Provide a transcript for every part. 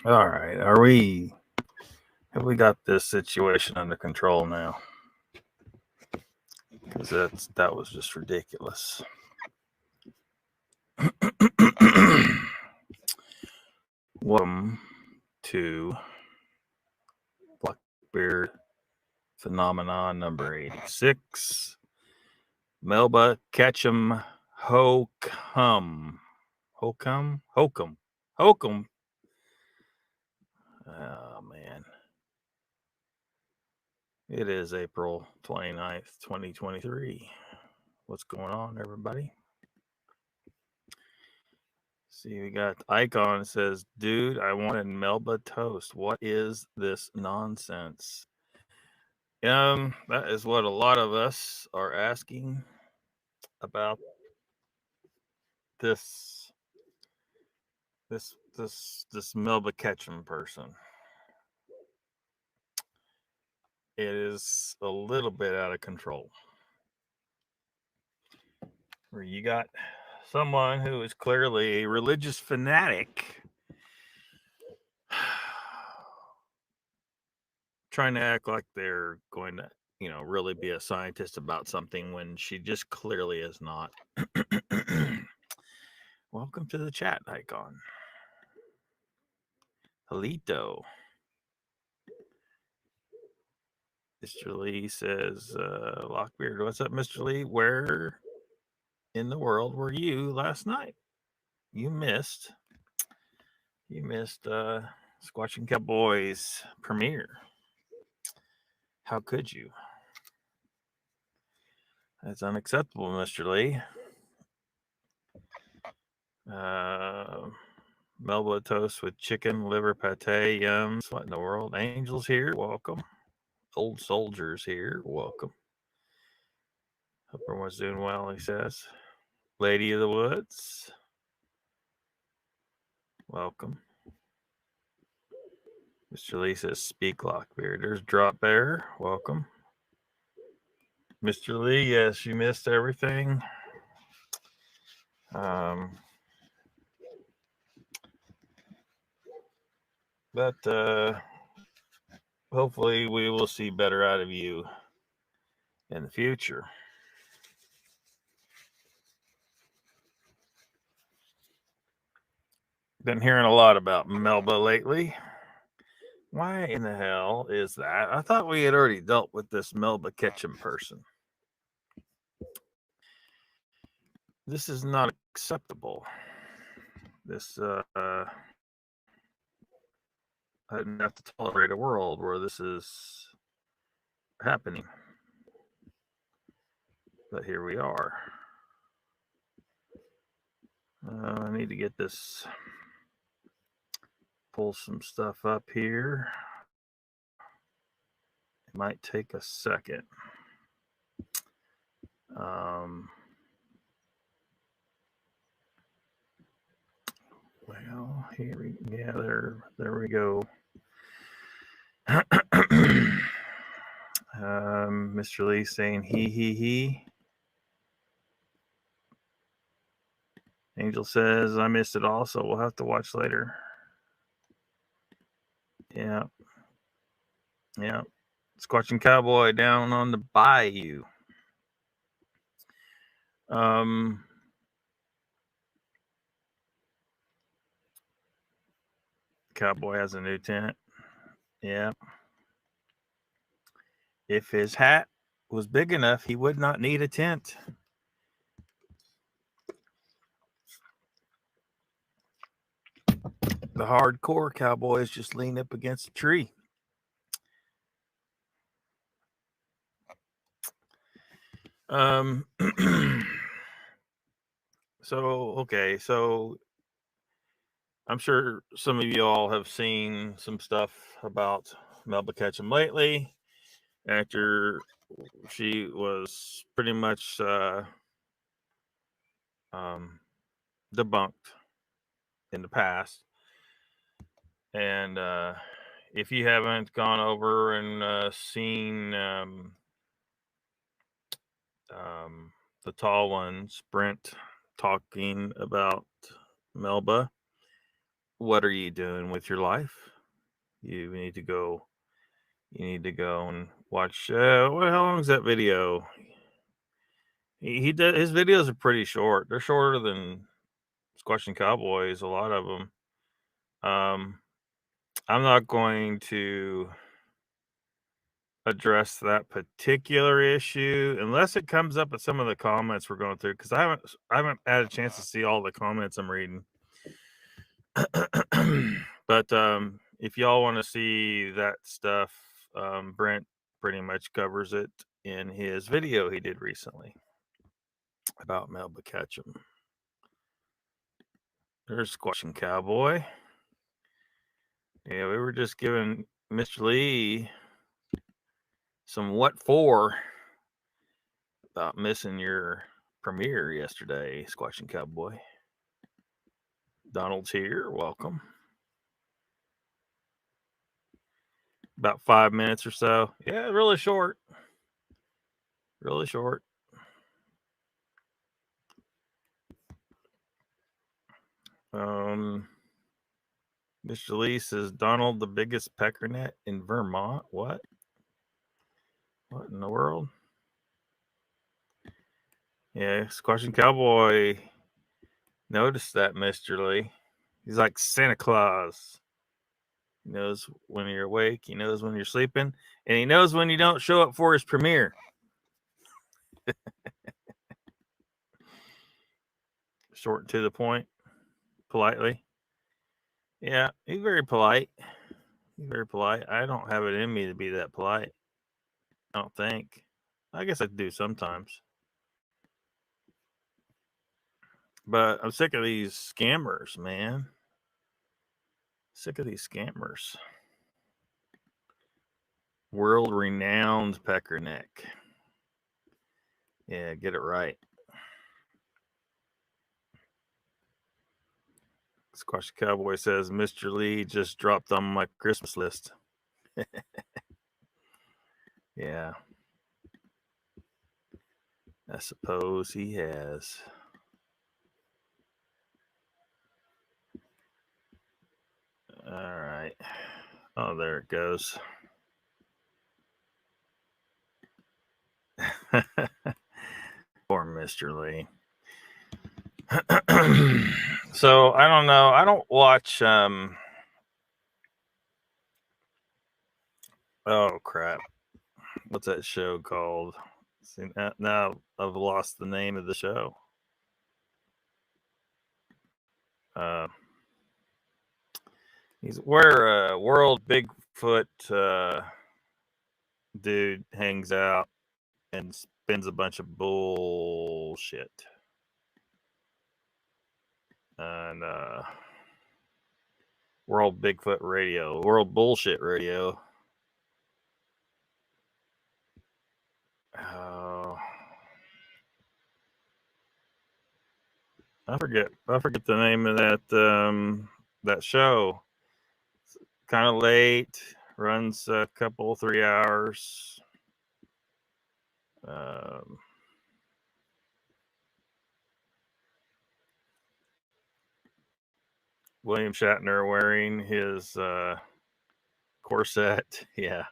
All right. Have we got this situation under control now? Because that was just ridiculous. Welcome to LOCKBEARD PHENOMENA number 86. Melba, Ketchum, Hokum. Hokum. Oh, man. It is April 29th, 2023. What's going on, everybody? See, we got icon that says, dude, I wanted Melba toast. What is this nonsense? That is what a lot of us are asking about this Melba Ketchum person. It is a little bit out of control. Where you got someone who is clearly a religious fanatic trying to act like they're going to, really be a scientist about something when she just clearly is not. Welcome to the chat icon. Halito. Mr. Lee says, Lockbeard, what's up, Mr. Lee? Where in the world were you last night? You missed Squatching Cowboys premiere. How could you? That's unacceptable, Mr. Lee. Melba toast with chicken, liver pate, yums. What in the world? Angels here, welcome. Old soldiers here, welcome. Hope everyone's doing well, he says. Lady of the Woods, welcome. Mr. Lee says, speak Lockbeard. There's Drop Bear, welcome. Mr. Lee, yes, you missed everything. But hopefully we will see better out of you in the future. Been hearing a lot about Melba lately. Why in the hell is that? I thought we had already dealt with this Melba Ketchum person. This is not acceptable. This, I didn't have to tolerate a world where this is happening. But here we are. I need to get this, pull some stuff up here. It might take a second. Well, there we go. Mr. Lee saying he. Angel says, I missed it all, so we'll have to watch later. Yeah. Squatching Cowboy down on the bayou. Cowboy has a new tent. Yeah. If his hat was big enough, he would not need a tent. The hardcore cowboys just lean up against a tree. So I'm sure some of you all have seen some stuff about Melba Ketchum lately after she was pretty much debunked in the past. And if you haven't gone over and seen the tall ones, Brent talking about Melba, what are you doing with your life? You need to go. You need to go and watch. How long is that video? He does. His videos are pretty short. They're shorter than Squashing Cowboys. A lot of them. I'm not going to address that particular issue unless it comes up at some of the comments we're going through, because I haven't had a chance to see all the comments I'm reading. But if y'all want to see that stuff, Brent pretty much covers it in his video he did recently about Melba Ketchum. There's Squashing Cowboy. Yeah, we were just giving Mr. Lee some what for about missing your premiere yesterday, Squashing Cowboy. Donald's here. Welcome. About 5 minutes or so. Yeah, really short. Really short. Mr. Lee says, Donald, the biggest peckernet in Vermont. What? What in the world? Yeah, Squashing Cowboy noticed that, Mr. Lee. He's like Santa Claus. He knows when you're awake, he knows when you're sleeping, and he knows when you don't show up for his premiere. Short and to the point, politely. Yeah, he's very polite. He's very polite. I don't have it in me to be that polite. I don't think. I guess I do sometimes. But I'm sick of these scammers, man. Sick of these scammers. World-renowned peckerneck. Yeah, get it right. Squash Cowboy says, Mr. Lee just dropped on my Christmas list. Yeah. I suppose he has. All right. Oh, there it goes. Poor Mr. Lee. So I don't know. I don't watch. Oh crap! What's that show called? See, now I've lost the name of the show. He's where World Bigfoot dude hangs out and spins a bunch of bullshit. And World Bigfoot Radio, World Bullshit Radio. Oh, I forget the name of that show. Kind of late, runs a couple 3 hours. William Shatner wearing his corset. Yeah.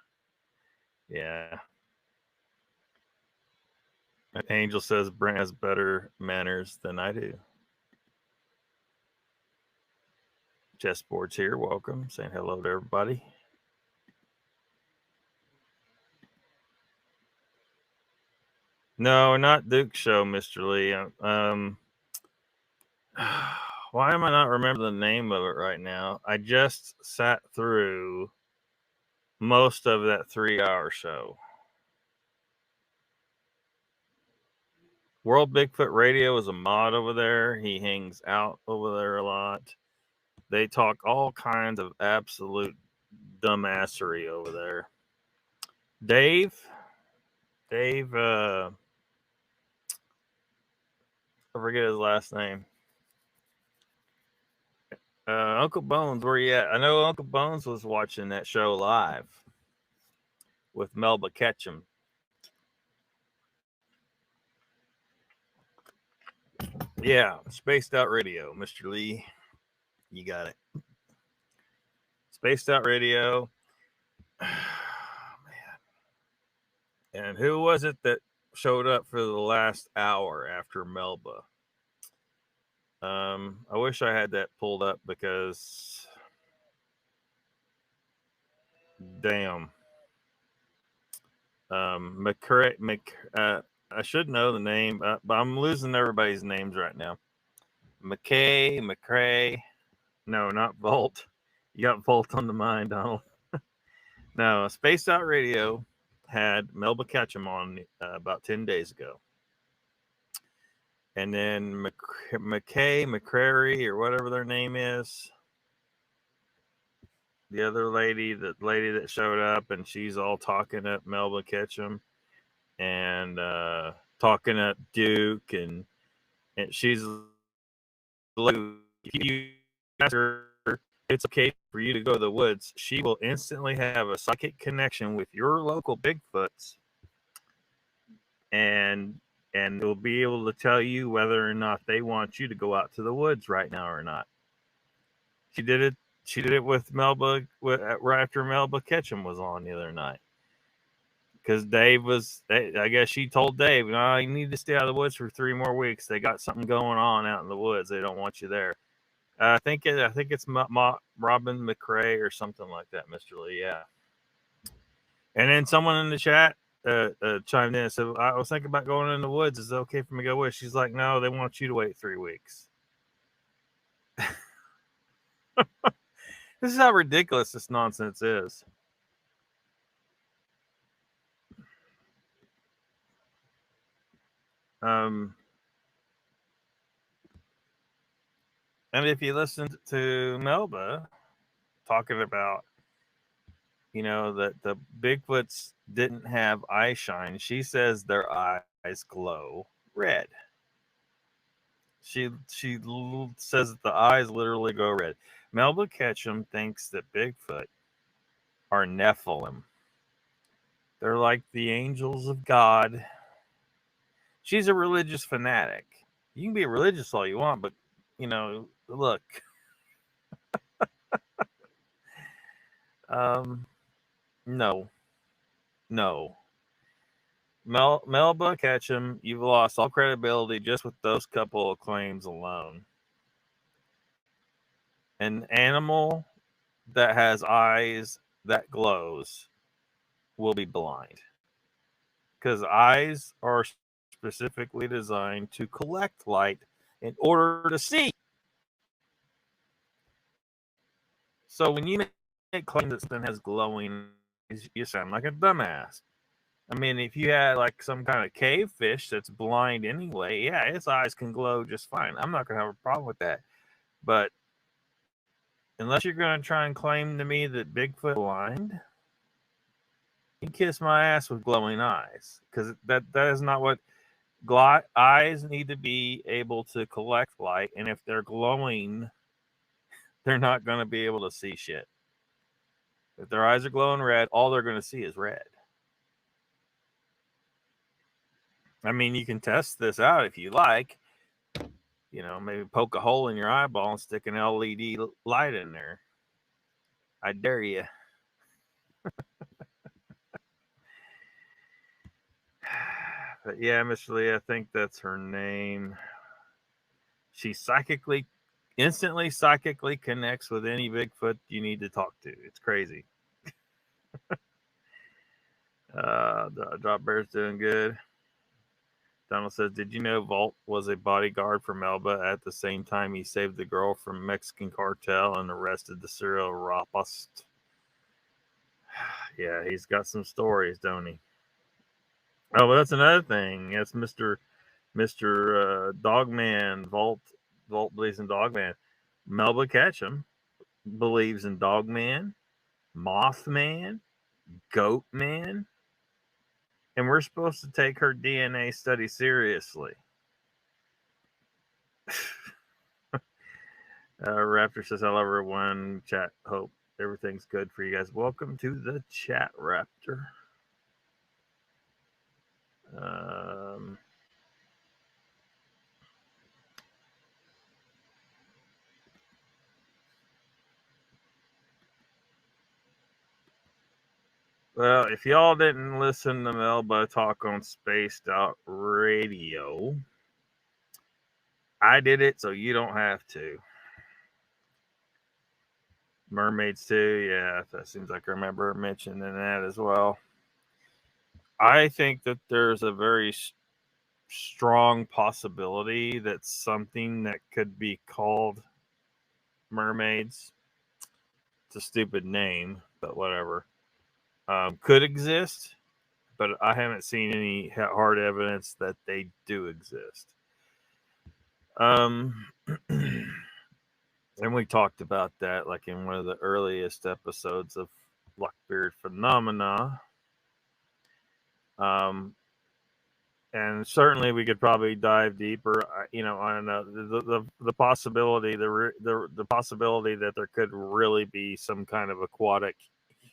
Angel says Brent has better manners than I do. Chessboard's here. Welcome. Saying hello to everybody. No, not Duke's show, Mr. Lee. Why am I not remembering the name of it right now? I just sat through most of that 3-hour show. World Bigfoot Radio is a mod over there. He hangs out over there a lot. They talk all kinds of absolute dumbassery over there. Dave, I forget his last name. Uncle Bones, where you at? I know Uncle Bones was watching that show live with Melba Ketchum. Yeah, Spaced Out Radio, Mr. Lee. You got it. Spaced Out Radio. Man. And who was it that showed up for the last hour after Melba? I wish I had that pulled up because, damn. I should know the name, but I'm losing everybody's names right now. McCrae. No, not Volt. You got Volt on the mind, Donald. No, Spaced Out Radio had Melba Ketchum on about 10 days ago. And then McCrary, or whatever their name is, the other lady that showed up, and she's all talking at Melba Ketchum and talking at Duke, and she's like, if you ask her it's okay for you to go to the woods, she will instantly have a psychic connection with your local Bigfoots, and will be able to tell you whether or not they want you to go out to the woods right now or not. She did it with Melba right after Melba Ketchum was on the other night. Because I guess she told Dave, no, you need to stay out of the woods for 3 more weeks. They got something going on out in the woods. They don't want you there. I think it's Robin McCrae or something like that, Mr. Lee. Yeah. And then someone in the chat chimed in and said, I was thinking about going in the woods. Is it okay for me to go with? She's like, no, they want you to wait 3 weeks. This is how ridiculous this nonsense is. And if you listen to Melba talking about, that the Bigfoots didn't have eye shine, she says their eyes glow red. She says that the eyes literally go red. Melba Ketchum thinks that Bigfoot are Nephilim. They're like the angels of God. She's a religious fanatic. You can be religious all you want, but, look. No. Melba Ketchum, you've lost all credibility just with those couple of claims alone. An animal that has eyes that glows will be blind. Because eyes are specifically designed to collect light in order to see. So when you make claims that something has glowing eyes, you sound like a dumbass. I mean, if you had like some kind of cave fish that's blind anyway, yeah, its eyes can glow just fine. I'm not going to have a problem with that. But unless you're going to try and claim to me that Bigfoot is blind, you kiss my ass with glowing eyes, because that is not what eyes need to be able to collect light. And if they're glowing, they're not going to be able to see shit. If their eyes are glowing red, all they're going to see is red. I mean, you can test this out if you like. Maybe poke a hole in your eyeball and stick an LED light in there. I dare you. But yeah, Miss Lee, I think that's her name. She instantly psychically connects with any Bigfoot you need to talk to. It's crazy. Drop Bear's doing good. Donald says, did you know Volt was a bodyguard for Melba at the same time he saved the girl from Mexican cartel and arrested the serial rapist? Yeah, he's got some stories, don't he? Oh, well, that's another thing. That's Mr. Dogman. Volt believes in Dogman. Melba Ketchum believes in Dogman, Mothman, Goatman, and we're supposed to take her DNA study seriously. Raptor says, hello, everyone. Chat, hope everything's good for you guys. Welcome to the chat, Raptor. Well, if y'all didn't listen to Melba talk on Spaced Out Radio, I did it, so you don't have to. Mermaids too, yeah, that seems like I remember mentioning that as well. I think that there's a very strong possibility that something that could be called mermaids, it's a stupid name, but whatever, could exist, but I haven't seen any hard evidence that they do exist. And we talked about that like in one of the earliest episodes of LOCKBEARD Phenomena. And certainly we could probably dive deeper, on the possibility, the possibility that there could really be some kind of aquatic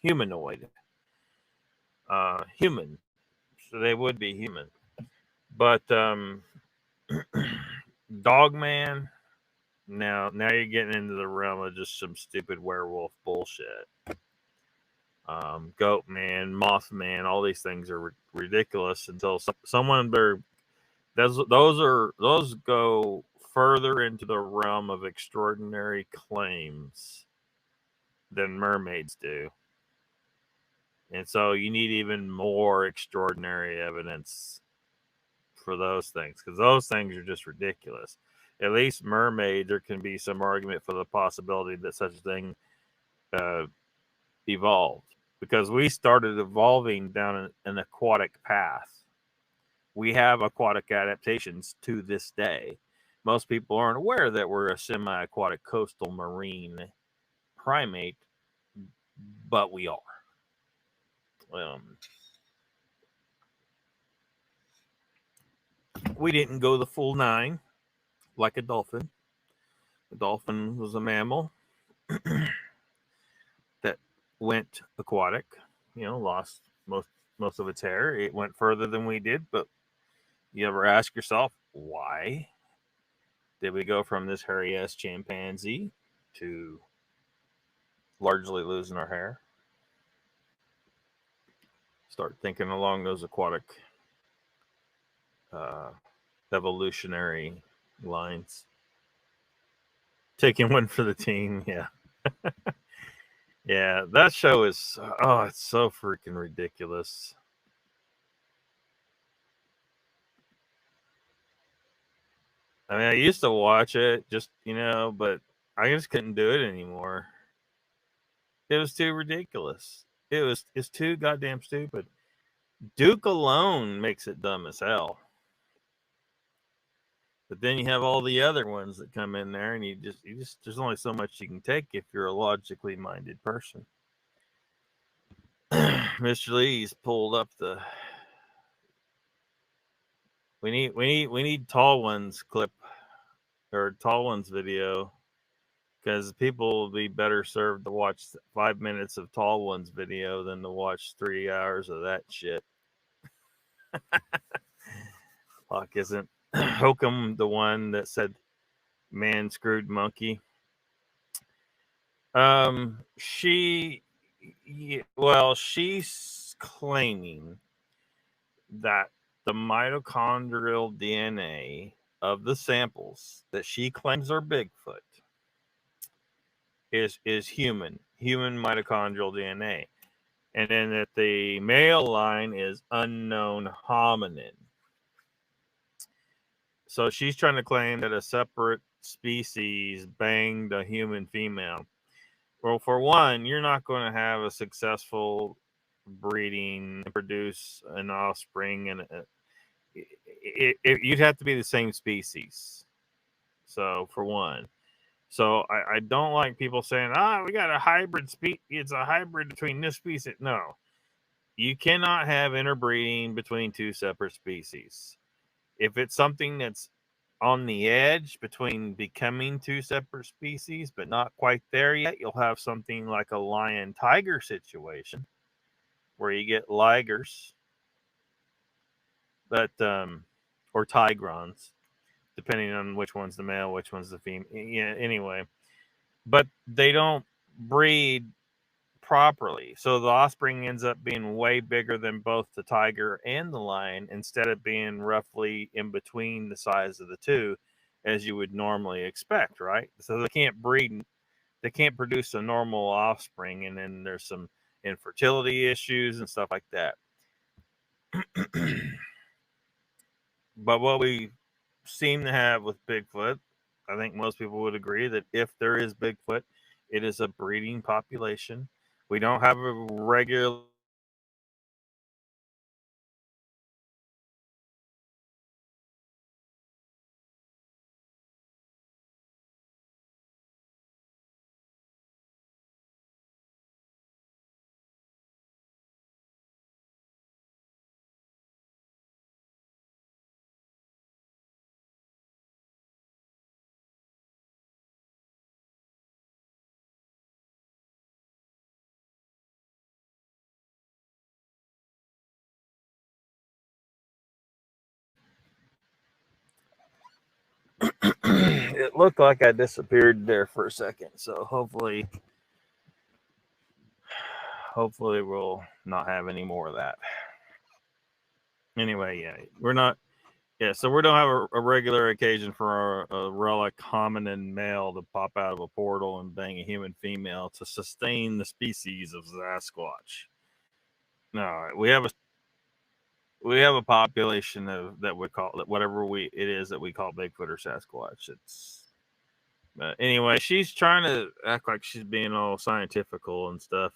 humanoid, human. So they would be human, but Dogman. Now you're getting into the realm of just some stupid werewolf bullshit. Goatman, Mothman, all these things are ridiculous until someone better. Those go further into the realm of extraordinary claims than mermaids do, and so you need even more extraordinary evidence for those things, because those things are just ridiculous. At least mermaid, there can be some argument for the possibility that such a thing evolved, because we started evolving down an aquatic path. We have aquatic adaptations to this day. Most people aren't aware that we're a semi-aquatic coastal marine primate, but we are. We didn't go the full 9 like a dolphin. The dolphin was a mammal that went aquatic, lost most of its hair. It went further than we did, but you ever ask yourself, why did we go from this hairy ass chimpanzee to largely losing our hair? Start thinking along those aquatic evolutionary lines. Taking one for the team, yeah. Yeah, that show is, it's so freaking ridiculous. I mean, I used to watch it just, but I just couldn't do it anymore. It was too ridiculous. It's too goddamn stupid. Duke alone makes it dumb as hell. But then you have all the other ones that come in there, and you just there's only so much you can take if you're a logically minded person. Mr. Lee's pulled up the. We need Tall Ones clip or Tall Ones video, because people will be better served to watch 5 minutes of Tall Ones video than to watch 3 hours of that shit. Fuck, isn't Hokum the one that said man screwed monkey? She's claiming that the mitochondrial DNA of the samples that she claims are Bigfoot is human mitochondrial DNA, and then that the male line is unknown hominin. So she's trying to claim that a separate species banged a human female. Well, for one, you're not going to have a successful breeding and produce an offspring, and you'd have to be the same species. So, for one. So, I don't like people saying, we got a hybrid species. It's a hybrid between this species. No. You cannot have interbreeding between two separate species. If it's something that's on the edge between becoming two separate species, but not quite there yet, you'll have something like a lion-tiger situation where you get ligers, but or tigrons, depending on which one's the male, which one's the female. Yeah, anyway, but they don't breed properly. So the offspring ends up being way bigger than both the tiger and the lion, instead of being roughly in between the size of the two, as you would normally expect, right? So they can't breed, they can't produce a normal offspring, and then there's some infertility issues and stuff like that. But what we seem to have with Bigfoot, I think most people would agree that if there is Bigfoot, it is a breeding population. We don't have a regular it looked like I disappeared there for a second, so hopefully we'll not have any more of that. Anyway, yeah, we're not. Yeah, so we don't have a regular occasion for a relic hominin male to pop out of a portal and bang a human female to sustain the species of Sasquatch. No, we have a population of that we call it whatever it is that we call Bigfoot or Sasquatch. It's anyway, she's trying to act like she's being all scientifical and stuff.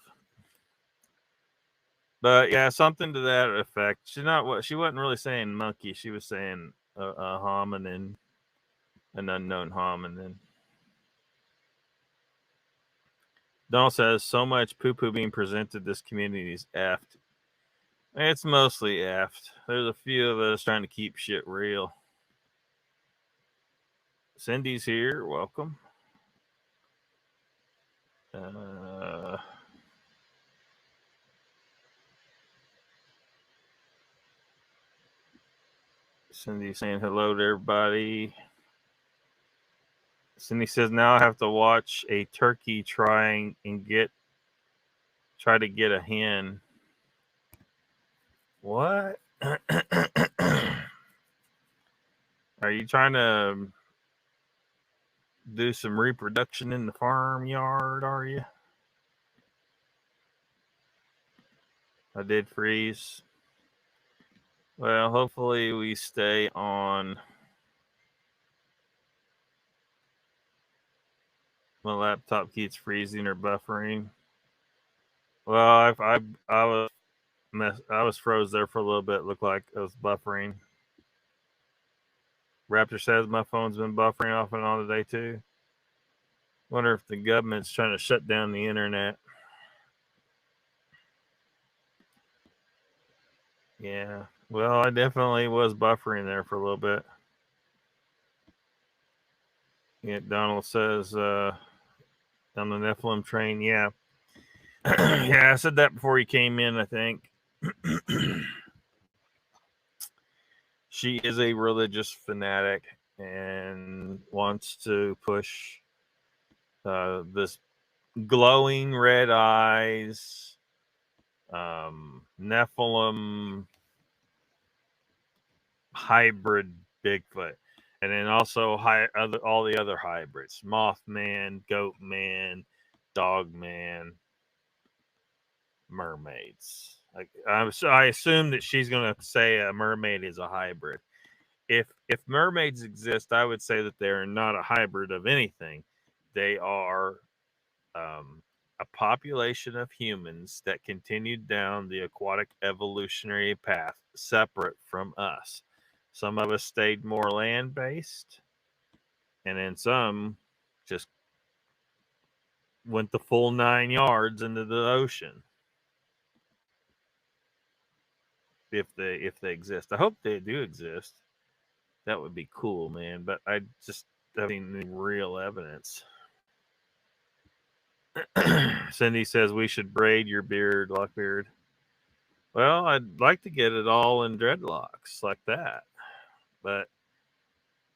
But yeah, something to that effect. She wasn't really saying monkey. She was saying a hominin, an unknown hominin. Donald says so much poo-poo being presented. This community is effed. It's mostly effed. There's a few of us trying to keep shit real. Cindy's here. Welcome. Cindy saying hello to everybody. Cindy says now I have to watch a turkey try to get a hen. What? Are you trying to do some reproduction in the farmyard, are you? I did freeze. Well, hopefully we stay on. My laptop keeps freezing or buffering. Well, I was froze there for a little bit. It looked like it was buffering. Raptor says my phone's been buffering off and on today too. Wonder if the government's trying to shut down the internet. Yeah. Well, I definitely was buffering there for a little bit. Yeah, Donald says on the Nephilim train, yeah. Yeah, I said that before he came in, I think. She is a religious fanatic and wants to push this glowing red eyes, Nephilim hybrid Bigfoot, and then also all the other hybrids: Mothman, Goatman, Dogman, mermaids. I assume that she's going to say a mermaid is a hybrid. If mermaids exist, I would say that they're not a hybrid of anything. They are a population of humans that continued down the aquatic evolutionary path separate from us. Some of us stayed more land based, and then some just went the full 9 yards into the ocean. If they exist, I hope they do exist. That would be cool, man. But I just haven't seen real evidence. Cindy says we should braid your beard, Lockbeard. Well, I'd like to get it all in dreadlocks like that, but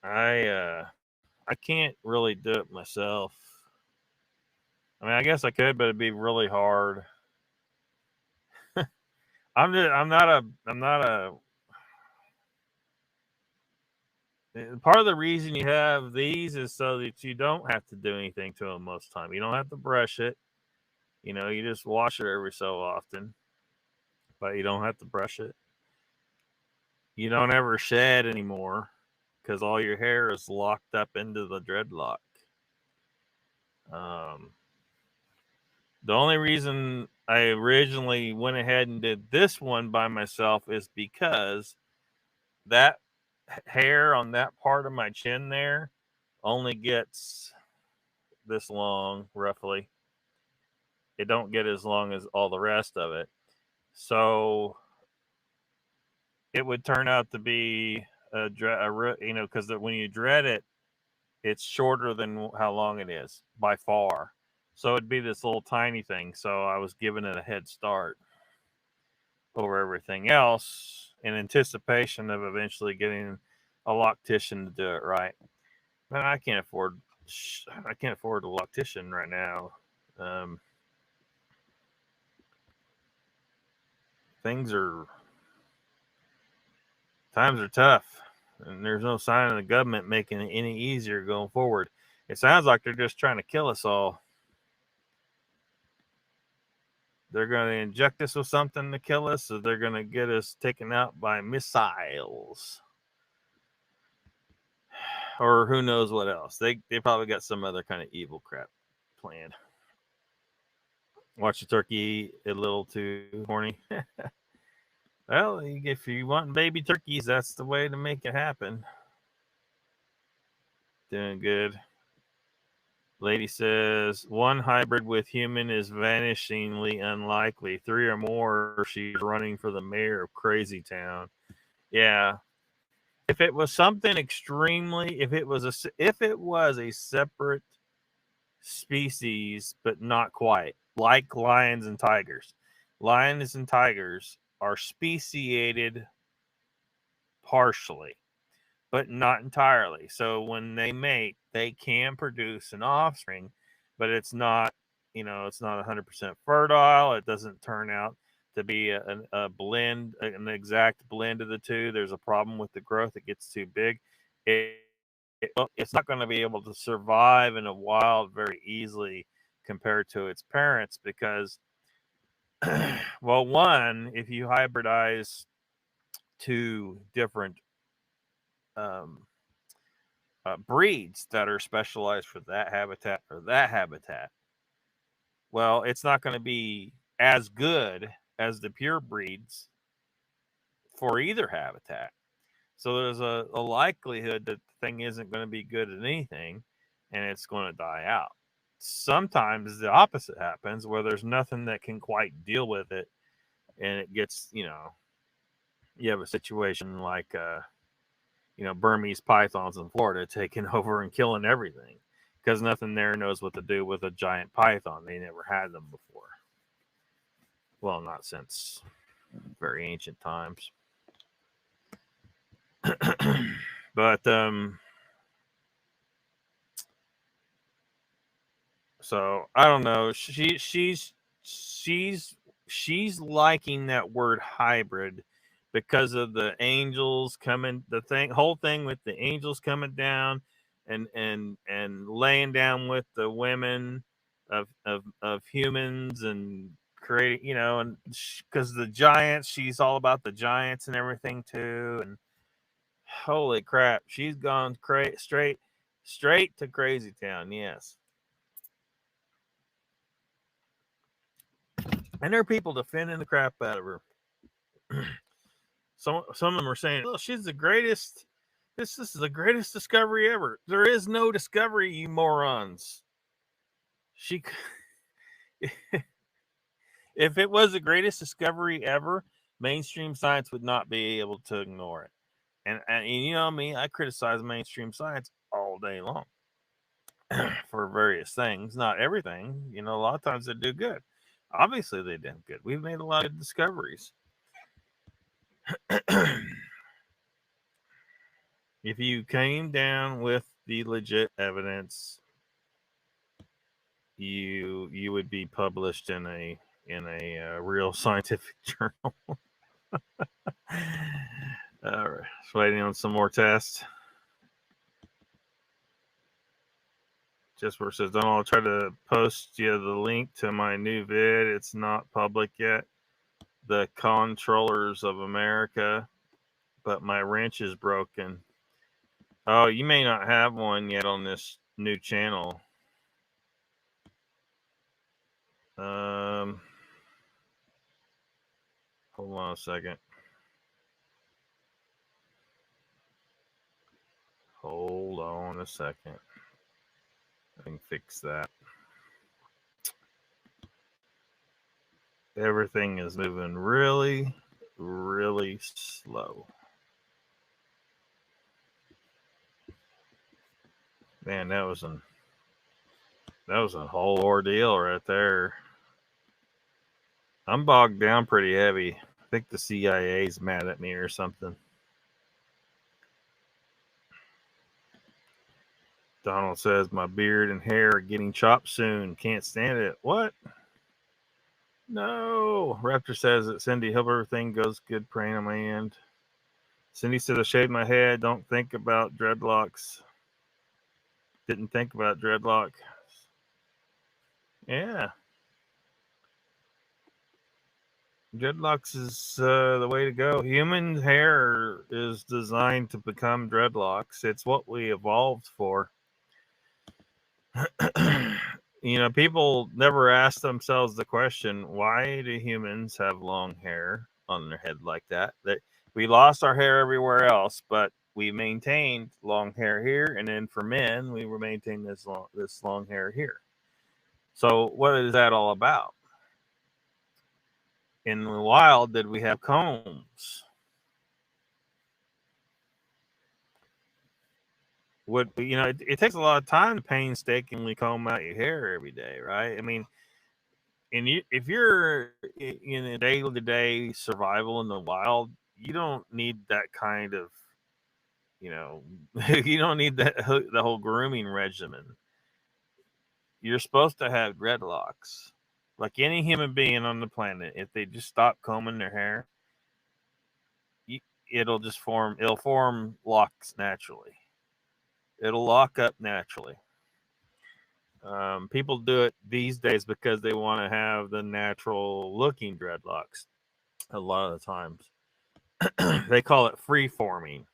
I can't really do it myself. I mean, I guess I could, but it'd be really hard. I'm not a. Part of the reason you have these is so that you don't have to do anything to them most of the time. You don't have to brush it. You know, you just wash it every so often, but you don't have to brush it. You don't ever shed anymore because all your hair is locked up into the dreadlock. The only reason I originally went ahead and did this one by myself is because that hair on that part of my chin there only gets this long, roughly. It don't get as long as all the rest of it. So it would turn out to be because when you dread it, it's shorter than how long it is by far. So it'd be this little tiny thing. So I was giving it a head start over everything else in anticipation of eventually getting a loctician to do it right. Man, I can't afford a loctician right now. Times are tough, and there's no sign of the government making it any easier going forward. It sounds like they're just trying to kill us all. They're going to inject us with something to kill us, or they're going to get us taken out by missiles, or who knows what else. They probably got some other kind of evil crap planned. Watch the turkey a little too horny. Well, if you want baby turkeys, that's the way to make it happen. Doing good. Lady says, one hybrid with human is vanishingly unlikely. 3 or more, she's running for the mayor of Crazy Town. Yeah. If it was something extremely, if it was a separate species, but not quite, like lions and tigers. Lions and tigers are speciated partially, but not entirely. So when they mate, they can produce an offspring, but it's not, it's not 100% fertile. It doesn't turn out to be a blend, an exact blend of the two. There's a problem with the growth. It gets too big. It's not going to be able to survive in a wild very easily compared to its parents because, well, one, if you hybridize two different breeds that are specialized for that habitat or that habitat, well, it's not going to be as good as the pure breeds for either habitat. So there's a likelihood that the thing isn't going to be good at anything and it's going to die out. Sometimes the opposite happens where there's nothing that can quite deal with it and it gets, you have a situation like Burmese pythons in Florida taking over and killing everything because nothing there knows what to do with a giant python. They never had them before. Well, not since very ancient times. But so I don't know. She's liking that word hybrid because of the angels coming, whole thing with the angels coming down and laying down with the women of humans and creating, and because the giants, she's all about the giants and everything too. And holy crap, she's gone straight to Crazy Town. Yes. And there are people defending the crap out of her. Some of them are saying, "Oh, she's the greatest. This is the greatest discovery ever." There is no discovery, you morons. She, if it was the greatest discovery ever, mainstream science would not be able to ignore it. And you know me, I criticize mainstream science all day long for various things. Not everything, a lot of times they do good. Obviously, they did good. We've made a lot of discoveries. If you came down with the legit evidence, you would be published in a real scientific journal. All right, just waiting on some more tests. Just where it says, Donald, I'll try to post you the link to my new vid. It's not public yet. The Controllers of America, but my wrench is broken. Oh, you may not have one yet on this new channel. Hold on a second. Hold on a second. I can fix that. Everything is moving really, really slow. Man, that was a whole ordeal right there. I'm bogged down pretty heavy. I think the CIA's mad at me or something. Donald says my beard and hair are getting chopped soon. Can't stand it. What? No. Raptor says that Cindy, hope everything goes good. Praying on my end. Cindy says I shaved my head. Don't think about dreadlocks. Didn't think about dreadlock. Yeah. Dreadlocks is the way to go. Human hair is designed to become dreadlocks. It's what we evolved for. You know, people never ask themselves the question, why do humans have long hair on their head like that? That we lost our hair everywhere else, but we maintained long hair here, and then for men, we were maintaining this long hair here. So what is that all about? In the wild, did we have combs? It takes a lot of time to painstakingly comb out your hair every day, right? I mean, and if you're in a day-to-day survival in the wild, you don't need that kind of, you don't need the whole grooming regimen. You're supposed to have dreadlocks, like any human being on the planet. If they just stop combing their hair, it'll form locks naturally. It'll lock up naturally. People do it these days because they want to have the natural looking dreadlocks. A lot of the times, they call it free forming,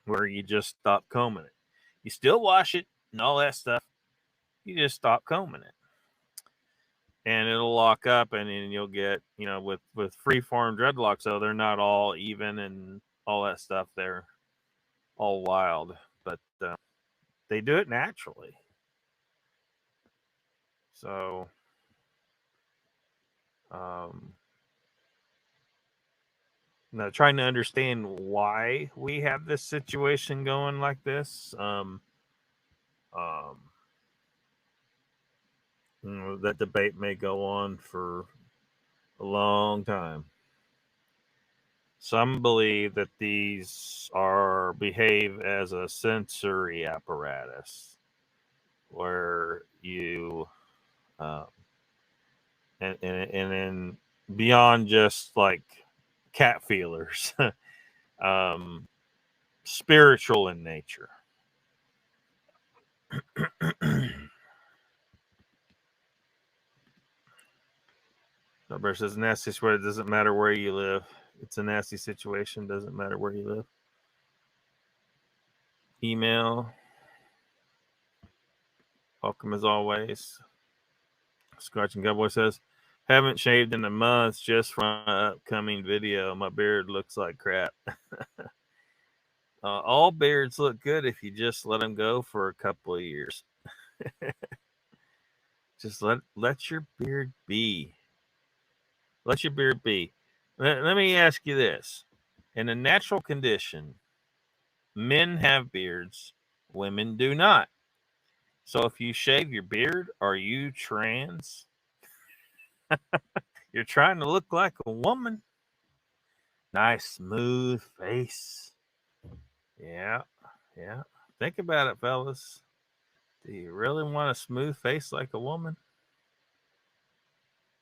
where you just stop combing it. You still wash it and all that stuff. You just stop combing it, and it'll lock up, and then you'll get, with free form dreadlocks, so they're not all even and all that stuff. They're all wild, but they do it naturally. So, now trying to understand why we have this situation going like this. That debate may go on for a long time. Some believe that these behave as a sensory apparatus, where you, and then beyond just like cat feelers, spiritual in nature. Nobody says nasty swear. It doesn't matter where you live. It's a nasty situation. Doesn't matter where you live. Email. Welcome as always. Scratching Cowboy says, haven't shaved in a month just for my upcoming video. My beard looks like crap. All beards look good if you just let them go for a couple of years. Just let your beard be. Let your beard be. Let me ask you this. In a natural condition, men have beards, women do not. So if you shave your beard, are you trans? You're trying to look like a woman. Nice, smooth face. Yeah. Think about it, fellas. Do you really want a smooth face like a woman?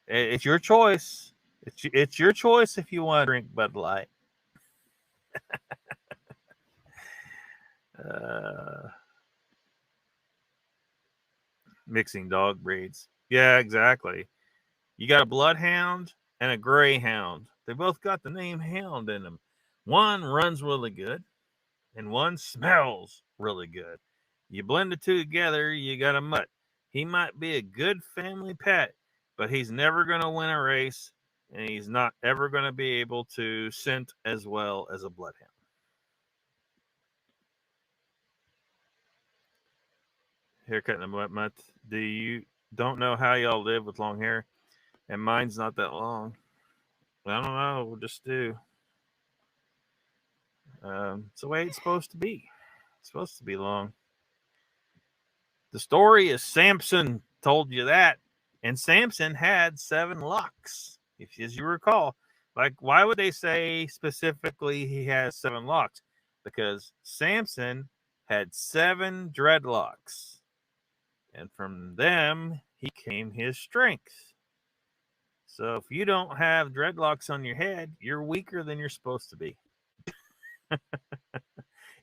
It's your choice. It's your choice if you want to drink Bud Light. uh, Mixing dog breeds. Yeah, exactly. You got a bloodhound and a greyhound. They both got the name hound in them. One runs really good and one smells really good. You blend the two together, you got a mutt. He might be a good family pet, but he's never going to win a race, and he's not ever going to be able to scent as well as a bloodhound. Haircut in the mutt. Do you don't know how y'all live with long hair? And mine's not that long. I don't know. We'll just do. It's the way it's supposed to be. It's supposed to be long. The story is Samson told you that, and Samson had 7 locks, if as you recall. Like, why would they say specifically he has 7 locks? Because Samson had 7 dreadlocks, and from them he came his strength. So if you don't have dreadlocks on your head, you're weaker than you're supposed to be.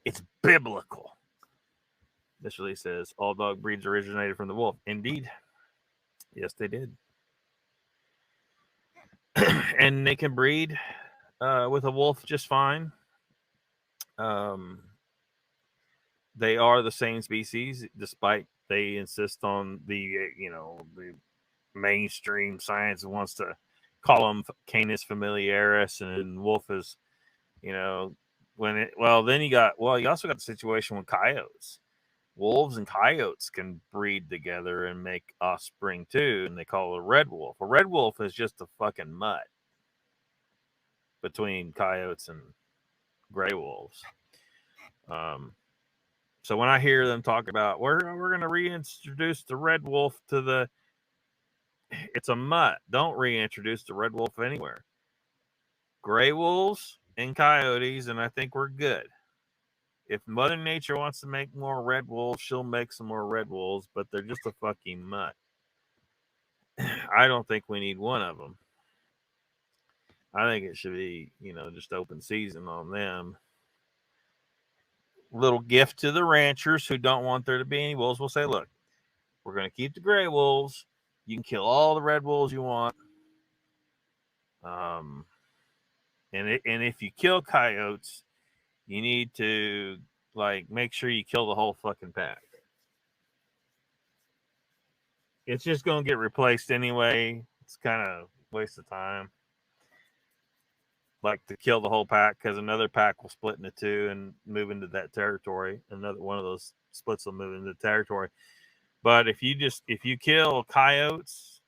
It's biblical. This release says all dog breeds originated from the wolf. Indeed. Yes, they did. And they can breed with a wolf just fine. They are the same species, despite they insist on the the mainstream science wants to call them Canis familiaris, and wolf is then you also got the situation with coyotes. Wolves and coyotes can breed together and make offspring too, and they call it a red wolf. A red wolf is just a fucking mutt between coyotes and gray wolves. So when I hear them talk about we're going to reintroduce the red wolf to it's a mutt. Don't reintroduce the red wolf anywhere. Gray wolves and coyotes, and I think we're good. If Mother Nature wants to make more red wolves, she'll make some more red wolves, but they're just a fucking mutt. I don't think we need one of them. I think it should be, just open season on them. Little gift to the ranchers who don't want there to be any wolves. We'll say, look, we're going to keep the gray wolves. You can kill all the red wolves you want. And if you kill coyotes, you need to make sure you kill the whole fucking pack. It's just going to get replaced anyway. It's kind of waste of time. Like to kill the whole pack, because another pack will split into 2 and move into that territory. Another one of those splits will move into the territory. But if you kill coyotes,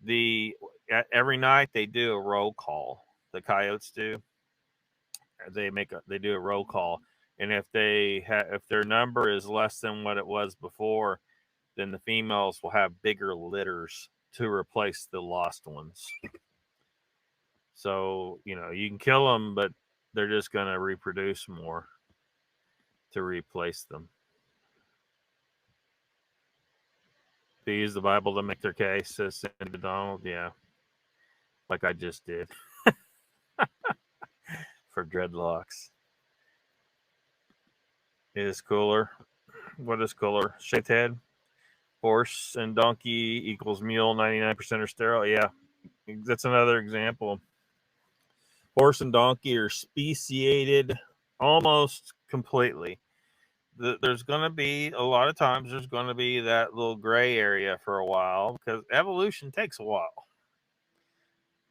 every night they do a roll call. The coyotes do. They do a roll call, and if their number is less than what it was before, then the females will have bigger litters to replace the lost ones. So, you can kill them, but they're just going to reproduce more to replace them. They use the Bible to make their case, says Sandy Donald. Yeah. Like I just did. For dreadlocks. It is cooler. What is cooler? Shaved head? Horse and donkey equals mule, 99% are sterile. Yeah. That's another example. Horse and donkey are speciated almost completely. There's going to be a lot of times there's going to be that little gray area for a while because evolution takes a while.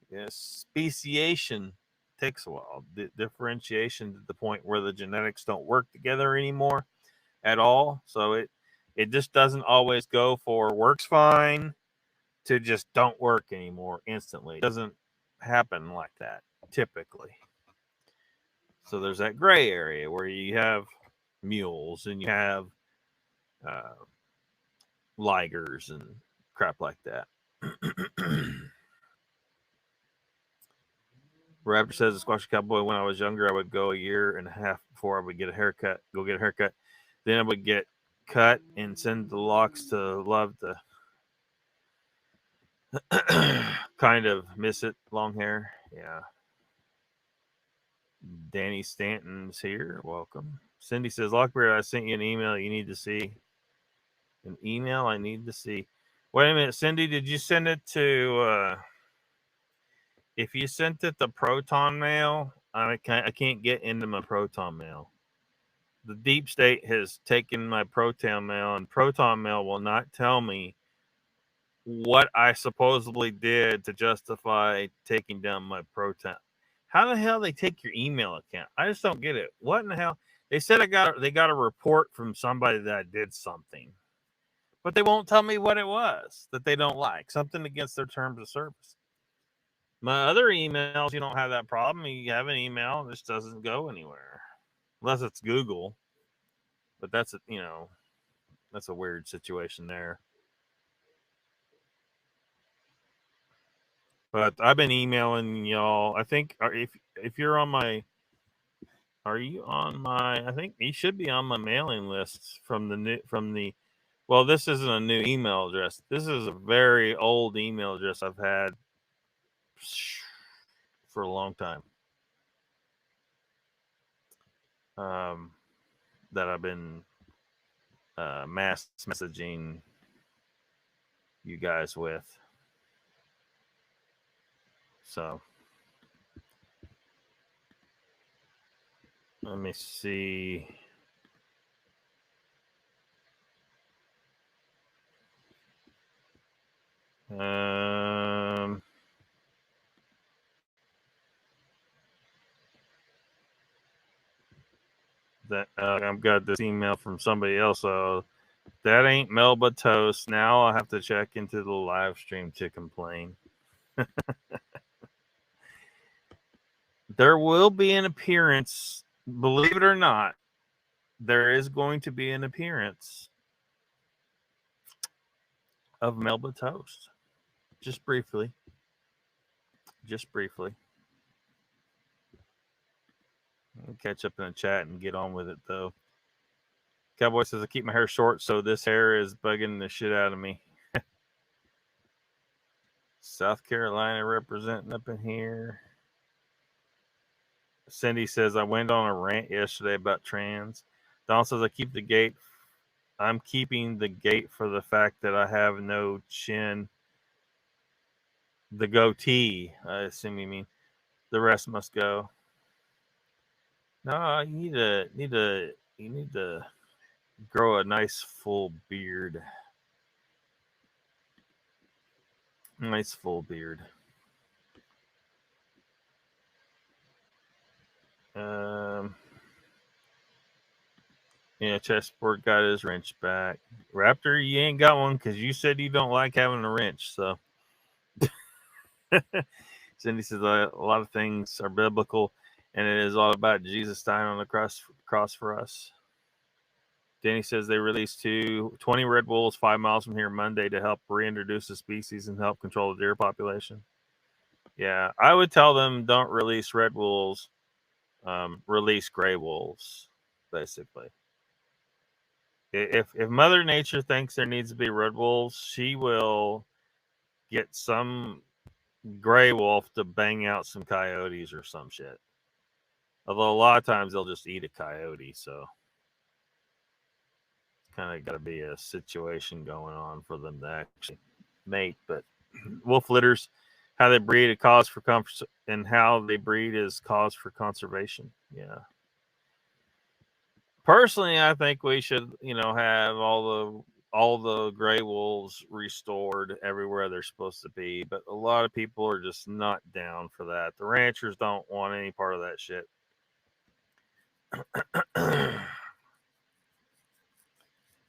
Yes, speciation takes a while. Differentiation to the point where the genetics don't work together anymore at all. So it just doesn't always go for works fine to just don't work anymore instantly. It doesn't happen like that typically. So there's that gray area where you have mules and you have ligers and crap like that. Raptor says the Squash Cowboy, when I was younger, I would go a year and a half before I would go get a haircut. Then I would get cut and send the locks to love to kind of miss it. Long hair. Yeah. Danny Stanton's here. Welcome. Cindy says, Lockbeard, I sent you an email you need to see. An email I need to see. Wait a minute, Cindy, did you send it to if you sent it to Proton Mail, I can't get into my Proton Mail. The deep state has taken my Proton Mail, and Proton Mail will not tell me what I supposedly did to justify taking down my Proton. How the hell they take your email account? I just don't get it. What in the hell? They said they got a report from somebody that I did something, but they won't tell me what it was that they don't like. Something against their terms of service. My other emails, you don't have that problem. You have an email, this doesn't go anywhere unless it's Google. But that's that's a weird situation there. But I've been emailing y'all. I think if you're on my, are you on my? I think you should be on my mailing list from the. Well, this isn't a new email address. This is a very old email address I've had for a long time. That I've been mass messaging you guys with. So let me see. That I've got this email from somebody else. So that ain't Melba Toast. Now I'll have to check into the live stream to complain. There will be an appearance, believe it or not. There is going to be an appearance of Melba Toast. Just briefly. I'll catch up in the chat and get on with it, though. Cowboy says, I keep my hair short, so this hair is bugging the shit out of me. South Carolina representing up in here. Cindy says, I went on a rant yesterday about trans. Don says, I'm keeping the gate for the fact that I have no chin. The goatee, I assume you mean. The rest must go. No, you need to grow a nice full beard. Nice full beard. Yeah, Chessboard got his wrench back. Raptor, you ain't got one because you said you don't like having a wrench. So Cindy says a lot of things are biblical, and it is all about Jesus dying on the cross for us. Danny says they released 20 red wolves 5 miles from here Monday to help reintroduce the species and help control the deer population. Yeah, I would tell them don't release red wolves, release gray wolves, basically. If Mother Nature thinks there needs to be red wolves, she will get some gray wolf to bang out some coyotes or some shit. Although a lot of times they'll just eat a coyote, so it's kind of got to be a situation going on for them to actually mate. But wolf litters, how they breed, a cause for comfort, and how they breed is cause for conservation. Yeah. Personally, I think we should, have all the gray wolves restored everywhere they're supposed to be. But a lot of people are just not down for that. The ranchers don't want any part of that shit.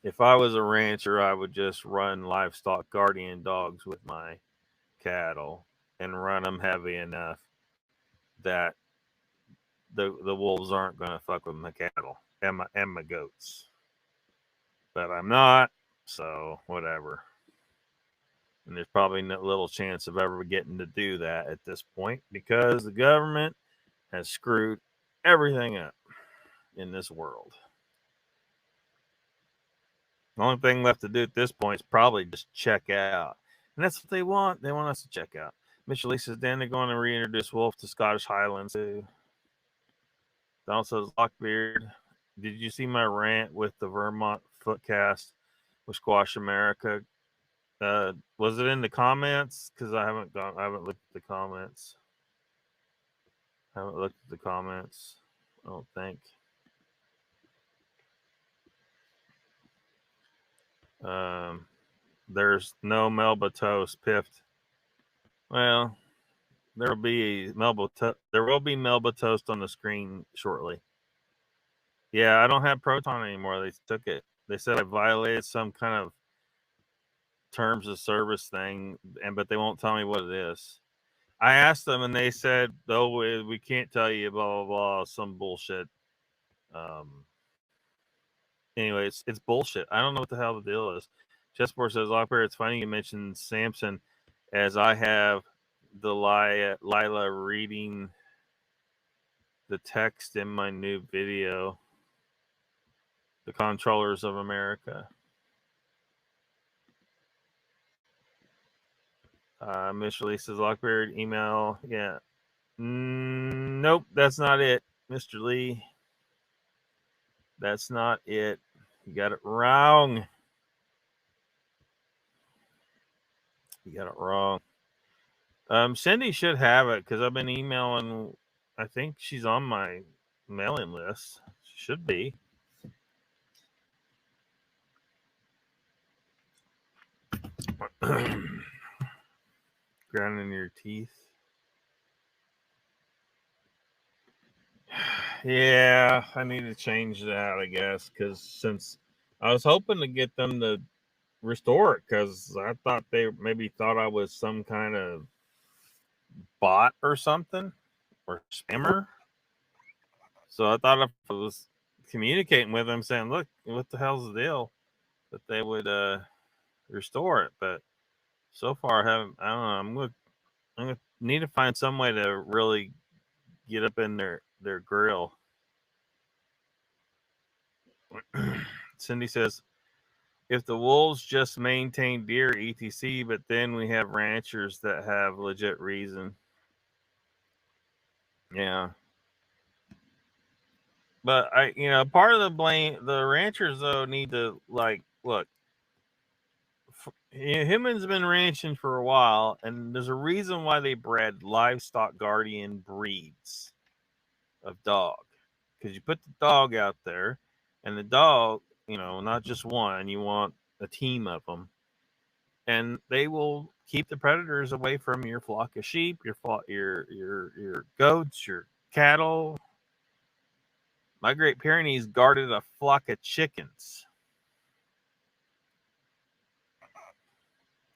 If I was a rancher, I would just run livestock guardian dogs with my cattle and run them heavy enough that the wolves aren't going to fuck with my cattle and my goats. But I'm not, so whatever. And there's probably no little chance of ever getting to do that at this point because the government has screwed everything up in this world. The only thing left to do at this point is probably just check out. And that's what they want. They want us to check out. Mitchell Lee says, then they're going to reintroduce Wolf to Scottish Highlands too. Donald says, Lockbeard, did you see my rant with the Vermont Footcast with Squash America? Was it in the comments? Because I haven't looked at the comments. I don't think. There's no Melba toast piffed. Well, there will be Melba toast on the screen shortly. Yeah, I don't have Proton anymore. They took it. They said I violated some kind of terms of service thing, but they won't tell me what it is. I asked them, and they said, "Oh, we can't tell you." Blah blah blah. Some bullshit. Anyway, it's bullshit. I don't know what the hell the deal is. Chessboard says, Lockbeard, it's funny you mentioned Samson, as I have the Lila reading the text in my new video, The Controllers of America. Mr. Lee says, Lockbeard, email. Yeah. Nope, that's not it, Mr. Lee. That's not it. You got it wrong. Cindy should have it because I've been emailing. I think she's on my mailing list. She should be. Grinding your teeth. Yeah, I need to change that, I guess, because since I was hoping to get them to restore it, because I thought they maybe thought I was some kind of bot or something, or spammer. So I thought if I was communicating with them saying, look, what the hell's the deal, that they would restore it. But so far I don't know. I'm gonna need to find some way to really get up in their grill. Cindy says, if the wolves just maintain deer, etc., but then we have ranchers that have legit reason. Yeah. But part of the blame, the ranchers though need to look. Humans been ranching for a while, and there's a reason why they bred livestock guardian breeds of dog, because you put the dog out there, and the dog, not just one, you want a team of them, and they will keep the predators away from your flock of sheep, your goats, your cattle. My Great Pyrenees guarded a flock of chickens.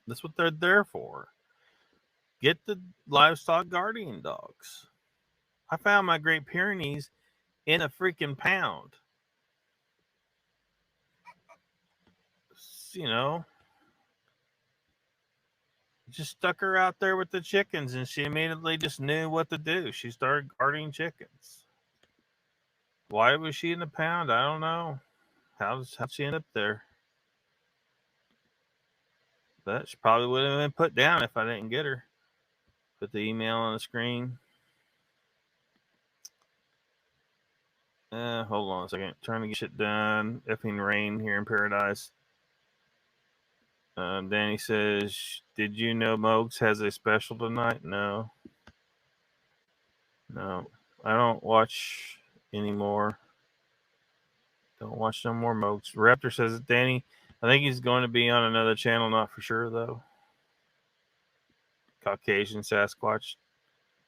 That's what they're there for. Get the livestock guardian dogs. I found my Great Pyrenees in a freaking pound. Just stuck her out there with the chickens, and she immediately just knew what to do. She started guarding chickens. Why was she in the pound? I don't know. How'd she end up there? But she probably would have been put down if I didn't get her. Put the email on the screen. Hold on a second. Trying to get shit done. Effing rain here in paradise. Danny says, did you know Mogs has a special tonight? No. I don't watch anymore. Don't watch no more Mogs. Raptor says, Danny, I think he's going to be on another channel, not for sure, though. Caucasian Sasquatch.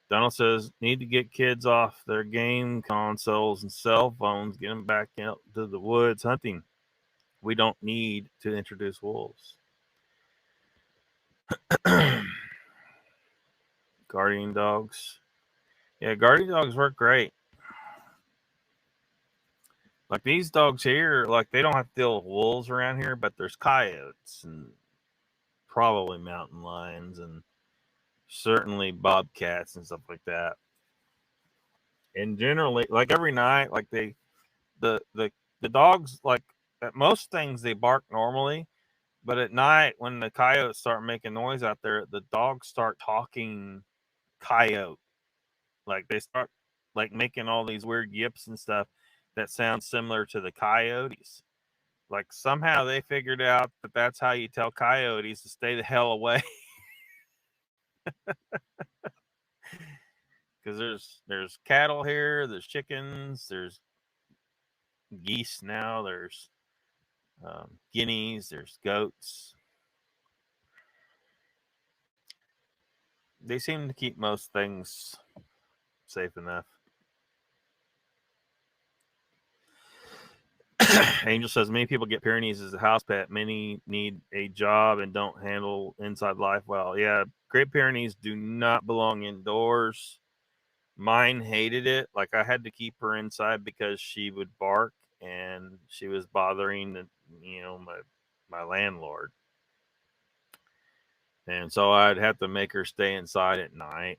Donald says, need to get kids off their game consoles and cell phones, get them back out to the woods hunting. We don't need to introduce wolves. Guardian dogs. Yeah, guardian dogs work great. Like these dogs here, they don't have to deal with wolves around here, but there's coyotes and probably mountain lions and certainly bobcats and stuff like that. And generally, every night, the dogs, most things they bark normally, but at night when the coyotes start making noise out there, the dogs start talking coyote. Like they start like making all these weird yips and stuff that sound similar to the coyotes. Like somehow they figured out that that's how you tell coyotes to stay the hell away. Because there's cattle here, there's chickens, there's geese now, there's guineas, there's goats. They seem to keep most things safe enough. Angel says many people get Pyrenees as a house pet. Many need a job and don't handle inside life well. Yeah, Great Pyrenees do not belong indoors. Mine hated it. Like I had to keep her inside because she would bark and she was bothering the, my landlord. And so I'd have to make her stay inside at night.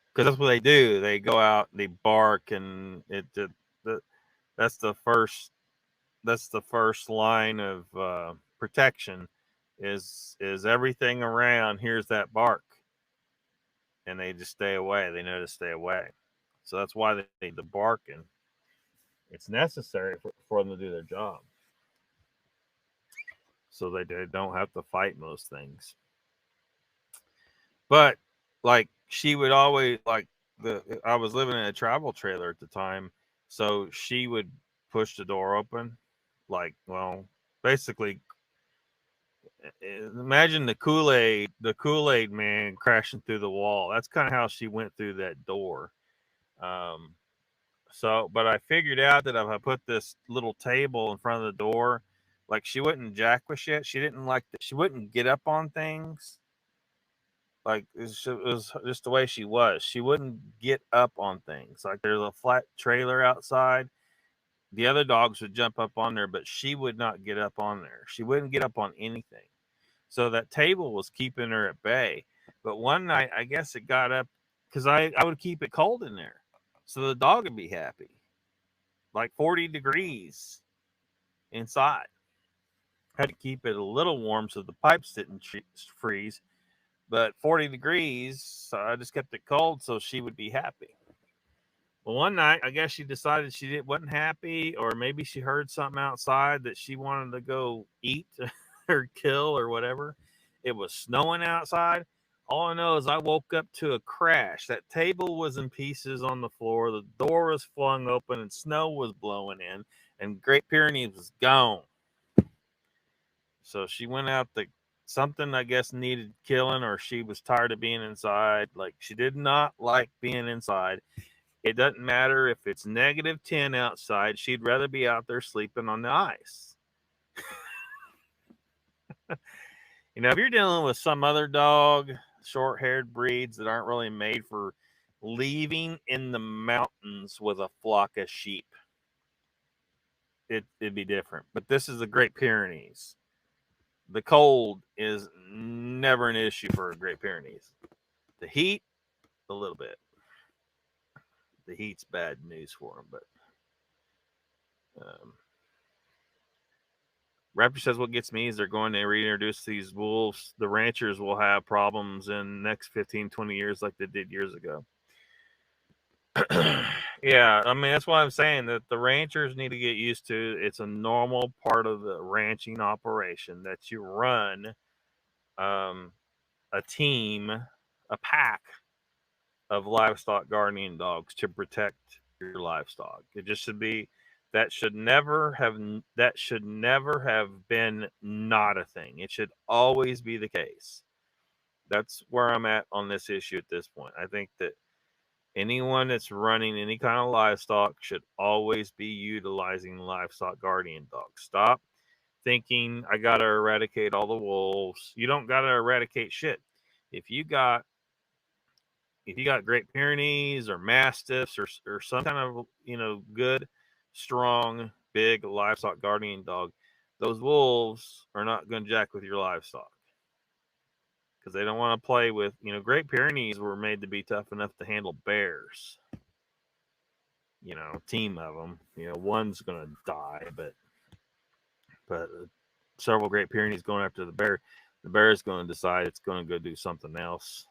Because that's what they do. They go out, they bark, and that's the first line of protection is everything around hears that bark, and they just stay away. They know to stay away. So that's why they need the barking. It's necessary for them to do their job. So they don't have to fight most things. But like she would always I was living in a travel trailer at the time, so she would push the door open, basically imagine the Kool-Aid man crashing through the wall. That's kind of how she went through that door. But I figured out that if I put this little table in front of the door, like she wouldn't jack with shit. She didn't she wouldn't get up on things. Like it was just the way she was. She wouldn't get up on things. Like there's a flat trailer outside. The other dogs would jump up on there, but she would not get up on there. She wouldn't get up on anything. So that table was keeping her at bay. But one night, I guess it got up because I would keep it cold in there. So the dog would be happy. Like 40 degrees inside. Had to keep it a little warm so the pipes didn't freeze. But 40 degrees, so I just kept it cold so she would be happy. Well, one night, I guess she decided she wasn't happy, or maybe she heard something outside that she wanted to go eat or kill or whatever. It was snowing outside. All I know is I woke up to a crash. That table was in pieces on the floor. The door was flung open and snow was blowing in, and Great Pyrenees was gone. So she went out to something, I guess, needed killing, or she was tired of being inside. Like she did not like being inside. It doesn't matter if it's -10 outside. She'd rather be out there sleeping on the ice. If you're dealing with some other dog, short-haired breeds that aren't really made for leaving in the mountains with a flock of sheep, it'd be different. But this is the Great Pyrenees. The cold is never an issue for Great Pyrenees. The heat, a little bit. The heat's bad news for them, but Raptor says what gets me is they're going to reintroduce these wolves. The ranchers will have problems in the next 15, 20 years like they did years ago. Yeah, I mean, that's why I'm saying that the ranchers need to get used to. It's a normal part of the ranching operation that you run a team, a pack of livestock guardian dogs to protect your livestock. It just should be that should never have been not a thing. It should always be the case. That's where I'm at on this issue at this point. I think that anyone that's running any kind of livestock should always be utilizing livestock guardian dogs. Stop thinking I got to eradicate all the wolves. You don't got to eradicate shit. If you got Great Pyrenees or Mastiffs or some kind of, good, strong, big livestock guardian dog, those wolves are not going to jack with your livestock because they don't want to play with, Great Pyrenees were made to be tough enough to handle bears. team of them. One's going to die, but several Great Pyrenees going after the bear. The bear is going to decide it's going to go do something else.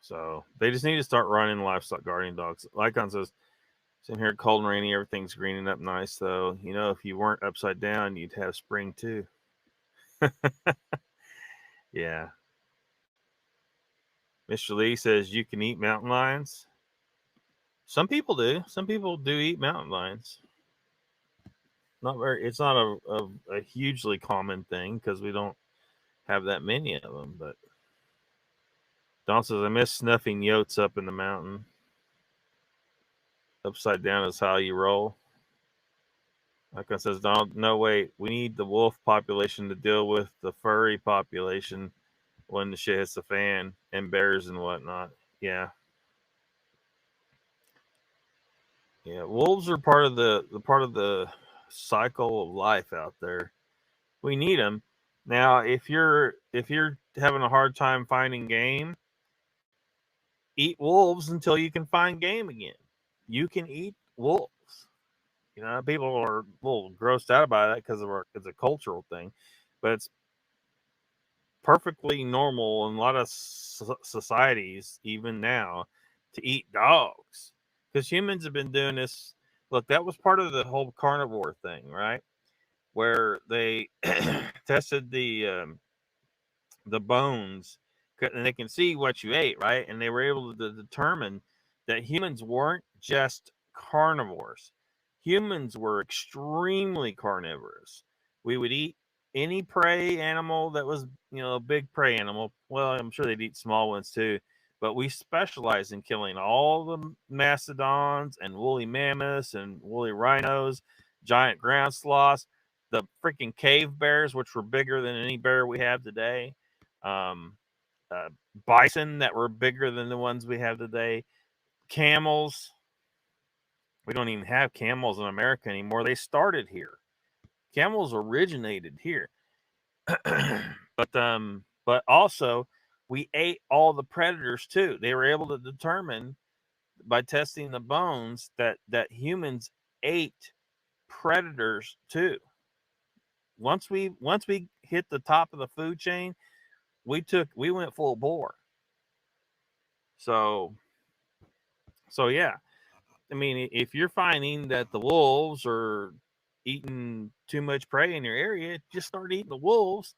So they just need to start running livestock guardian dogs. Lycon says, sitting here cold and rainy, everything's greening up nice, though. If you weren't upside down, you'd have spring too. Yeah. Mr. Lee says you can eat mountain lions. Some people do. Some people do eat mountain lions. It's not a hugely common thing because we don't have that many of them. But Don says I miss snuffing yotes up in the mountain. Upside down is how you roll. Like I says, Donald, no wait, we need the wolf population to deal with the furry population when the shit hits the fan, and bears and whatnot. Yeah. Yeah, wolves are part of the cycle of life out there. We need them. Now, if you're having a hard time finding game, eat wolves until you can find game again. You can eat wolves. People are a little grossed out by that because it's a cultural thing, but it's perfectly normal in a lot of societies, even now, to eat dogs because humans have been doing this. Look, that was part of the whole carnivore thing, right? Where they tested the bones and they can see what you ate, right? And they were able to determine that humans weren't just carnivores. Humans were extremely carnivorous. We would eat any prey animal that was, a big prey animal. Well, I'm sure they'd eat small ones too, but we specialized in killing all the mastodons and woolly mammoths and woolly rhinos, giant ground sloths, the freaking cave bears, which were bigger than any bear we have today. Um, bison that were bigger than the ones we have today. Camels. We don't even have camels in America anymore. They started here. Camels originated here. But also we ate all the predators too. They were able to determine by testing the bones that humans ate predators too. Once we hit the top of the food chain, we went full bore. So yeah. I mean, if you're finding that the wolves are eating too much prey in your area, just start eating the wolves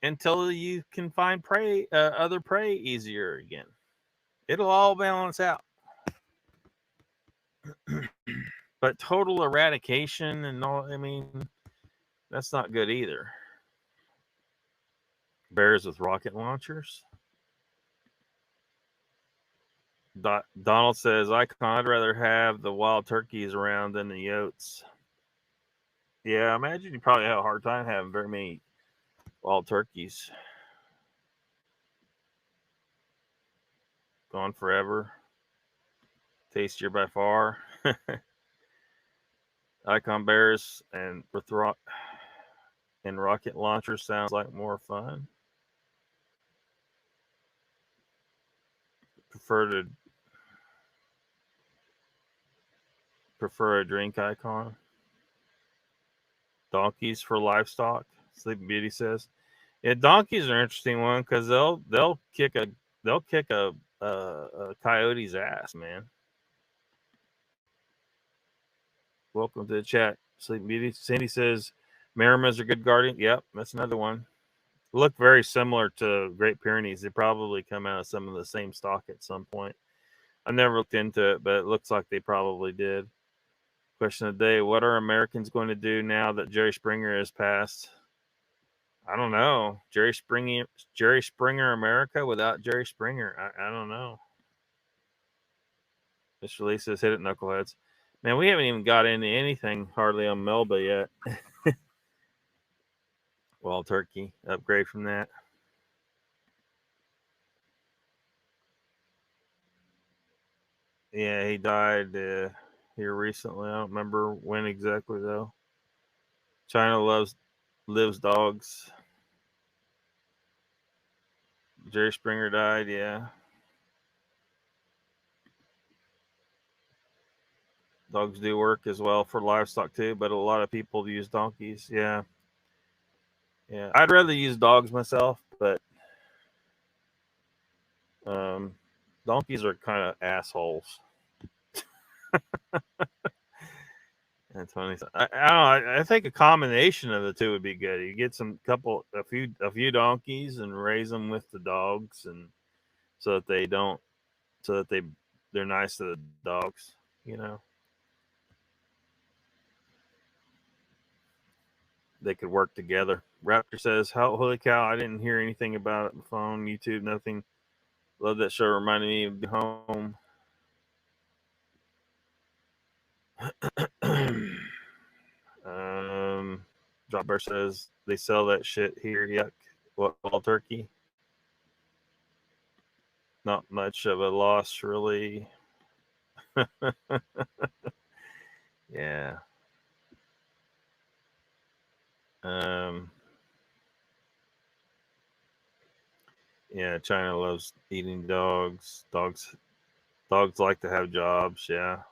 until you can find prey, other prey easier again. It'll all balance out. But total eradication and all, I mean, that's not good either. Bears with rocket launchers. Donald says, I'd rather have the wild turkeys around than the yotes. Yeah, I imagine you probably have a hard time having very many wild turkeys. Gone forever. Tastier by far. Icon bears and rocket launchers sounds like more fun. Prefer a drink icon. Donkeys for livestock. Sleeping Beauty says, yeah, donkeys are an interesting one because they'll kick a coyote's ass, man. Welcome to the chat, Sleeping Beauty. Sandy says, Marimas are good guardian. Yep, that's another one. Look very similar to Great Pyrenees. They probably come out of some of the same stock at some point. I never looked into it, but it looks like they probably did. Question of the day: what are Americans going to do now that Jerry Springer has passed? I don't know. Jerry Springer America without Jerry Springer. I don't know. Mr. Lee says, hit it, knuckleheads. Man, we haven't even got into anything hardly on Melba yet. Wild turkey. Upgrade from that. Yeah, he died here recently. I don't remember when exactly, though. China lives dogs. Jerry Springer died, yeah. Dogs do work as well for livestock too, but a lot of people use donkeys. Yeah. Yeah. I'd rather use dogs myself, but donkeys are kind of assholes. That's funny. I don't know. I think a combination of the two would be good. You get a few donkeys and raise them with the dogs, and so that they don't, so that they're nice to the dogs. You know, they could work together. Raptor says, "How holy cow! I didn't hear anything about it on the phone, YouTube, nothing. Love that show. Reminded me of home." Dropbear says they sell that shit here. Yuck. What, all turkey? Not much of a loss, really. Yeah. Um, yeah, China loves eating dogs. Dogs like to have jobs. Yeah.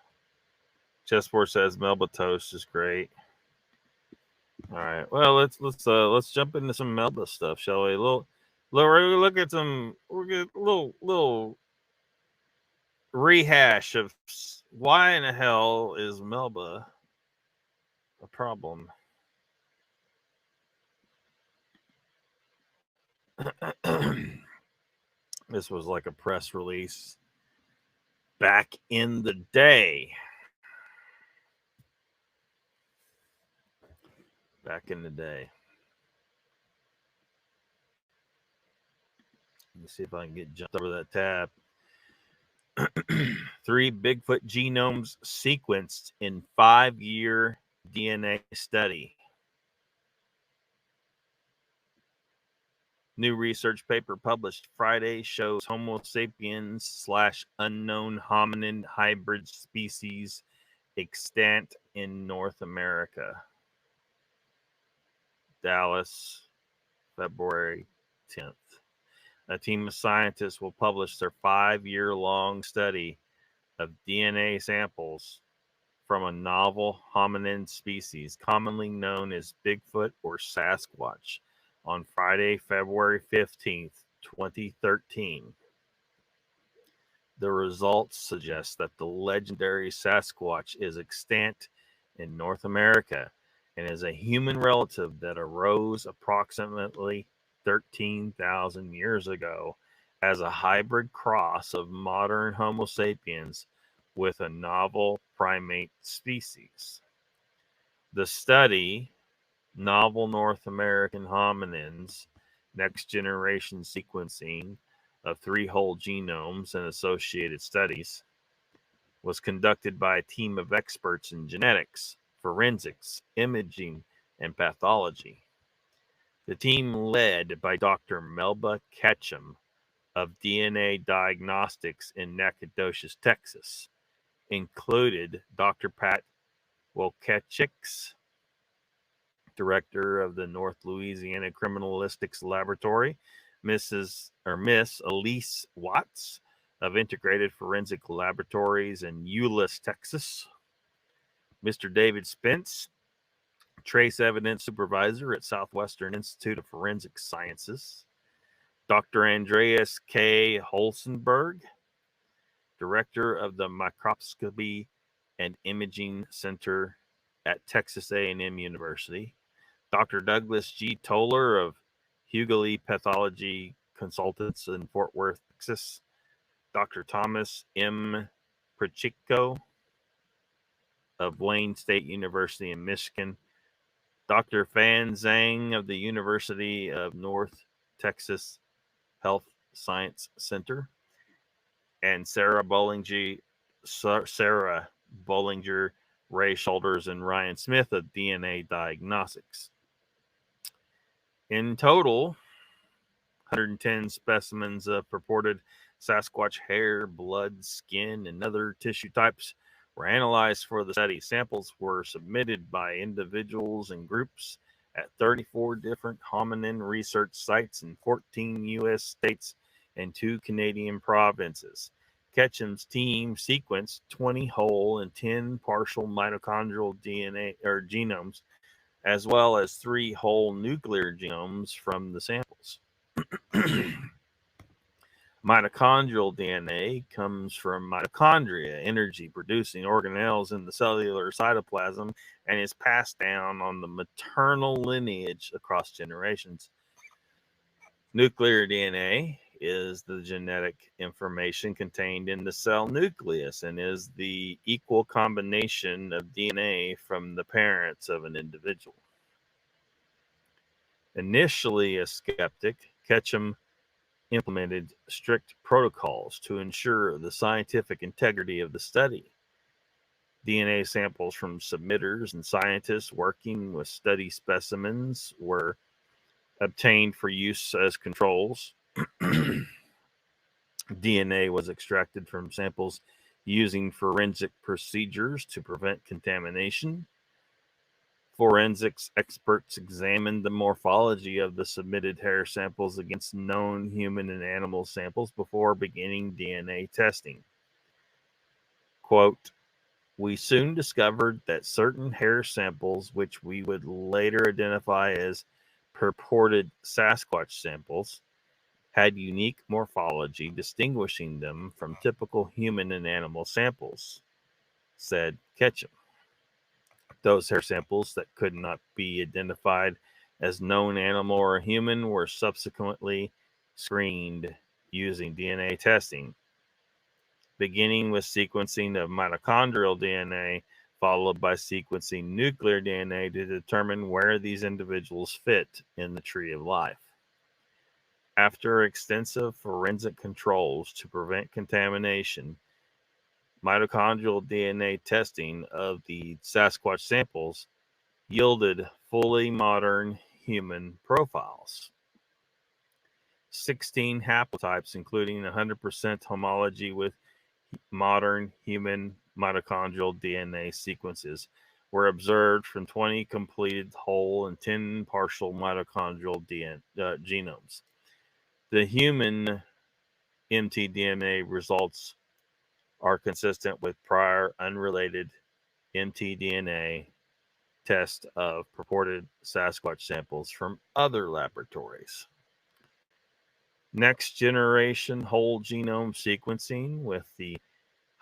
Chessboard says Melba toast is great. All right. Well, let's jump into some Melba stuff, shall we? Look at some. We're get a little rehash of why in the hell is Melba a problem. This was like a press release back in the day. Back in the day. Let me see if I can get jumped over that tab. 3 Bigfoot genomes sequenced in 5-year DNA study. New research paper published Friday shows Homo sapiens / unknown hominin hybrid species extant in North America. Dallas, February 10th. A team of scientists will publish their 5-year-long study of DNA samples from a novel hominin species commonly known as Bigfoot or Sasquatch on Friday, February 15th, 2013. The results suggest that the legendary Sasquatch is extant in North America and is a human relative that arose approximately 13,000 years ago as a hybrid cross of modern Homo sapiens with a novel primate species. The study, Novel North American Hominins, Next Generation Sequencing of 3 whole genomes and associated studies, was conducted by a team of experts in genetics, forensics, imaging, and pathology. The team, led by Dr. Melba Ketchum of DNA Diagnostics in Nacogdoches, Texas, included Dr. Pat Wolkachic's, director of the North Louisiana Criminalistics Laboratory, Miss Elise Watts of Integrated Forensic Laboratories in Euless, Texas, Mr. David Spence, trace evidence supervisor at Southwestern Institute of Forensic Sciences, Dr. Andreas K. Holsenberg, director of the Microscopy and Imaging Center at Texas A&M University, Dr. Douglas G. Toller of Hughley Pathology Consultants in Fort Worth, Texas, Dr. Thomas M. Pacheco of Wayne State University in Michigan, Dr. Fan Zhang of the University of North Texas Health Science Center, and Sarah Bollinger, Ray Shoulders, and Ryan Smith of DNA Diagnostics. In total, 110 specimens of purported Sasquatch hair, blood, skin, and other tissue types were analyzed for the study. Samples were submitted by individuals and groups at 34 different hominin research sites in 14 U.S. states and 2 Canadian provinces. Ketchum's team sequenced 20 whole and 10 partial mitochondrial DNA or genomes, as well as 3 whole nuclear genomes from the samples. Mitochondrial DNA comes from mitochondria, energy producing organelles in the cellular cytoplasm, and is passed down on the maternal lineage across generations. Nuclear DNA is the genetic information contained in the cell nucleus and is the equal combination of DNA from the parents of an individual. Initially a skeptic, Ketchum implemented strict protocols to ensure the scientific integrity of the study. DNA samples from submitters and scientists working with study specimens were obtained for use as controls. DNA was extracted from samples using forensic procedures to prevent contamination. Forensics experts examined the morphology of the submitted hair samples against known human and animal samples before beginning DNA testing. Quote, "We soon discovered that certain hair samples, which we would later identify as purported Sasquatch samples, had unique morphology, distinguishing them from typical human and animal samples," said Ketchum. Those hair samples that could not be identified as known animal or human were subsequently screened using DNA testing, beginning with sequencing of mitochondrial DNA, followed by sequencing nuclear DNA to determine where these individuals fit in the tree of life. After extensive forensic controls to prevent contamination, mitochondrial DNA testing of the Sasquatch samples yielded fully modern human profiles. 16 haplotypes, including 100% homology with modern human mitochondrial DNA sequences, were observed from 20 completed whole and 10 partial mitochondrial genomes. The human mtDNA results are consistent with prior unrelated mtDNA tests of purported Sasquatch samples from other laboratories. Next generation whole genome sequencing with the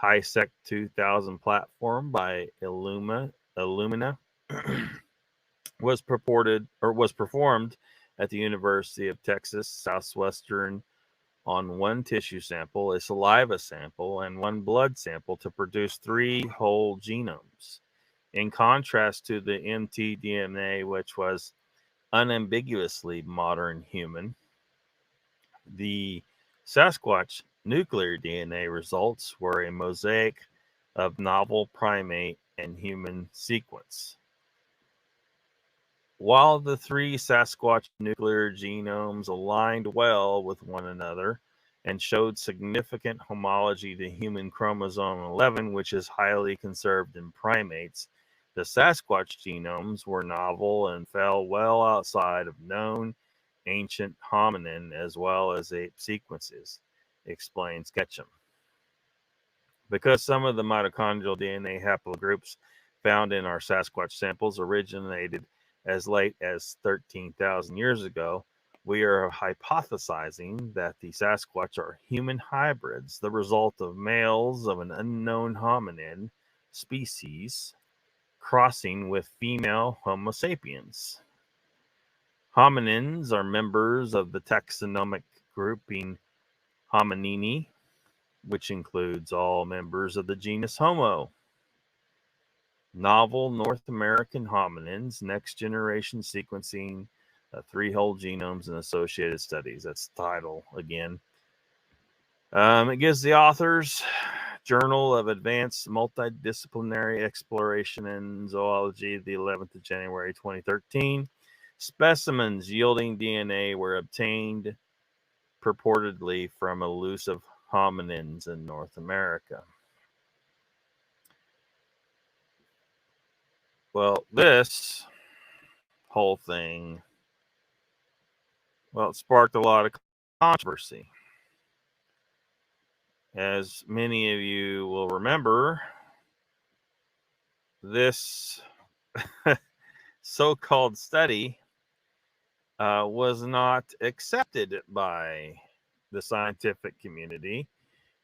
HiSec 2000 platform by Illumina was performed at the University of Texas Southwestern on 1 tissue sample, a saliva sample, and 1 blood sample to produce 3 whole genomes. In contrast to the mtDNA, which was unambiguously modern human, the Sasquatch nuclear DNA results were a mosaic of novel primate and human sequence. While the 3 Sasquatch nuclear genomes aligned well with one another and showed significant homology to human chromosome 11, which is highly conserved in primates, the Sasquatch genomes were novel and fell well outside of known ancient hominin as well as ape sequences, explains Ketchum. Because some of the mitochondrial DNA haplogroups found in our Sasquatch samples originated as late as 13,000 years ago, we are hypothesizing that the Sasquatch are human hybrids, the result of males of an unknown hominin species crossing with female Homo sapiens. Hominins are members of the taxonomic grouping Hominini, which includes all members of the genus Homo. Novel North American hominins, next generation sequencing, 3 whole genomes and associated studies. That's the title again. It gives the authors Journal of Advanced Multidisciplinary Exploration in Zoology, the 11th of January, 2013. Specimens yielding DNA were obtained purportedly from elusive hominins in North America. Well, this whole thing, well, it sparked a lot of controversy. As many of you will remember, this so-called study was not accepted by the scientific community.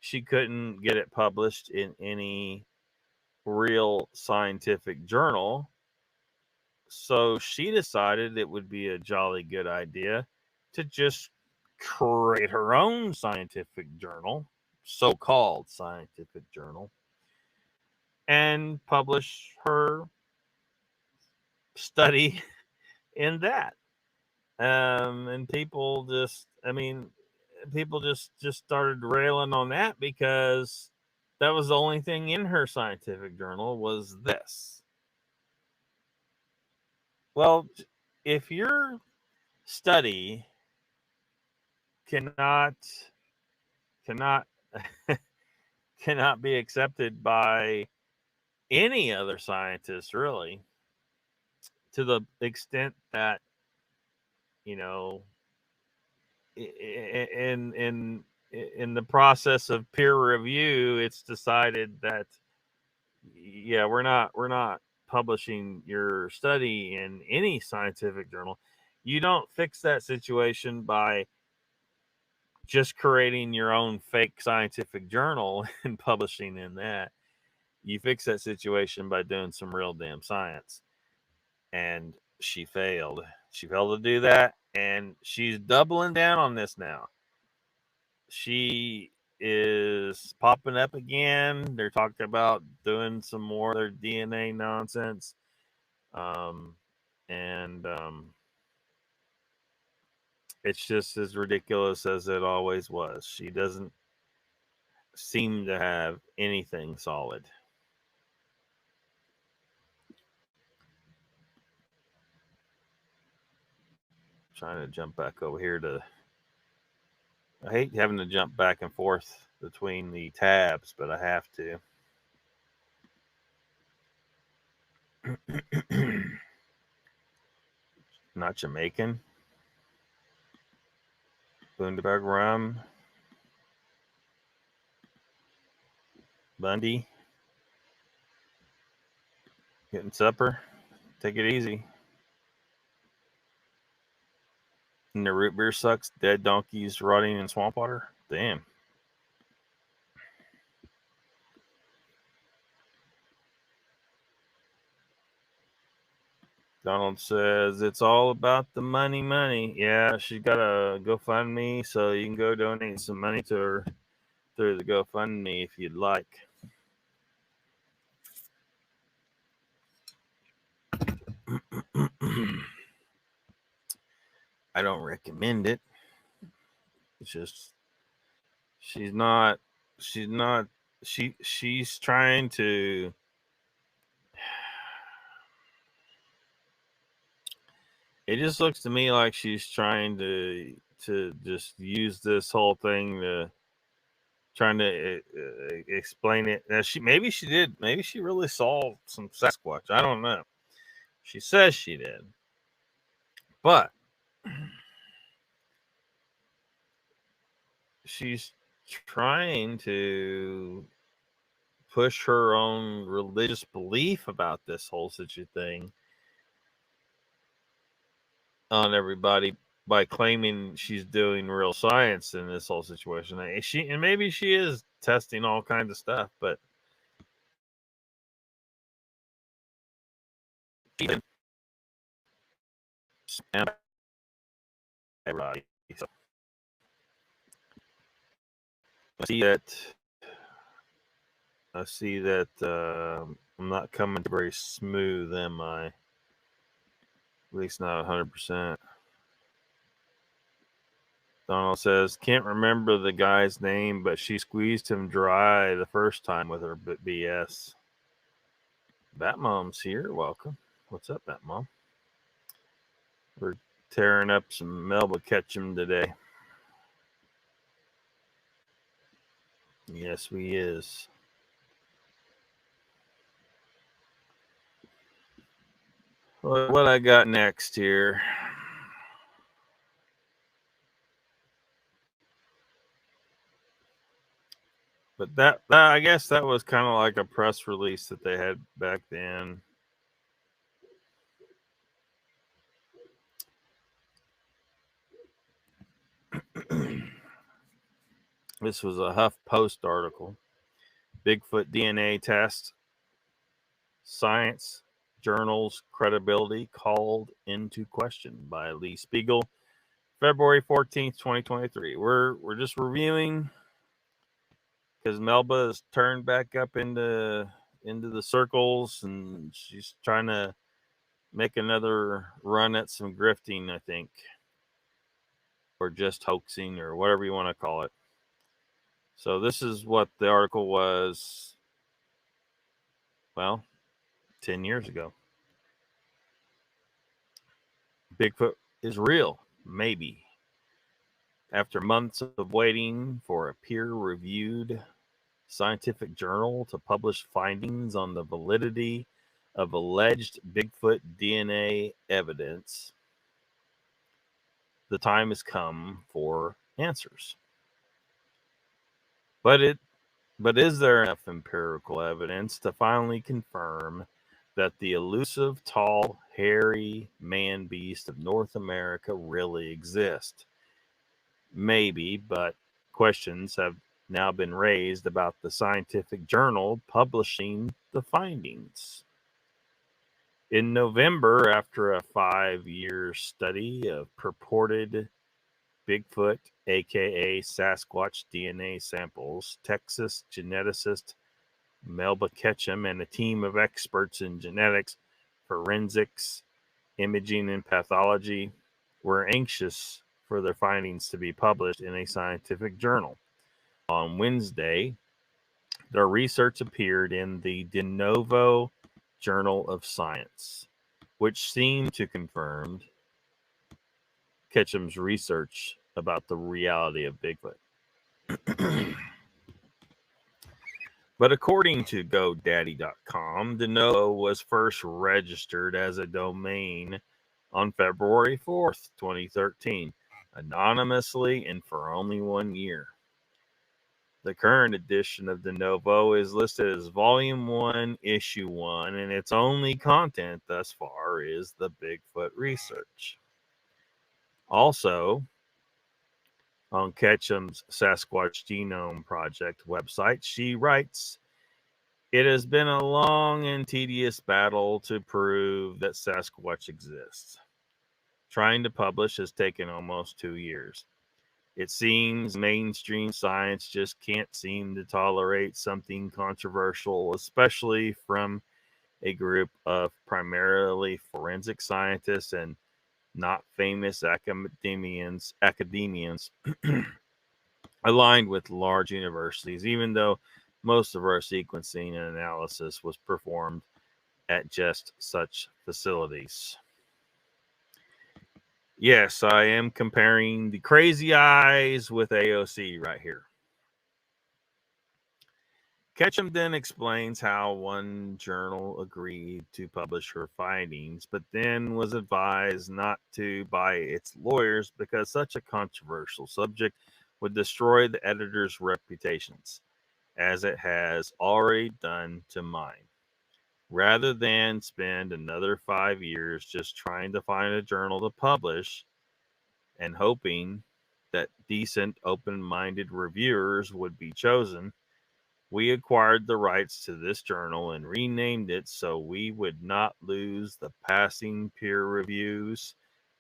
She couldn't get it published in any real scientific journal. So she decided it would be a jolly good idea to just create her own scientific journal, so-called scientific journal, and publish her study in that. And people just started railing on that because that was the only thing in her scientific journal was this. Well, if your study cannot cannot be accepted by any other scientist, really, to the extent that, you know, in the process of peer review, it's decided that, yeah, we're not publishing your study in any scientific journal. You don't fix that situation by just creating your own fake scientific journal and publishing in that. You fix that situation by doing some real damn science. And she failed. She failed to do that, and she's doubling down on this now. She is popping up again. They're talking about doing some more of their DNA nonsense. And it's just as ridiculous as it always was. She doesn't seem to have anything solid. Trying to jump back over here to... I hate having to jump back and forth between the tabs, but I have to. Not Jamaican. Bundaberg rum. Bundy. Getting supper. Take it easy. And the root beer sucks. Dead donkeys rotting in swamp water. Damn. Donald says it's all about the money. Yeah, she's got a GoFundMe, so you can go donate some money to her through the GoFundMe if you'd like. I don't recommend it. It's just she's trying to... It just looks to me like she's trying to just use this whole thing to trying to explain it. Now maybe she really saw some Sasquatch. I don't know. She says she did, but she's trying to push her own religious belief about this whole situation thing on everybody by claiming she's doing real science in this whole situation. And maybe she is testing all kinds of stuff, but everybody. So I see that I'm not coming very smooth, am I? At least not 100%. Donald says, can't remember the guy's name, but she squeezed him dry the first time with her BS. Batmom's here. Welcome. What's up, Batmom? We're tearing up some Melba Ketchum today. Yes, we is. What I got next here? But that I guess that was kind of like a press release that they had back then. This was a HuffPost article. Bigfoot DNA test. Science journal's credibility called into question by Lee Spiegel. February 14th, 2023. We're just reviewing because Melba has turned back up into the circles and she's trying to make another run at some grifting, I think. Or just hoaxing or whatever you want to call it. So this is what the article was, well, 10 years ago. Bigfoot is real, maybe. After months of waiting for a peer-reviewed scientific journal to publish findings on the validity of alleged Bigfoot DNA evidence, the time has come for answers. But is there enough empirical evidence to finally confirm that the elusive, tall, hairy man-beast of North America really exists? Maybe, but questions have now been raised about the scientific journal publishing the findings. In November, after a 5-year study of purported Bigfoot, aka Sasquatch DNA samples, Texas geneticist Melba Ketchum and a team of experts in genetics, forensics, imaging, and pathology were anxious for their findings to be published in a scientific journal. On Wednesday, their research appeared in the De Novo Journal of Science, which seemed to confirm Ketchum's research about the reality of Bigfoot. But according to GoDaddy.com, De Novo was first registered as a domain on February 4th, 2013, anonymously and for only 1 year. The current edition of De Novo is listed as Volume 1, Issue 1, and its only content thus far is the Bigfoot research. Also, on Ketchum's Sasquatch Genome Project website, she writes, "It has been a long and tedious battle to prove that Sasquatch exists. Trying to publish has taken almost 2 years. It seems mainstream science just can't seem to tolerate something controversial, especially from a group of primarily forensic scientists and not famous academians aligned with large universities, even though most of our sequencing and analysis was performed at just such facilities." Yes, I am comparing the crazy eyes with AOC right here. Ketchum then explains how one journal agreed to publish her findings, but then was advised not to by its lawyers because such a controversial subject would destroy the editor's reputations, as it has already done to mine. Rather than spend another 5 years just trying to find a journal to publish and hoping that decent, open-minded reviewers would be chosen, we acquired the rights to this journal and renamed it so we would not lose the passing peer reviews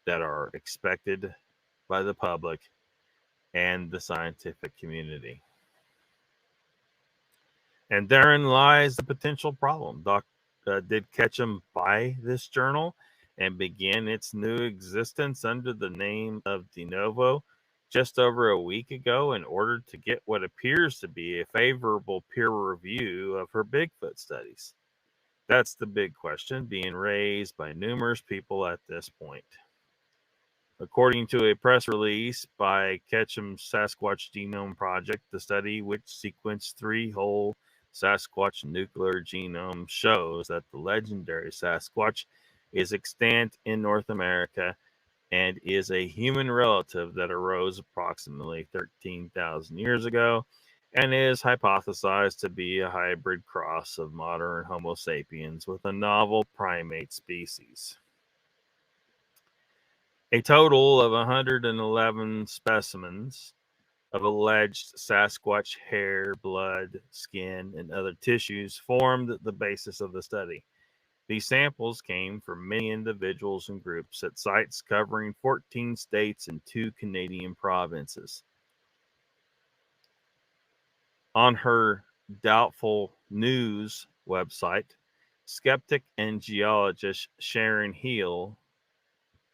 that are expected by the public and the scientific community. And therein lies the potential problem. Did Ketchum buy this journal and begin its new existence under the name of De Novo just over a week ago in order to get what appears to be a favorable peer review of her Bigfoot studies? That's the big question being raised by numerous people at this point. According to a press release by Ketchum's Sasquatch Genome Project, the study, which sequenced 3 whole Sasquatch nuclear genomes, shows that the legendary Sasquatch is extant in North America and is a human relative that arose approximately 13,000 years ago and is hypothesized to be a hybrid cross of modern Homo sapiens with a novel primate species. A total of 111 specimens of alleged Sasquatch hair, blood, skin, and other tissues formed the basis of the study. These samples came from many individuals and groups at sites covering 14 states and 2 Canadian provinces. On her Doubtful News website, skeptic and geologist Sharon Heal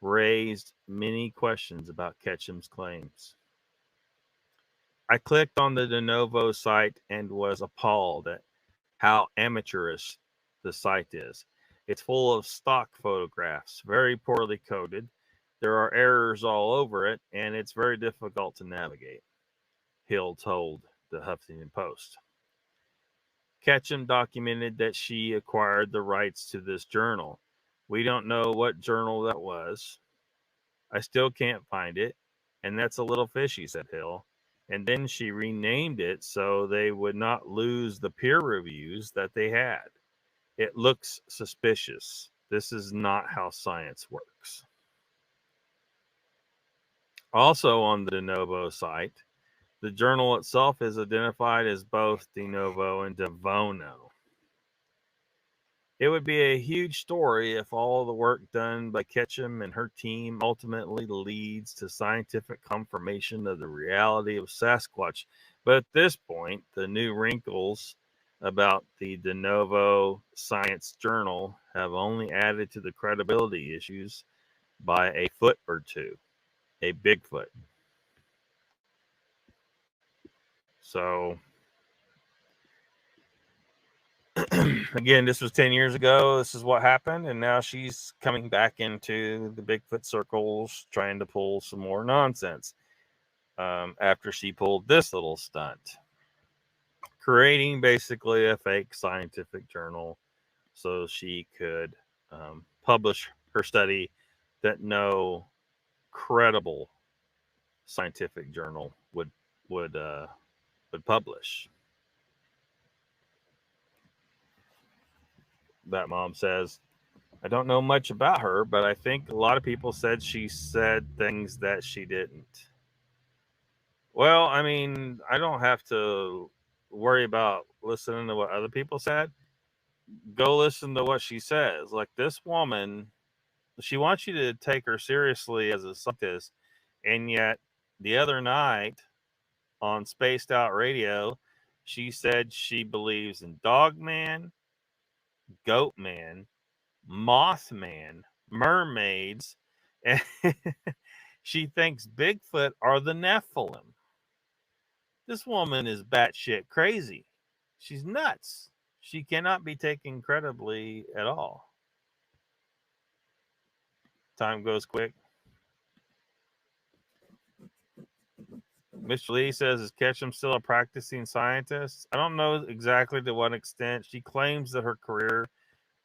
raised many questions about Ketchum's claims. I clicked on the De Novo site and was appalled at how amateurish the site is. It's full of stock photographs, very poorly coded. There are errors all over it, and it's very difficult to navigate, Hill told the Huffington Post. Ketchum documented that she acquired the rights to this journal. We don't know what journal that was. I still can't find it, and that's a little fishy, said Hill. And then she renamed it so they would not lose the peer reviews that they had. It looks suspicious. This is not how science works. Also on the De Novo site, the journal itself is identified as both De Novo and Devono. It would be a huge story if all the work done by Ketchum and her team ultimately leads to scientific confirmation of the reality of Sasquatch. But at this point, the new wrinkles about the De Novo Science Journal have only added to the credibility issues by a foot or two, a Bigfoot. So, again, this was 10 years ago. This is what happened. And now she's coming back into the Bigfoot circles, trying to pull some more nonsense after she pulled this little stunt, creating basically a fake scientific journal so she could publish her study that no credible scientific journal would publish. That mom says, I don't know much about her, but I think a lot of people said she said things that she didn't. Well, I mean, I don't have to worry about listening to what other people said. Go listen to what she says. Like, this woman, she wants you to take her seriously as a scientist, and yet the other night on Spaced Out Radio, she said she believes in Dogman, Goatman, Mothman, mermaids, and she thinks Bigfoot are the Nephilim. This woman is batshit crazy. She's nuts. She cannot be taken credibly at all. Time goes quick. Mr. Lee says, is Ketchum still a practicing scientist? I don't know exactly to what extent. She claims that her career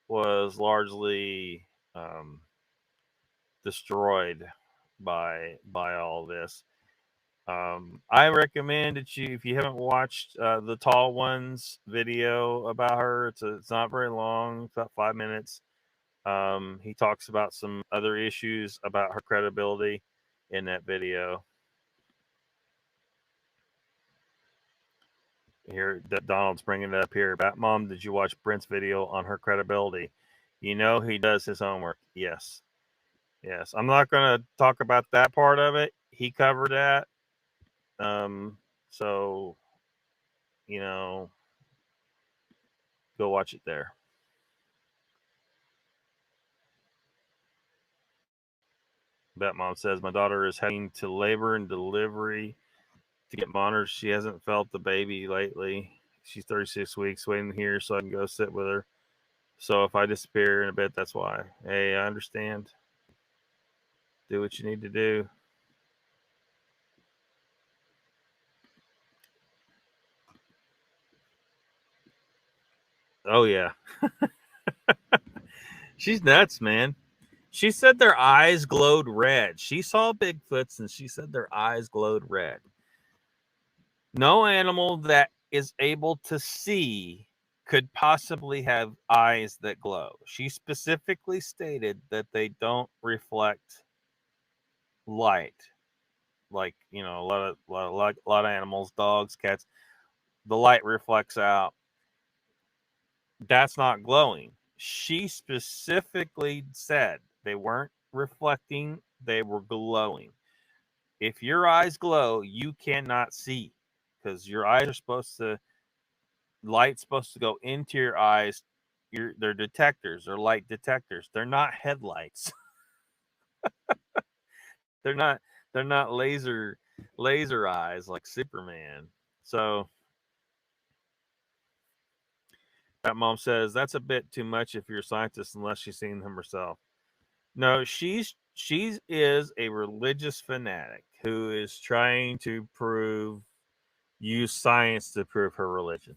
was largely destroyed by all this. I recommend that you, if you haven't watched the Tall Ones video about her, it's not very long, it's about 5 minutes. He talks about some other issues about her credibility in that video. Here, Donald's bringing it up here. Bat Mom, did you watch Brent's video on her credibility? You know he does his homework. Yes. I'm not going to talk about that part of it. He covered that. So, you know, go watch it there. Bat Mom says, my daughter is heading to labor and delivery to get monitored. She hasn't felt the baby lately. She's 36 weeks waiting here so I can go sit with her. So if I disappear in a bit, that's why. Hey, I understand. Do what you need to do. Oh, yeah. She's nuts, man. She said their eyes glowed red. She saw Bigfoots and she said their eyes glowed red. No animal that is able to see could possibly have eyes that glow. She specifically stated that they don't reflect light. Like, you know, a lot of animals, dogs, cats, the light reflects out. That's not glowing. She specifically said they weren't reflecting, they were glowing. If your eyes glow, you cannot see because your eyes are supposed to, light's supposed to go into your eyes. They're detectors, they're light detectors. They're not headlights. they're not they're not laser eyes like Superman. So that mom says that's a bit too much if you're a scientist unless she's seen them herself. No, she is a religious fanatic who is trying to use science to prove her religion.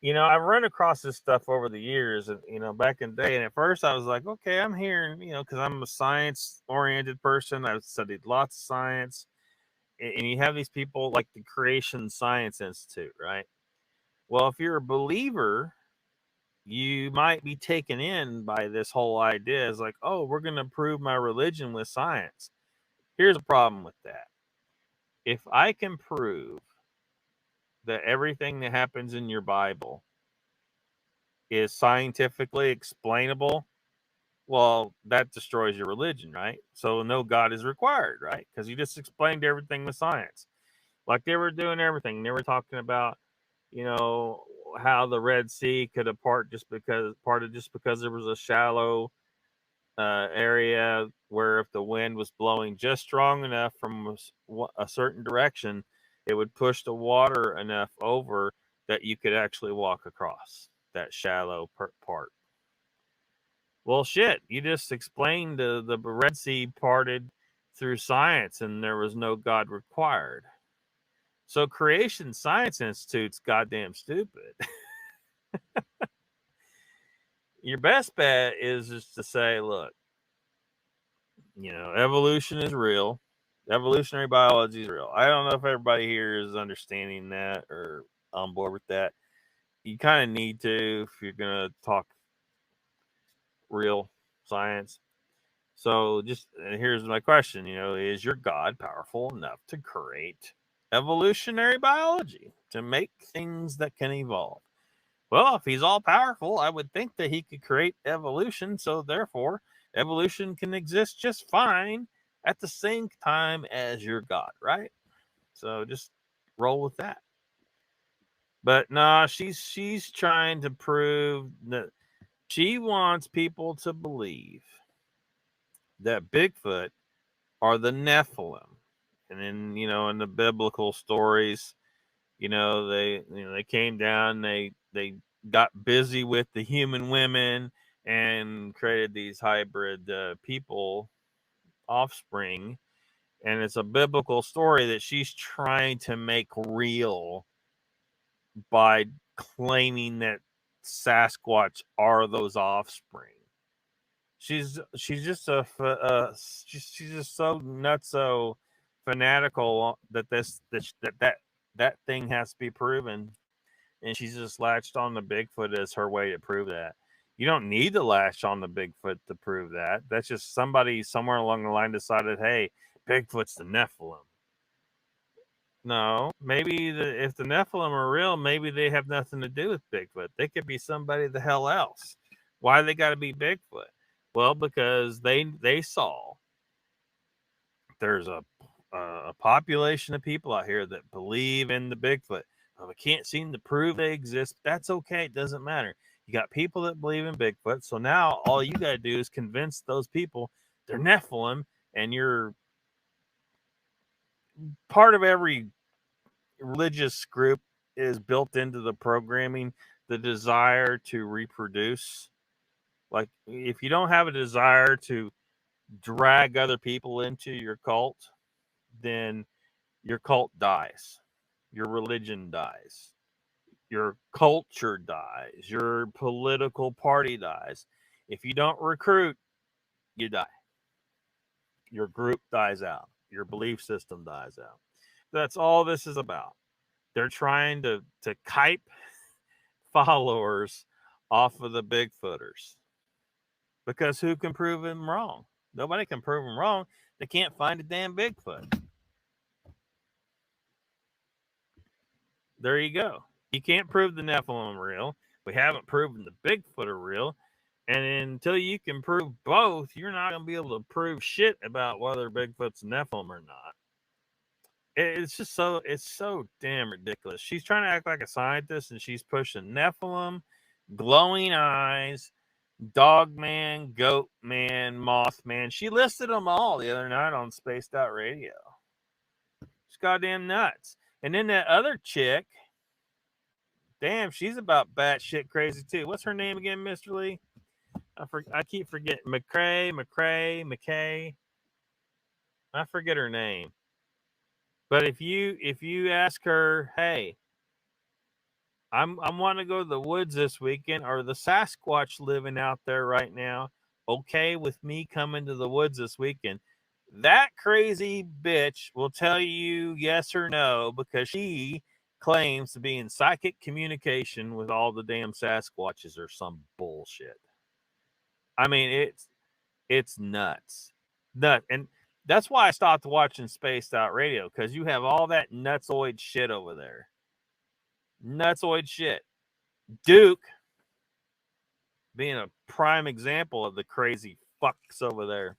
You know, I've run across this stuff over the years, and you know, back in the day. And at first, I was like, okay, I'm hearing, you know, because I'm a science-oriented person. I've studied lots of science, and you have these people like the Creation Science Institute, right? Well, if you're a believer, you might be taken in by this whole idea. It's like, oh, we're going to prove my religion with science. Here's a problem with that. If I can prove that everything that happens in your Bible is scientifically explainable, well, that destroys your religion, right? So no God is required, right? Because you just explained everything with science. Like they were doing everything. They were talking about, you know, how the Red Sea could have parted just because there was a shallow area where if the wind was blowing just strong enough from a certain direction, it would push the water enough over that you could actually walk across that shallow part. Well, shit, you just explained the Red Sea parted through science and there was no God required. So Creation Science Institute's goddamn stupid. Your best bet is just to say, look, you know, evolution is real. Evolutionary biology is real. I don't know if everybody here is understanding that or on board with that. You kind of need to if you're going to talk real science. So, just here's my question: you know, is your God powerful enough to create evolutionary biology to make things that can evolve? Well, if he's all powerful, I would think that he could create evolution. So, therefore, evolution can exist just fine at the same time as your God, right? So, just roll with that. But no, she's trying to prove that she wants people to believe that Bigfoot are the Nephilim. And then, you know, in the biblical stories, they came down, they got busy with the human women and created these hybrid people offspring. And it's a biblical story that she's trying to make real by claiming that Sasquatch are those offspring. She's just she's just so nutso fanatical that that thing has to be proven, and she's just latched on the Bigfoot as her way to prove that. You don't need to latch on the Bigfoot to prove that. That's just somebody somewhere along the line decided, hey, Bigfoot's the Nephilim. No, maybe if the Nephilim are real, maybe they have nothing to do with Bigfoot. They could be somebody the hell else. Why they got to be Bigfoot? Well, because they saw there's a population of people out here that believe in the Bigfoot. We can't seem to prove they exist. That's okay. It doesn't matter. You got people that believe in Bigfoot. So now all you got to do is convince those people they're Nephilim, and you're part of every religious group is built into the programming the desire to reproduce. Like, if you don't have a desire to drag other people into your cult, then your cult dies. Your religion dies. Your culture dies. Your political party dies. If you don't recruit, you die. Your group dies out. Your belief system dies out. That's all this is about. They're trying to keep followers off of the Bigfooters. Because who can prove them wrong? Nobody can prove them wrong. They can't find a damn Bigfoot. There you go. You can't prove the Nephilim are real. We haven't proven the Bigfoot are real. And until you can prove both, you're not going to be able to prove shit about whether Bigfoot's Nephilim or not. It's just it's so damn ridiculous. She's trying to act like a scientist, and she's pushing Nephilim, glowing eyes, Dog Man, Goat Man, Moth Man. She listed them all the other night on Spaced Out Radio. It's goddamn nuts. And then that other chick, damn, she's about batshit crazy too. What's her name again, Mr. Lee? I keep forgetting. McKay. I forget her name. But if you ask her, hey, I'm wanting to go to the woods this weekend, or the Sasquatch living out there right now, okay with me coming to the woods this weekend? That crazy bitch will tell you yes or no, because she claims to be in psychic communication with all the damn Sasquatches or some bullshit. I mean, it's nuts. And that's why I stopped watching Spaced Out Radio, because you have all that nutsoid shit over there. Nutsoid shit. Duke being a prime example of the crazy fucks over there.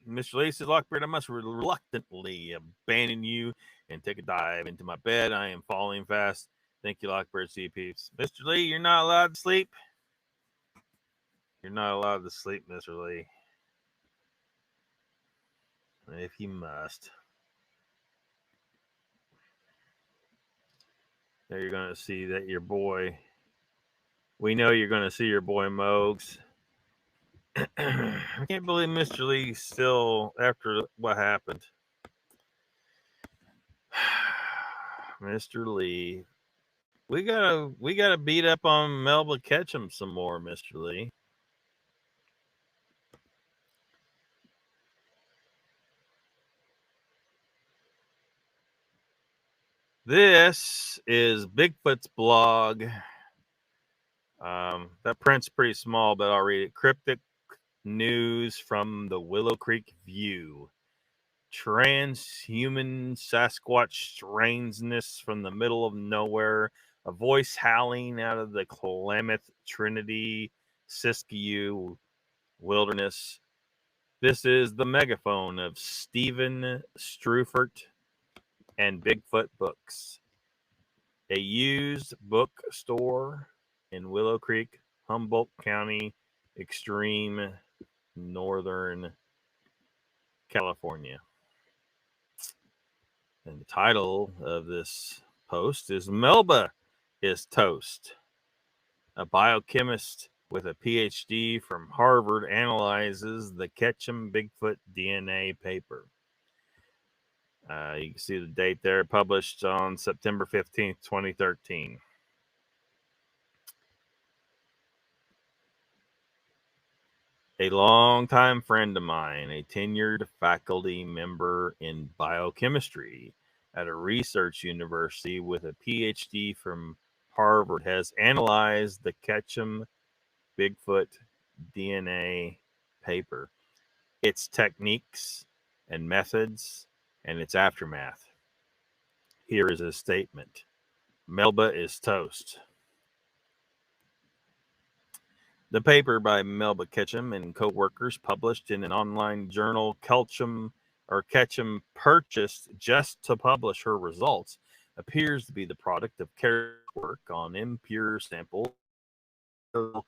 Mr. Lee says, Lockbeard, I must reluctantly abandon you and take a dive into my bed. I am falling fast. Thank you, Lockbeard. See you, peeps. Mr. Lee, you're not allowed to sleep. You're not allowed to sleep, Mr. Lee. If you must. There you're going to see that your boy, we know you're going to see your boy Mogs. I can't believe Mr. Lee still, after what happened. Mr. Lee, we gotta beat up on Melba Ketchum some more, Mr. Lee. This is Bigfoot's blog. That print's pretty small, but I'll read it. Cryptic news from the Willow Creek View. Transhuman Sasquatch strangeness from the middle of nowhere. A voice howling out of the Klamath Trinity Siskiyou wilderness. This is the megaphone of Stephen Strufert and Bigfoot Books, a used bookstore in Willow Creek, Humboldt County, extreme northern California. And the title of this post is Melba is Toast. A biochemist with a PhD from Harvard analyzes the Ketchum Bigfoot DNA paper. You can see the date there, published on September 15th, 2013. A longtime friend of mine, a tenured faculty member in biochemistry at a research university with a PhD from Harvard, has analyzed the Ketchum Bigfoot DNA paper, its techniques and methods, and its aftermath. Here is a statement. Melba is toast. The paper by Melba Ketchum and co-workers, published in an online journal Ketchum purchased just to publish her results, appears to be the product of careful work on impure samples.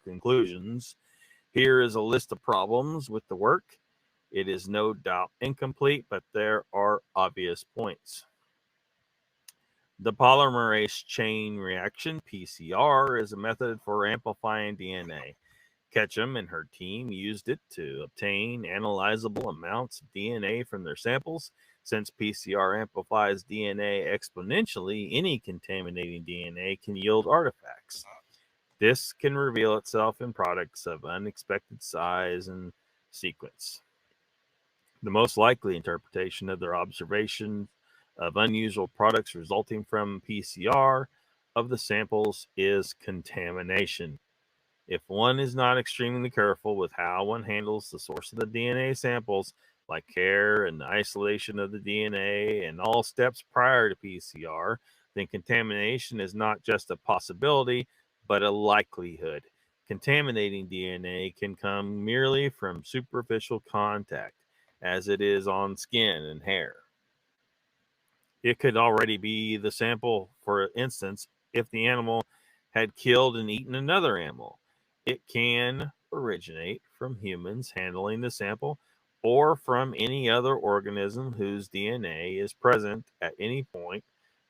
Conclusions. Here is a list of problems with the work. It is no doubt incomplete, but there are obvious points. The polymerase chain reaction, PCR, is a method for amplifying DNA. Ketchum and her team used it to obtain analyzable amounts of DNA from their samples. Since PCR amplifies DNA exponentially, any contaminating DNA can yield artifacts. This can reveal itself in products of unexpected size and sequence. The most likely interpretation of their observation of unusual products resulting from PCR of the samples is contamination. If one is not extremely careful with how one handles the source of the DNA samples, like care and the isolation of the DNA and all steps prior to PCR, then contamination is not just a possibility, but a likelihood. Contaminating DNA can come merely from superficial contact, as it is on skin and hair. It could already be the sample, for instance, if the animal had killed and eaten another animal. It can originate from humans handling the sample or from any other organism whose DNA is present at any point,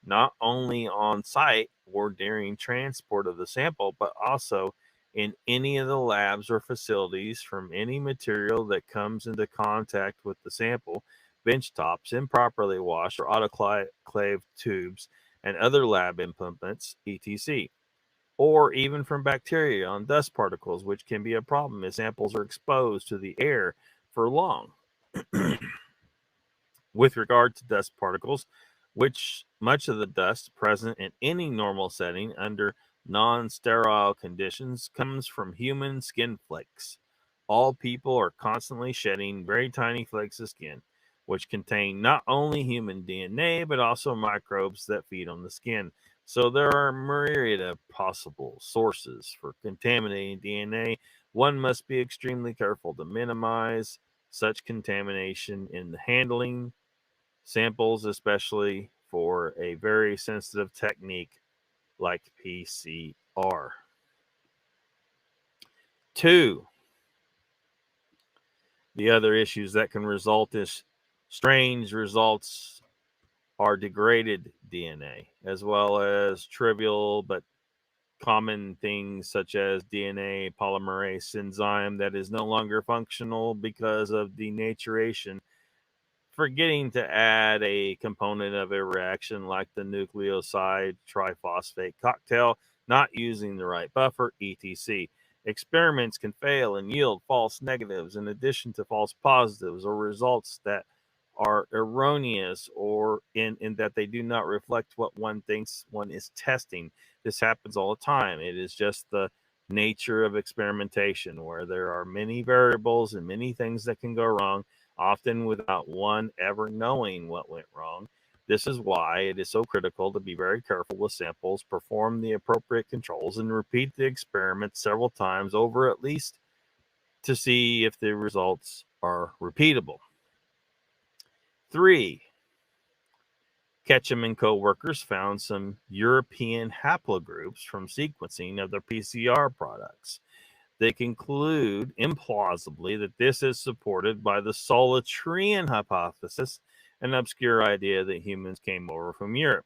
not only on site or during transport of the sample, but also in any of the labs or facilities from any material that comes into contact with the sample, bench tops, improperly washed or autoclaved tubes, and other lab implements, etc. Or even from bacteria on dust particles, which can be a problem if samples are exposed to the air for long. With regard to dust particles, which much of the dust present in any normal setting under non-sterile conditions comes from human skin flakes. All people are constantly shedding very tiny flakes of skin, which contain not only human DNA, but also microbes that feed on the skin. So there are a myriad of possible sources for contaminating DNA. One must be extremely careful to minimize such contamination in the handling samples, especially for a very sensitive technique like PCR. 2. The other issues that can result is strange results are degraded DNA, as well as trivial but common things such as DNA polymerase enzyme that is no longer functional because of denaturation, forgetting to add a component of a reaction like the nucleoside triphosphate cocktail, not using the right buffer, etc. Experiments can fail and yield false negatives in addition to false positives, or results that are erroneous or in that they do not reflect what one thinks one is testing. This happens all the time. It is just the nature of experimentation, where there are many variables and many things that can go wrong, often without one ever knowing what went wrong. This is why it is so critical to be very careful with samples, perform the appropriate controls, and repeat the experiment several times over, at least to see if the results are repeatable. 3. Ketchum and co-workers found some European haplogroups from sequencing of their PCR products. They conclude implausibly that this is supported by the Solitrean hypothesis, an obscure idea that humans came over from Europe.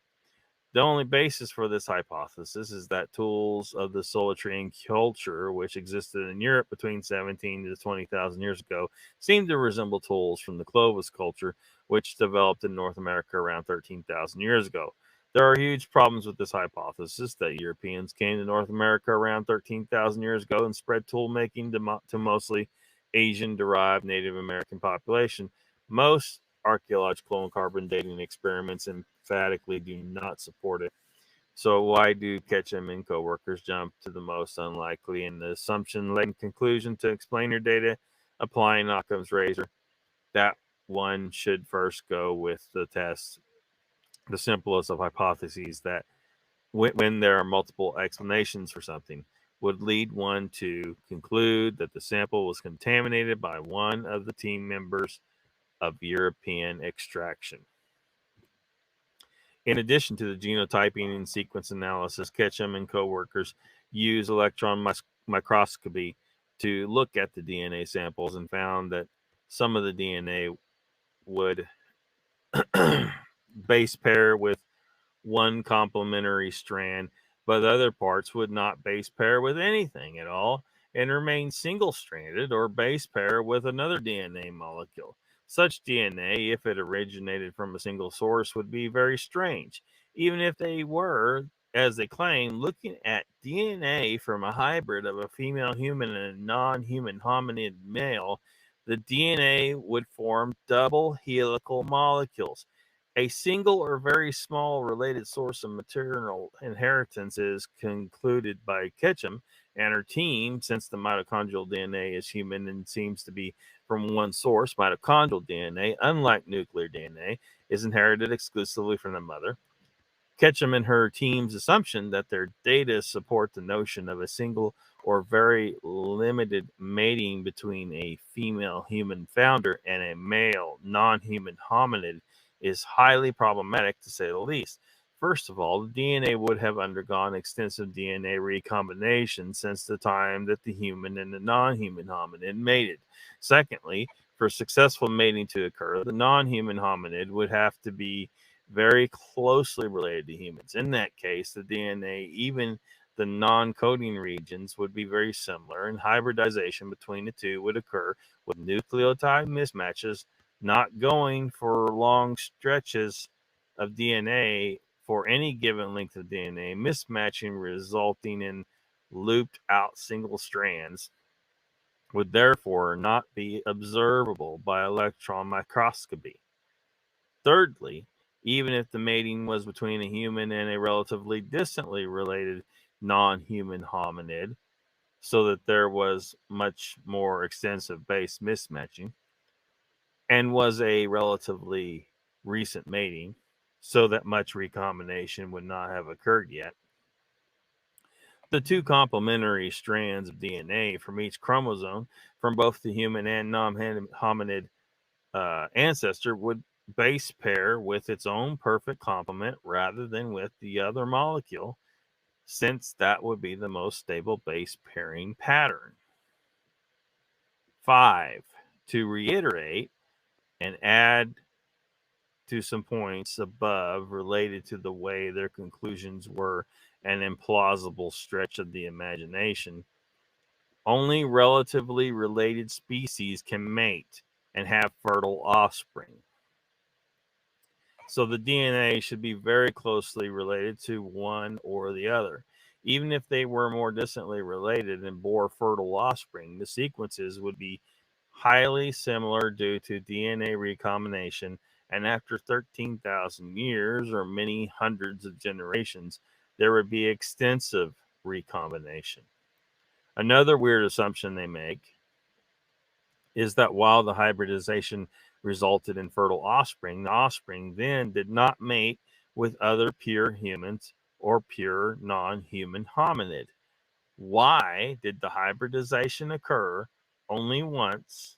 The only basis for this hypothesis is that tools of the Solitrean culture, which existed in Europe between 17 to 20,000 years ago, seem to resemble tools from the Clovis culture, which developed in North America around 13,000 years ago. There are huge problems with this hypothesis that Europeans came to North America around 13,000 years ago and spread tool making to mostly Asian-derived Native American population. Most archaeological and carbon dating experiments emphatically do not support it. So why do Ketchum and co-workers jump to the most unlikely and the assumption-laden conclusion to explain their data, applying Occam's razor? That one should first go with the test, the simplest of hypotheses, that when there are multiple explanations for something, would lead one to conclude that the sample was contaminated by one of the team members of European extraction. In addition to the genotyping and sequence analysis, Ketchum and co-workers use electron microscopy to look at the DNA samples and found that some of the DNA would base pair with one complementary strand, but other parts would not base pair with anything at all and remain single-stranded or base pair with another DNA molecule. Such DNA, if it originated from a single source, would be very strange. Even if they were, as they claim, looking at DNA from a hybrid of a female human and a non-human hominid male, the DNA would form double helical molecules. A single or very small related source of maternal inheritance is concluded by Ketchum and her team, since the mitochondrial DNA is human and seems to be from one source. Mitochondrial DNA, unlike nuclear DNA, is inherited exclusively from the mother. Ketchum and her team's assumption that their data support the notion of a single or very limited mating between a female human founder and a male non-human hominid is highly problematic, to say the least. First of all, the DNA would have undergone extensive DNA recombination since the time that the human and the non-human hominid mated. Secondly, for successful mating to occur, the non-human hominid would have to be very closely related to humans. In that case, the DNA, even the non-coding regions, would be very similar, and hybridization between the two would occur with nucleotide mismatches, not going for long stretches of DNA for any given length of DNA, mismatching resulting in looped out single strands would therefore not be observable by electron microscopy. Thirdly, even if the mating was between a human and a relatively distantly related non-human hominid, so that there was much more extensive base mismatching, and was a relatively recent mating, so that much recombination would not have occurred yet, the two complementary strands of DNA from each chromosome from both the human and non-hominid ancestor would base pair with its own perfect complement rather than with the other molecule, since that would be the most stable base pairing pattern. 5. To reiterate and add to some points above related to the way their conclusions were an implausible stretch of the imagination, only relatively related species can mate and have fertile offspring. So the DNA should be very closely related to one or the other. Even if they were more distantly related and bore fertile offspring, the sequences would be highly similar due to DNA recombination, and after 13,000 years or many hundreds of generations, there would be extensive recombination. Another weird assumption they make is that while the hybridization resulted in fertile offspring, the offspring then did not mate with other pure humans or pure non-human hominid. Why did the hybridization occur only once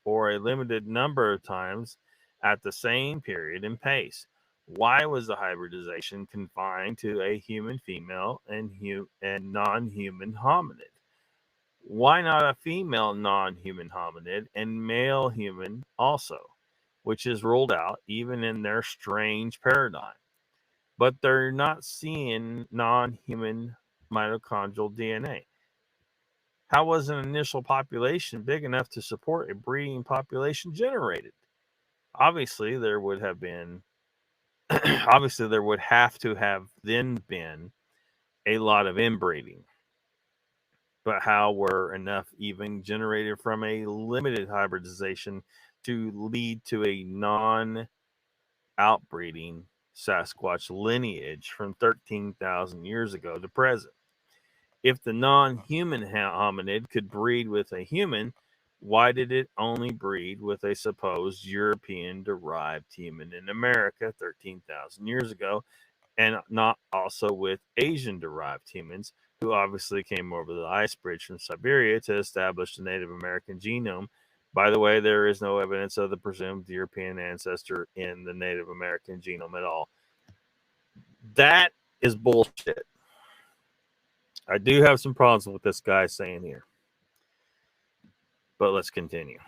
or a limited number of times at the same period and pace? Why was the hybridization confined to a human female and non-human hominid? Why not a female non-human hominid and male human also, which is ruled out even in their strange paradigm? But they're not seeing non-human mitochondrial DNA. How was an initial population big enough to support a breeding population generated? Obviously, there would have been obviously there would have to have then been a lot of inbreeding. But how were enough even generated from a limited hybridization to lead to a non-outbreeding Sasquatch lineage from 13,000 years ago to present? If the non-human hominid could breed with a human, why did it only breed with a supposed European-derived human in America 13,000 years ago, and not also with Asian-derived humans, who obviously came over the ice bridge from Siberia to establish the Native American genome? By the way, there is no evidence of the presumed European ancestor in the Native American genome at all. That is bullshit. I do have some problems with this guy saying here, but let's continue.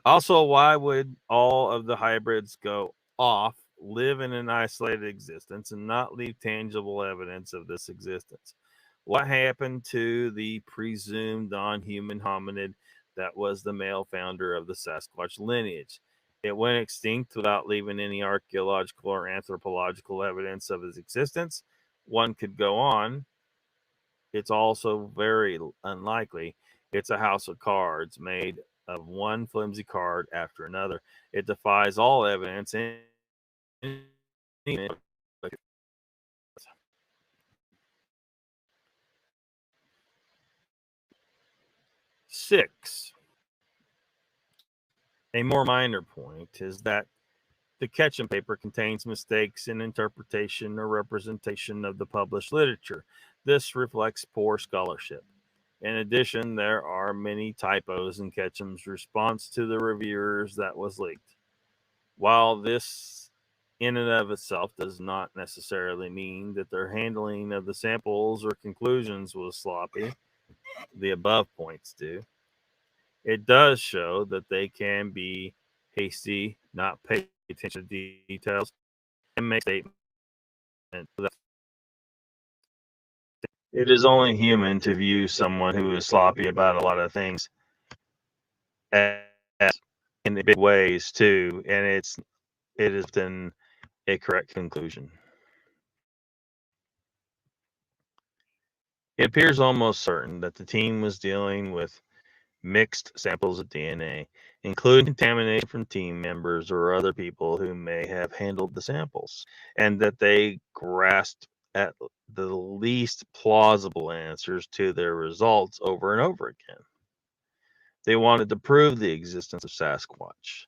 Also, why would all of the hybrids go off, live in an isolated existence, and not leave tangible evidence of this existence? What happened to the presumed non-human hominid that was the male founder of the Sasquatch lineage? It went extinct without leaving any archaeological or anthropological evidence of its existence. One could go on. It's also very unlikely It's a house of cards made of one flimsy card after another. It defies all evidence. Six. A more minor point is that the Ketchum paper contains mistakes in interpretation or representation of the published literature. This reflects poor scholarship. In addition, there are many typos in Ketchum's response to the reviewers that was leaked. While this in and of itself does not necessarily mean that their handling of the samples or conclusions was sloppy, the above points do. It does show that they can be hasty, not pay attention to details, and make statements. It is only human to view someone who is sloppy about a lot of things as in big ways too, and it is often a correct conclusion. It appears almost certain that the team was dealing with mixed samples of DNA, including contamination from team members or other people who may have handled the samples, and that they grasped at the least plausible answers to their results over and over again. They wanted to prove the existence of Sasquatch.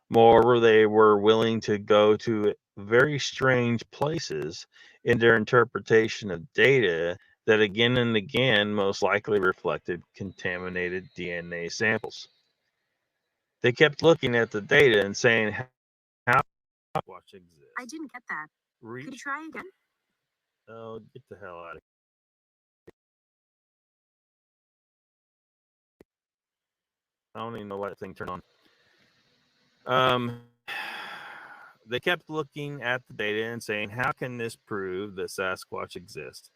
Moreover, they were willing to go to very strange places in their interpretation of data that again and again most likely reflected contaminated DNA samples. They kept looking at the data and saying, how Sasquatch exists? I didn't get that. Could you try again? Oh, get the hell out of here. I don't even know why that thing turned on. They kept looking at the data and saying, how can this prove that Sasquatch exists?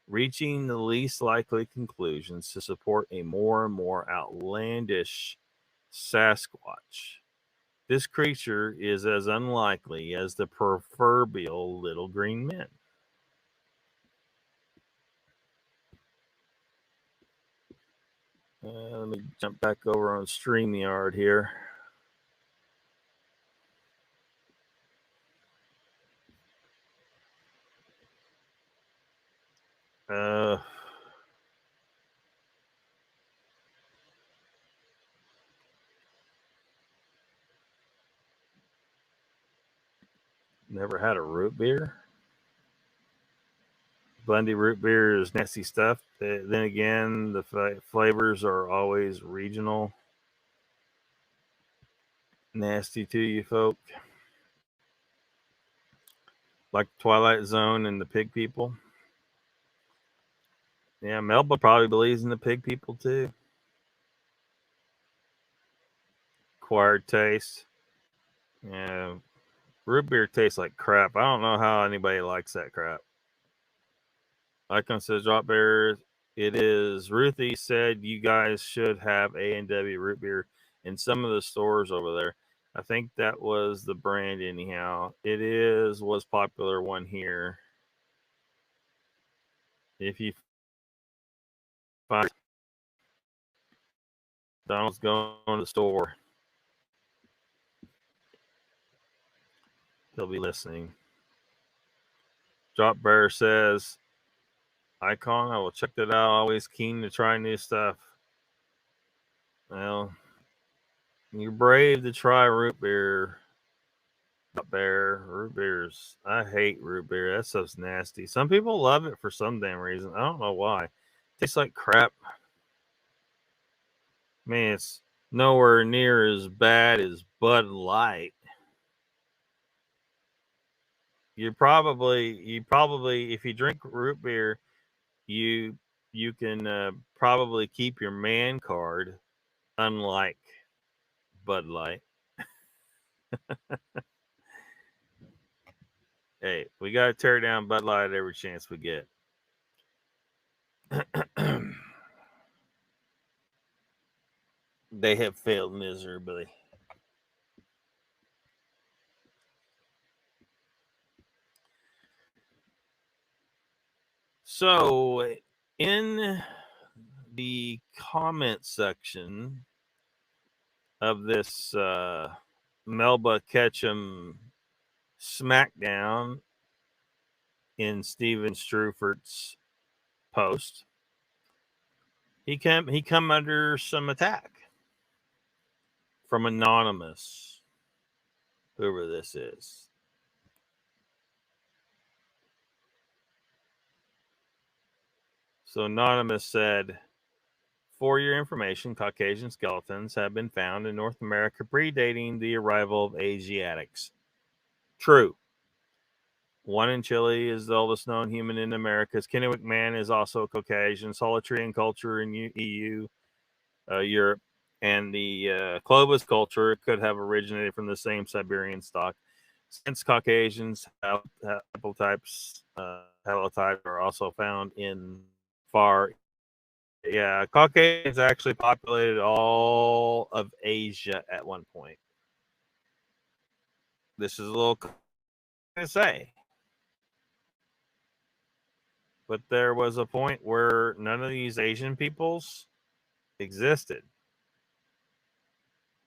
Reaching the least likely conclusions to support a more and more outlandish Sasquatch. This creature is as unlikely as the proverbial little green men. Let me jump back over on StreamYard here. Never had a root beer. Blended root beer is nasty stuff. Then again, the flavors are always regional. Nasty to you folk. Like Twilight Zone and the pig people. Yeah, Melba probably believes in the pig people too. Acquired taste. Yeah, root beer tastes like crap. I don't know how anybody likes that crap. Icon says drop beer. It is. Ruthie said you guys should have A&W root beer in some of the stores over there. I think that was the brand anyhow. It was popular one here. If you find Donald's going to the store, he'll be listening. Drop Bear says, Icon, I will check that out. Always keen to try new stuff. Well, you're brave to try root beer. Drop Bear, root beers. I hate root beer. That stuff's nasty. Some people love it for some damn reason. I don't know why. It tastes like crap. Man, it's nowhere near as bad as Bud Light. You probably, if you drink root beer, you can probably keep your man card, unlike Bud Light. Hey, we got to tear down Bud Light every chance we get. They have failed miserably. So, in the comment section of this Melba Ketchum smackdown in Steven Strufert's post, he come under some attack from Anonymous, whoever this is. So Anonymous said, for your information, Caucasian skeletons have been found in North America predating the arrival of Asiatics. True. One in Chile is the oldest known human in America. Kennewick man is also Caucasian. Solitarian culture in EU, Europe, and the Clovis culture could have originated from the same Siberian stock. Since Caucasians haplotypes are also found in far. Yeah, Caucasians actually populated all of Asia at one point. This is a little to say. But there was a point where none of these Asian peoples existed.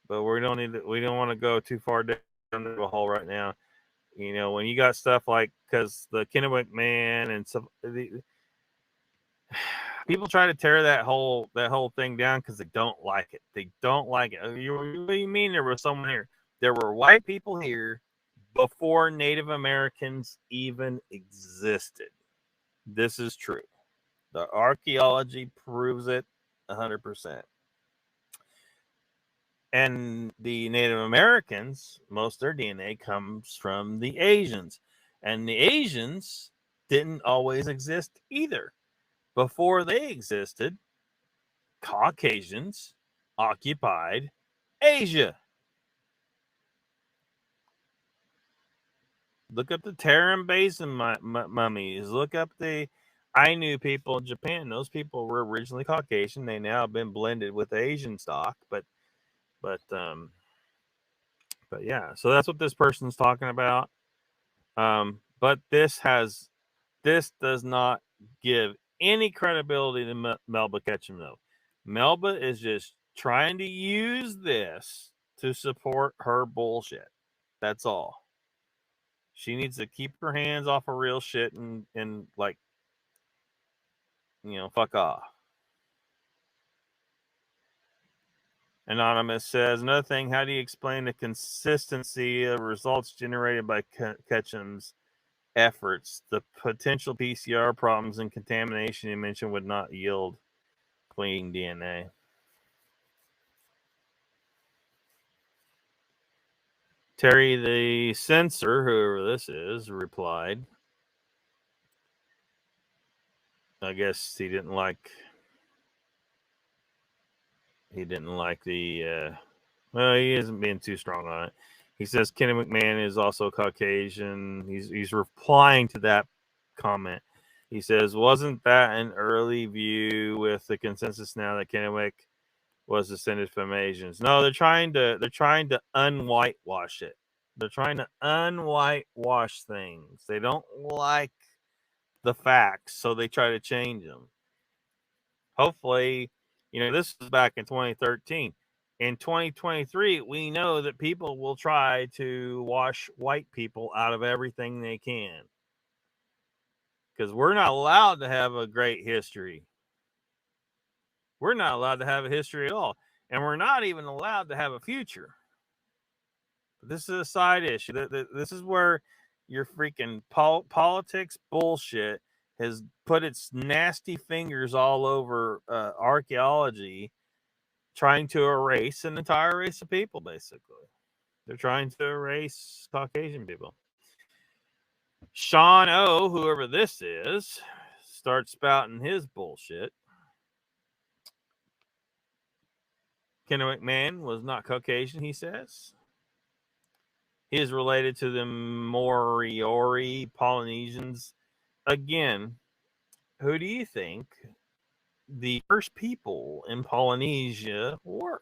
But we don't want to go too far down the hole right now. You know, when you got stuff like, because the Kennewick man and stuff, people try to tear that whole thing down because they don't like it. They don't like it. What do you mean there was someone here? There were white people here before Native Americans even existed. This is true. The archaeology proves it 100%. And the Native Americans, most of their DNA comes from the Asians. And the Asians didn't always exist either. Before they existed, Caucasians occupied Asia. Look up the Tarim Basin mummies. Look up the Ainu people in Japan. Those people were originally Caucasian. They now have been blended with Asian stock, but yeah. So that's what this person's talking about. But this does not give any credibility to Melba Ketchum, though. Melba is just trying to use this to support her bullshit. That's all. She needs to keep her hands off of real shit and like, fuck off. Anonymous says, another thing, how do you explain the consistency of results generated by Ketchum's efforts? The potential PCR problems and contamination you mentioned would not yield clean DNA. Terry the censor, whoever this is, replied, I guess he didn't like the well, he isn't being too strong on it. He says Kenny McMahon is also Caucasian. He's replying to that comment. He says, wasn't that an early view with the consensus now that Kennewick was descended from Asians? No, they're trying to unwhitewash it. They're trying to unwhitewash things. They don't like the facts, so they try to change them. Hopefully, this is back in 2013. In 2023, we know that people will try to wash white people out of everything they can. Because we're not allowed to have a great history. We're not allowed to have a history at all. And we're not even allowed to have a future. But this is a side issue. This is where your freaking politics bullshit has put its nasty fingers all over archaeology, trying to erase an entire race of people, basically. They're trying to erase Caucasian people. Sean O., whoever this is, starts spouting his bullshit. Kennewick man was not Caucasian, he says. He is related to the Moriori Polynesians. Again, who do you think the first people in Polynesia were?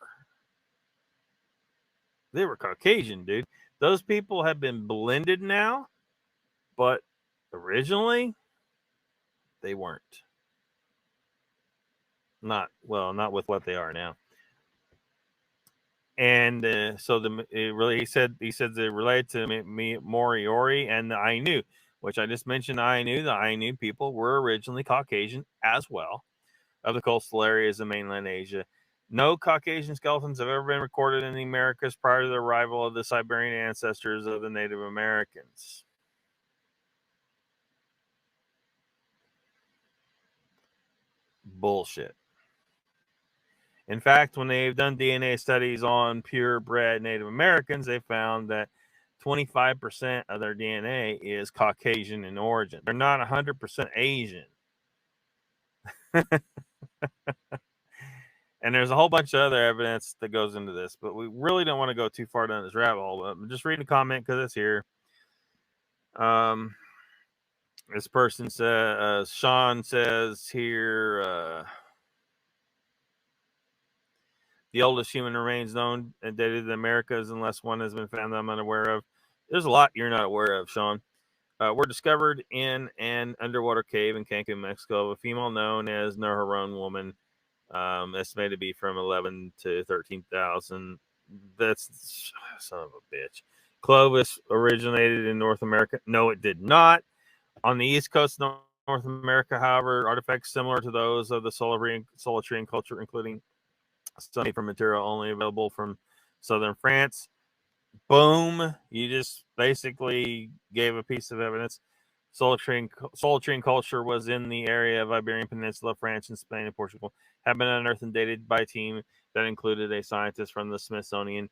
They were Caucasian, dude. Those people have been blended now, but originally they weren't. Not with what they are now. And he said it related to Moriori and the Ainu, which I just mentioned. The Ainu people were originally Caucasian as well, of the coastal areas of mainland Asia. No Caucasian skeletons have ever been recorded in the Americas prior to the arrival of the Siberian ancestors of the Native Americans. Bullshit. In fact, when they've done DNA studies on purebred Native Americans, they found that 25% of their DNA is Caucasian in origin. They're not 100% Asian. And there's a whole bunch of other evidence that goes into this, but we really don't want to go too far down this rabbit hole. I'm just reading a comment because it's here. This person says, Sean says here, the oldest human remains known and dated in the Americas, unless one has been found that I'm unaware of. There's a lot you're not aware of, Sean. Were discovered in an underwater cave in Cancun, Mexico, of a female known as Naharon woman, estimated to be from 11 to 13,000. That's son of a bitch. Clovis originated in North America. No, it did not. On the east coast of North America, however, artifacts similar to those of the Solutrean culture, including some from material only available from southern France. Boom. You just basically gave a piece of evidence. Solutrean culture was in the area of Iberian Peninsula, France, and Spain and Portugal. Have been unearthed and dated by a team that included a scientist from the Smithsonian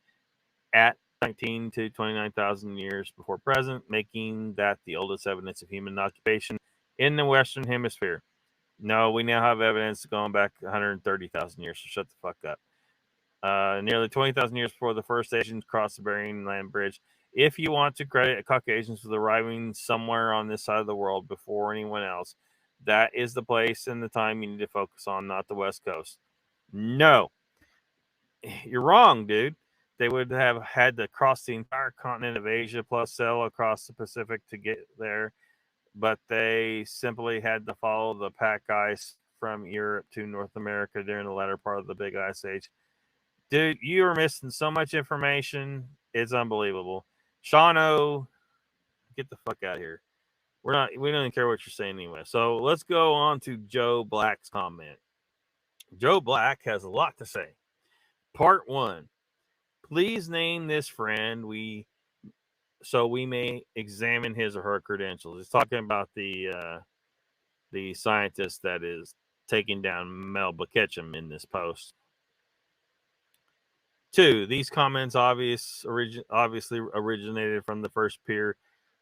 at 19 to 29,000 years before present, making that the oldest evidence of human occupation in the Western Hemisphere. No, we now have evidence going back 130,000 years, so shut the fuck up. Nearly 20,000 years before the first Asians crossed the Bering Land Bridge. If you want to credit Caucasians with arriving somewhere on this side of the world before anyone else, that is the place and the time you need to focus on, not the West Coast. No. You're wrong, dude. They would have had to cross the entire continent of Asia plus sail across the Pacific to get there, but they simply had to follow the pack ice from Europe to North America during the latter part of the Big Ice Age. Dude, you are missing so much information. It's unbelievable. Shano, get the fuck out of here. We don't even care what you're saying anyway. So let's go on to Joe Black's comment. Joe Black has a lot to say. Part 1. Please name this friend so we may examine his or her credentials. He's talking about the scientist that is taking down Melba Ketchum in this post. 2. These comments obviously originated from the first peer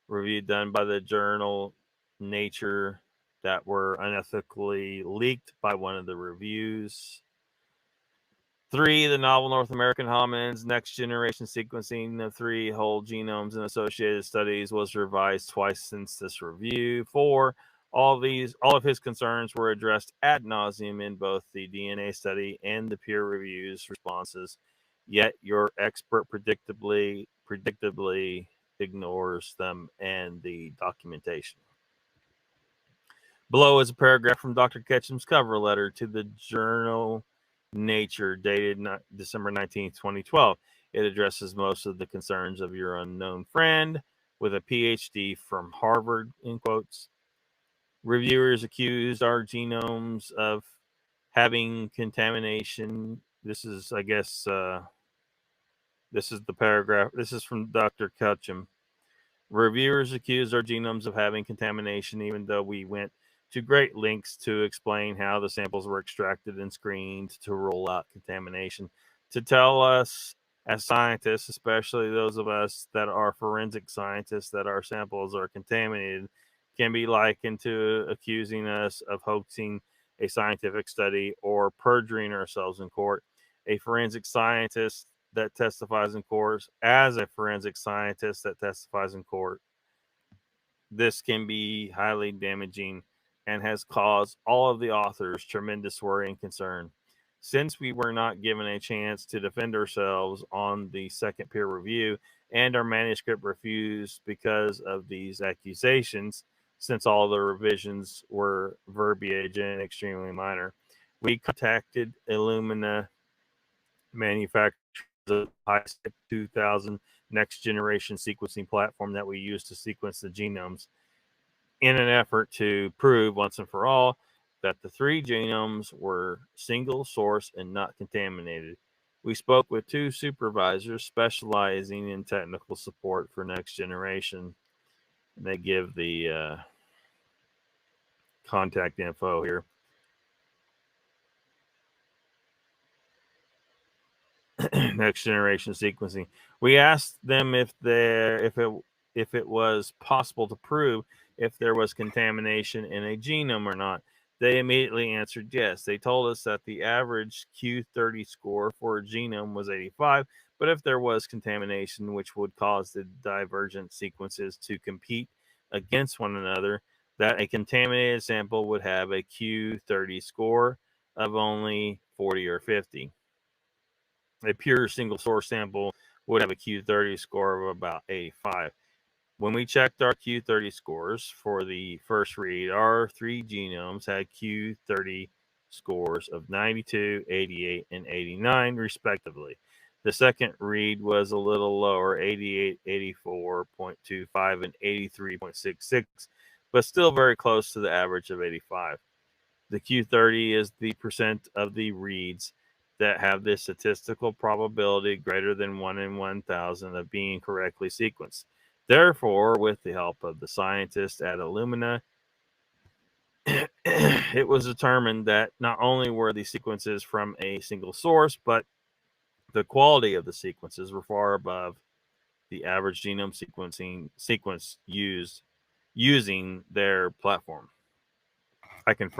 review done by the journal Nature that were unethically leaked by one of the reviews. 3. The novel North American Hominids Next Generation Sequencing of 3 whole genomes and associated studies was revised twice since this review. 4. All of his concerns were addressed ad nauseum in both the DNA study and the peer reviews responses. Yet your expert predictably ignores them and the documentation. Below is a paragraph from Dr. Ketchum's cover letter to the journal Nature, dated December 19, 2012. It addresses most of the concerns of your unknown friend with a PhD from Harvard, in quotes. Reviewers accused our genomes of having contamination. This is, I guess, this is the paragraph. This is from Dr. Ketchum. Reviewers accused our genomes of having contamination, even though we went to great lengths to explain how the samples were extracted and screened to rule out contamination. To tell us as scientists, especially those of us that are forensic scientists, that our samples are contaminated can be likened to accusing us of hoaxing a scientific study or perjuring ourselves in court. A forensic scientist that testifies in court as a forensic scientist that testifies in court. This can be highly damaging and has caused all of the authors tremendous worry and concern. Since we were not given a chance to defend ourselves on the second peer review and our manuscript refused because of these accusations, since all the revisions were verbiage and extremely minor, We contacted Illumina manufacturers of HiSec 2000 next generation sequencing platform that we use to sequence the genomes in an effort to prove once and for all that the 3 genomes were single source and not contaminated. We spoke with 2 supervisors specializing in technical support for next generation. And they give the contact info here. Next generation sequencing. We asked them if it was possible to prove if there was contamination in a genome or not. They immediately answered yes. They told us that the average Q30 score for a genome was 85, but if there was contamination which would cause the divergent sequences to compete against one another, that a contaminated sample would have a Q30 score of only 40 or 50. A pure single source sample would have a Q30 score of about 85. When we checked our Q30 scores for the first read, our 3 genomes had Q30 scores of 92, 88, and 89, respectively. The second read was a little lower, 88, 84.25, and 83.66, but still very close to the average of 85. The Q30 is the percent of the reads that have the statistical probability greater than 1 in 1,000 of being correctly sequenced. Therefore, with the help of the scientists at Illumina, it was determined that not only were the sequences from a single source, but the quality of the sequences were far above the average genome sequence used using their platform. I can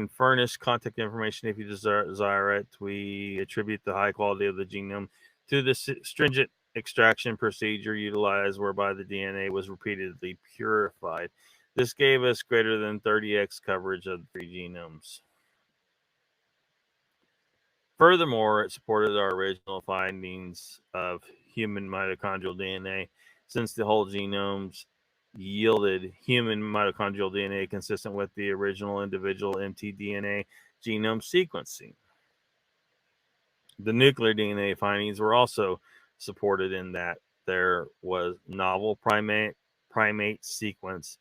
furnish contact information if you desire it. We attribute the high quality of the genome to the stringent extraction procedure utilized whereby the DNA was repeatedly purified. This gave us greater than 30x coverage of the 3 genomes. Furthermore, it supported our original findings of human mitochondrial DNA, since the whole genomes yielded human mitochondrial DNA consistent with the original individual mtDNA genome sequencing. The nuclear DNA findings were also supported in that there was novel primate sequence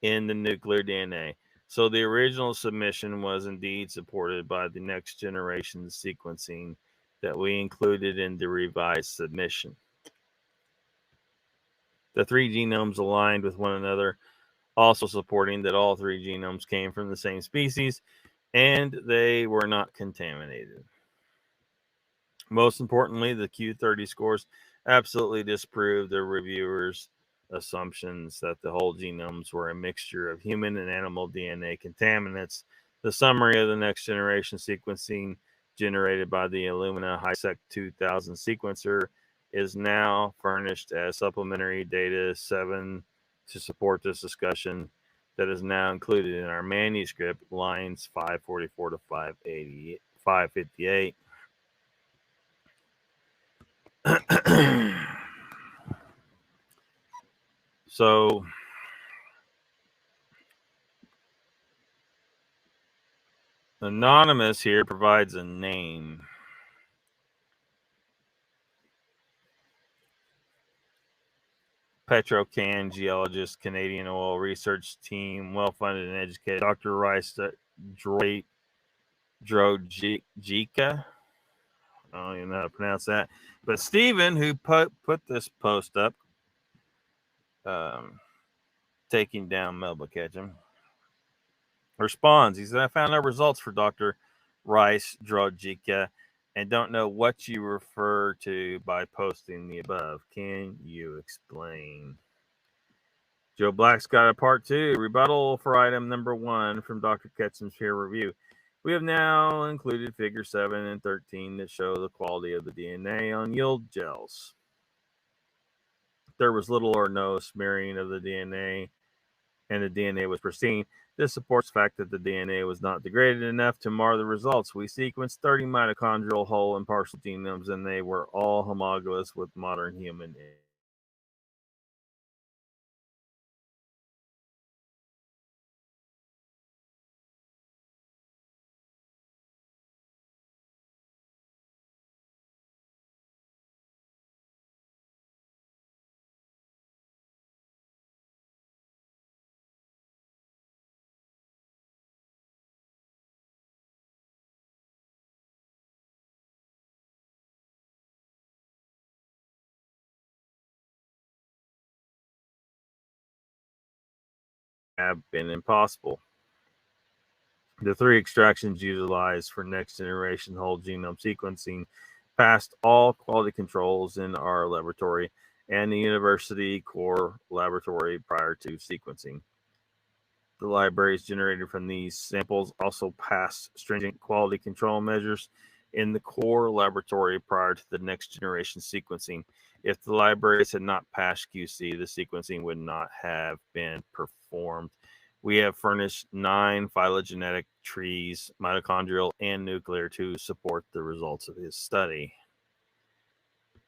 in the nuclear DNA. So the original submission was indeed supported by the next generation sequencing that we included in the revised submission. The 3 genomes aligned with one another, also supporting that all 3 genomes came from the same species and they were not contaminated. Most importantly, the Q30 scores absolutely disproved the reviewers' assumptions that the whole genomes were a mixture of human and animal DNA contaminants. The summary of the next generation sequencing generated by the Illumina HiSec 2000 sequencer is now furnished as supplementary data 7 to support this discussion that is now included in our manuscript, lines 544 to 558. So, Anonymous here provides a name. Petrocan geologist, Canadian oil research team, well funded and educated. Dr. Rice Drojika. I don't even know how to pronounce that. But Stephen, who put this post up, taking down Melba Ketchum, responds. He said, I found no results for Dr. Rice Drojika and don't know what you refer to by posting the above. Can you explain? Joe Black's got a part 2 rebuttal for item number 1 from Dr. Ketchum's peer review. We have now included figure 7 and 13 that show the quality of the DNA on yield gels. There was little or no smearing of the DNA, and the DNA was pristine. This supports the fact that the DNA was not degraded enough to mar the results. We sequenced 30 mitochondrial whole and partial genomes, and they were all homologous with modern human have been impossible. The 3 extractions utilized for next generation whole genome sequencing passed all quality controls in our laboratory and the university core laboratory prior to sequencing. The libraries generated from these samples also passed stringent quality control measures in the core laboratory prior to the next generation sequencing. If the libraries had not passed QC, the sequencing would not have been performed. We have furnished 9 phylogenetic trees, mitochondrial and nuclear, to support the results of his study.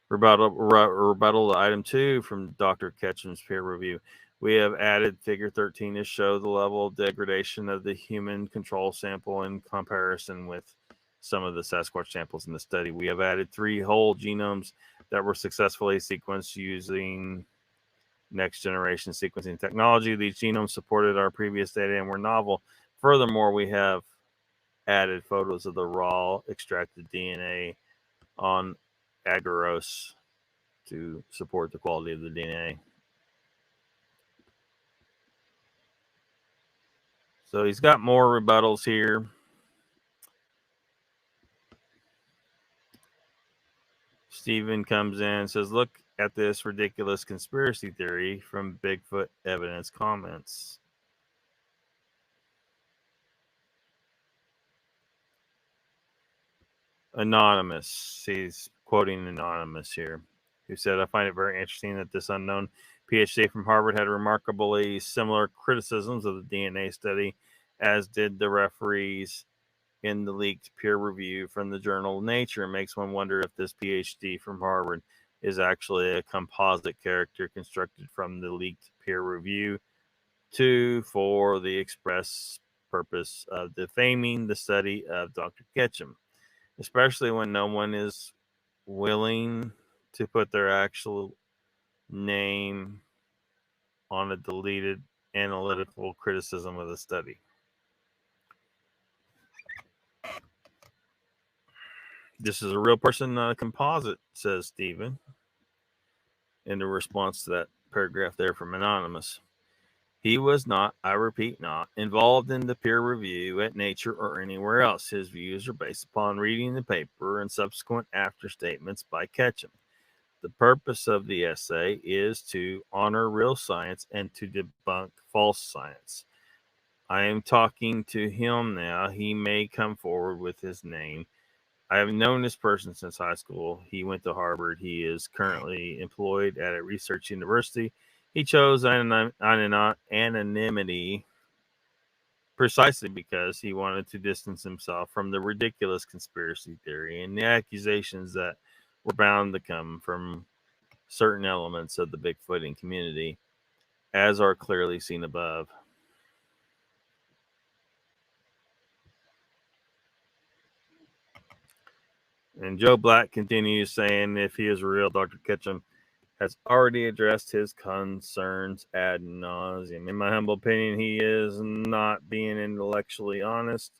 Rebuttal to item 2 from Dr. Ketchum's peer review. We have added figure 13 to show the level of degradation of the human control sample in comparison with some of the Sasquatch samples in the study. We have added 3 whole genomes that were successfully sequenced using next generation sequencing technology. These genomes supported our previous data and were novel. Furthermore, we have added photos of the raw extracted DNA on Achaeos to support the quality of the DNA. So he's got more rebuttals here. Stephen comes in and says, look at this ridiculous conspiracy theory from Bigfoot Evidence Comments. Anonymous, he's quoting Anonymous here, who said, I find it very interesting that this unknown PhD from Harvard had remarkably similar criticisms of the DNA study, as did the referees in the leaked peer review from the journal Nature. It makes one wonder if this PhD from Harvard is actually a composite character constructed from the leaked peer review for the express purpose of defaming the study of Dr. Ketchum, especially when no one is willing to put their actual name on a deleted analytical criticism of the study. This is a real person, not a composite, says Stephen, in the response to that paragraph there from Anonymous. He was not, I repeat, not involved in the peer review at Nature or anywhere else. His views are based upon reading the paper and subsequent after statements by Ketchum. The purpose of the essay is to honor real science and to debunk false science. I am talking to him now. He may come forward with his name. I have known this person since high school. He went to Harvard. He is currently employed at a research university. He chose anonymity precisely because he wanted to distance himself from the ridiculous conspiracy theory and the accusations that were bound to come from certain elements of the Bigfooting community, as are clearly seen above. And Joe Black continues saying, if he is real, Dr. Ketchum has already addressed his concerns ad nauseum. In my humble opinion, he is not being intellectually honest.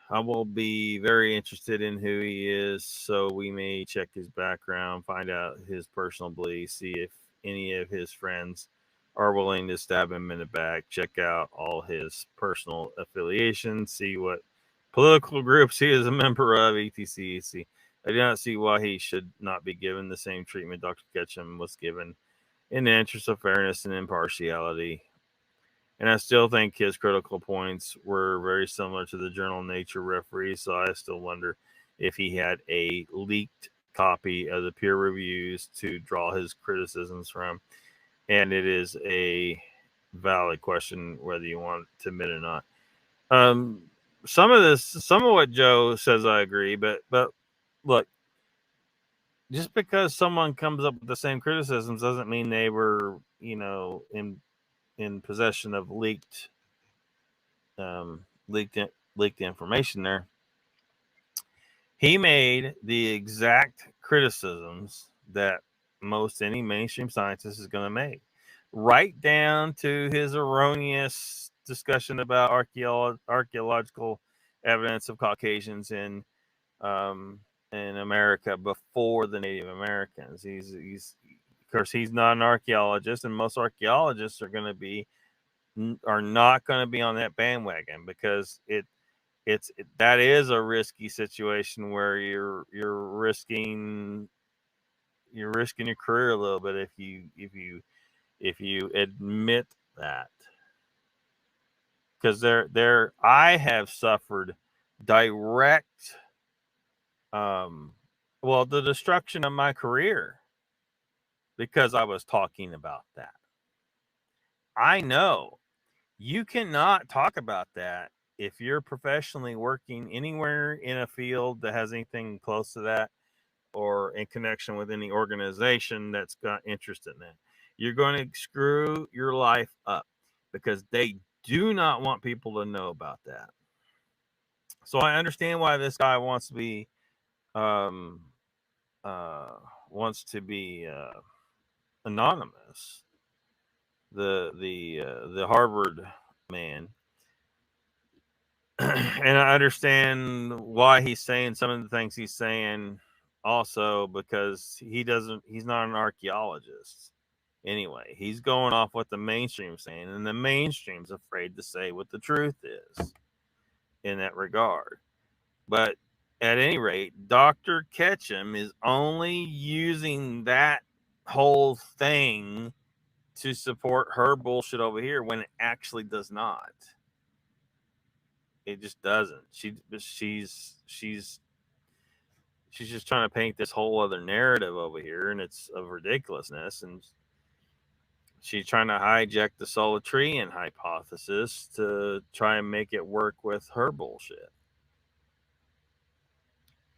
I will be very interested in who he is, so we may check his background, find out his personal beliefs, see if any of his friends are willing to stab him in the back, check out all his personal affiliations, see what political groups he is a member of, etc. I do not see why he should not be given the same treatment Dr. Ketchum was given in the interest of fairness and impartiality. And I still think his critical points were very similar to the journal Nature referee, so I still wonder if he had a leaked copy of the peer reviews to draw his criticisms from. And it is a valid question whether you want to admit it or not. Some of what Joe says I agree, but look, just because someone comes up with the same criticisms doesn't mean they were, in possession of leaked information there. He made the exact criticisms that most any mainstream scientist is going to make, right down to his erroneous discussion about archaeological evidence of Caucasians in America before the Native Americans. He's course, he's not an archaeologist, and most archaeologists are not going to be on that bandwagon, because that is a risky situation where you're risking your career a little bit if you admit that. Because I have suffered direct the destruction of my career because I was talking about that. I know you cannot talk about that if you're professionally working anywhere in a field that has anything close to that, or in connection with any organization that's got interest in that. You're going to screw your life up because they do not want people to know about that. So I understand why this guy wants to be anonymous. The Harvard man. And I understand why he's saying some of the things he's saying, also because he's not an archaeologist. Anyway, he's going off what the mainstream's saying, and the mainstream's afraid to say what the truth is in that regard. But at any rate, Dr. Ketchum is only using that whole thing to support her bullshit over here when it actually does not. It just doesn't. She's just trying to paint this whole other narrative over here, and it's of ridiculousness. And she's trying to hijack the Solitrian hypothesis to try and make it work with her bullshit.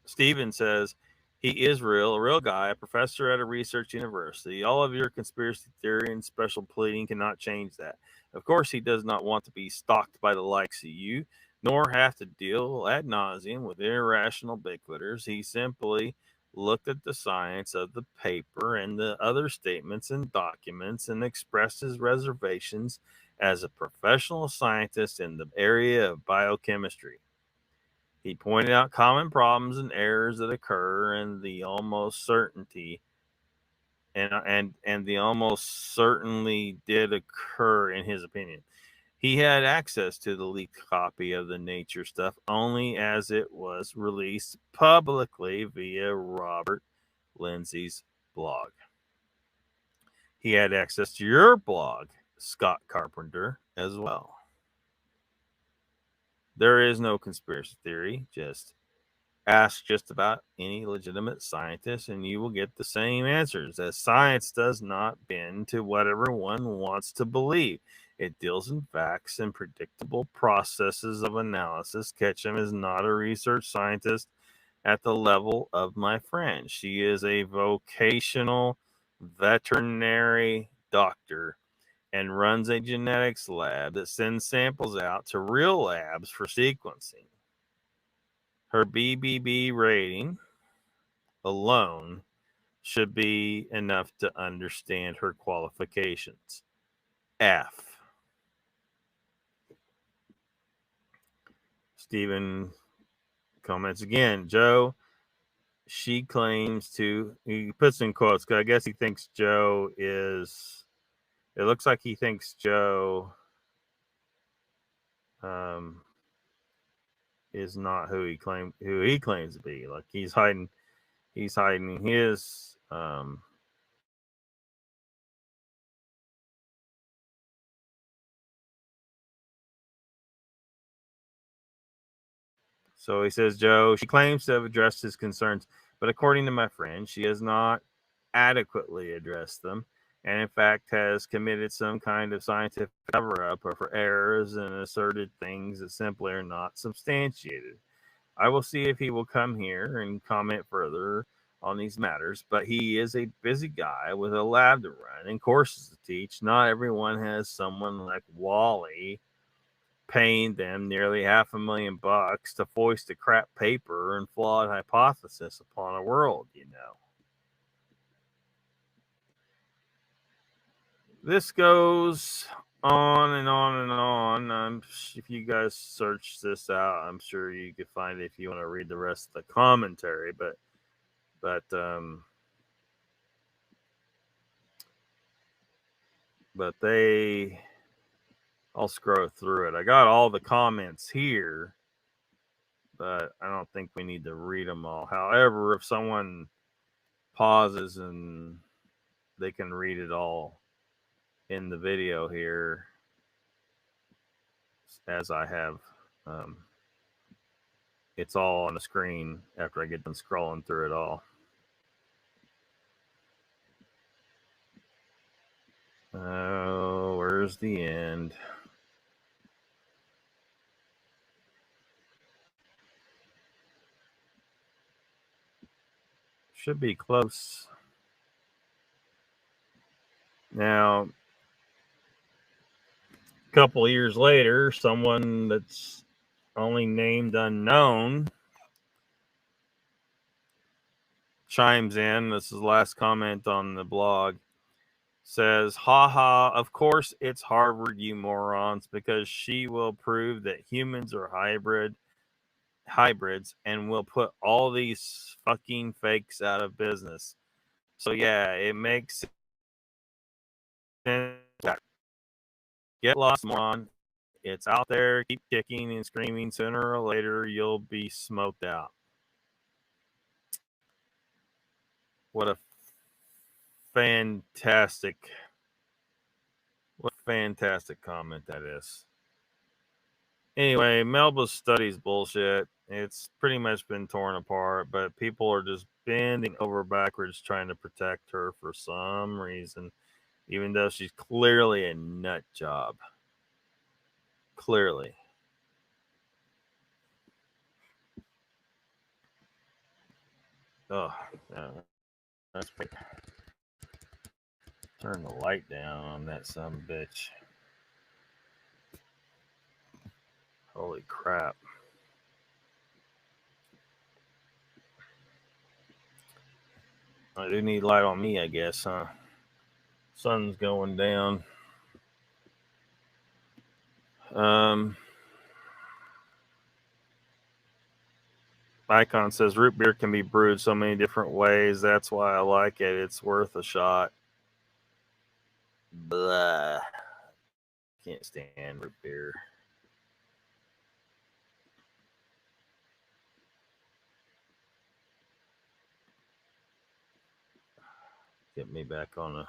Steven says he is a real guy, a professor at a research university. All of your conspiracy theory and special pleading cannot change that. Of course, he does not want to be stalked by the likes of you, nor have to deal ad nauseum with irrational bigfooters. He simply looked at the science of the paper and the other statements and documents and expressed his reservations as a professional scientist in the area of biochemistry. He pointed out common problems and errors that occur, and the almost certainty and the almost certainly did occur in his opinion. He had access to the leaked copy of the Nature stuff only as it was released publicly via Robert Lindsay's blog. He had access to your blog, Scott Carpenter, as well. There is no conspiracy theory. Just ask just about any legitimate scientist and you will get the same answers, as science does not bend to what everyone wants to believe. It deals in facts and predictable processes of analysis. Ketchum is not a research scientist at the level of my friend. She is a vocational veterinary doctor and runs a genetics lab that sends samples out to real labs for sequencing. Her BBB rating alone should be enough to understand her qualifications. F. Stephen comments again. Joe, she claims to, he puts in quotes, because I guess he thinks Joe is, it looks like he thinks Joe is not who he claims to be. Like he's hiding his So he says, Joe, she claims to have addressed his concerns, but according to my friend, she has not adequately addressed them, and in fact has committed some kind of scientific cover-up or for errors and asserted things that simply are not substantiated. I will see if he will come here and comment further on these matters, but he is a busy guy with a lab to run and courses to teach. Not everyone has someone like Wally paying them nearly $500,000 to foist a crap paper and flawed hypothesis upon a world, you know. This goes on and on and on. If you guys search this out, I'm sure you could find it if you want to read the rest of the commentary. But but I'll scroll through it. I got all the comments here, but I don't think we need to read them all. However, if someone pauses and they can read it all in the video here, as I have, it's all on the screen after I get done scrolling through it all. Oh, where's the end? Should be close. Now, a couple years later, someone that's only named unknown chimes in. This is the last comment on the blog. Says, haha, of course it's Harvard, you morons, because she will prove that humans are hybrids and will put all these fucking fakes out of business. So yeah, it makes sense. Get lost, moron. It's out there. Keep kicking and screaming. Sooner or later, you'll be smoked out. What a fantastic comment that is. Anyway, Melba's study's bullshit. It's pretty much been torn apart, but people are just bending over backwards trying to protect her for some reason, even though she's clearly a nut job. Clearly. Oh, that's great. Turn the light down on that son of a bitch. Holy crap. I do need light on me, I guess, huh? Sun's going down. Icon says root beer can be brewed so many different ways. That's why I like it. It's worth a shot. Blah. Can't stand root beer. Get me back on a...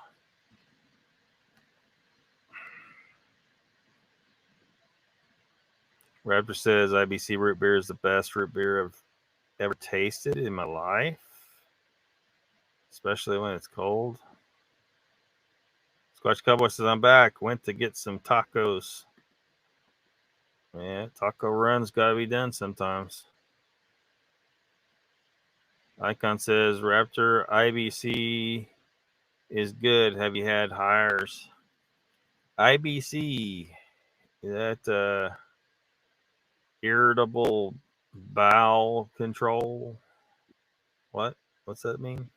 Raptor says IBC root beer is the best root beer I've ever tasted in my life, especially when it's cold. Squatch Cowboy says I'm back. Went to get some tacos. Yeah, taco runs gotta be done sometimes. Icon says Raptor IBC is good. Have you had hires? IBC, is that irritable bowel control? What's that mean?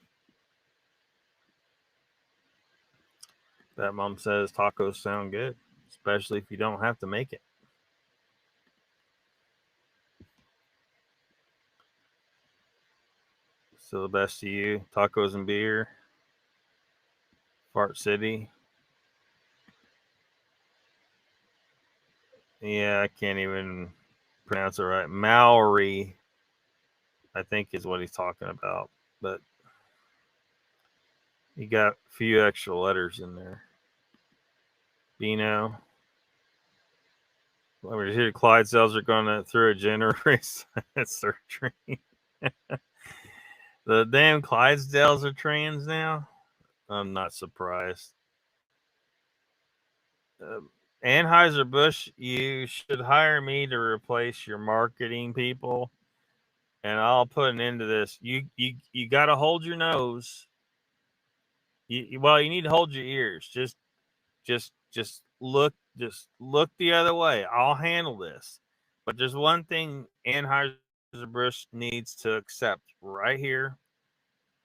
That mom says tacos sound good, especially if you don't have to make it. Still the best to you. Tacos and beer. Fart City. Yeah, I can't even pronounce it right. Maori, I think, is what he's talking about. But he got a few extra letters in there. Bino. Well, we're here. Clydesdales are going through a gender race surgery. The damn Clydesdales are trans now. I'm not surprised. Anheuser-Busch, you should hire me to replace your marketing people, and I'll put an end to this. You got to hold your nose. You need to hold your ears. Just look the other way. I'll handle this. But there's one thing Anheuser-Busch needs to accept right here,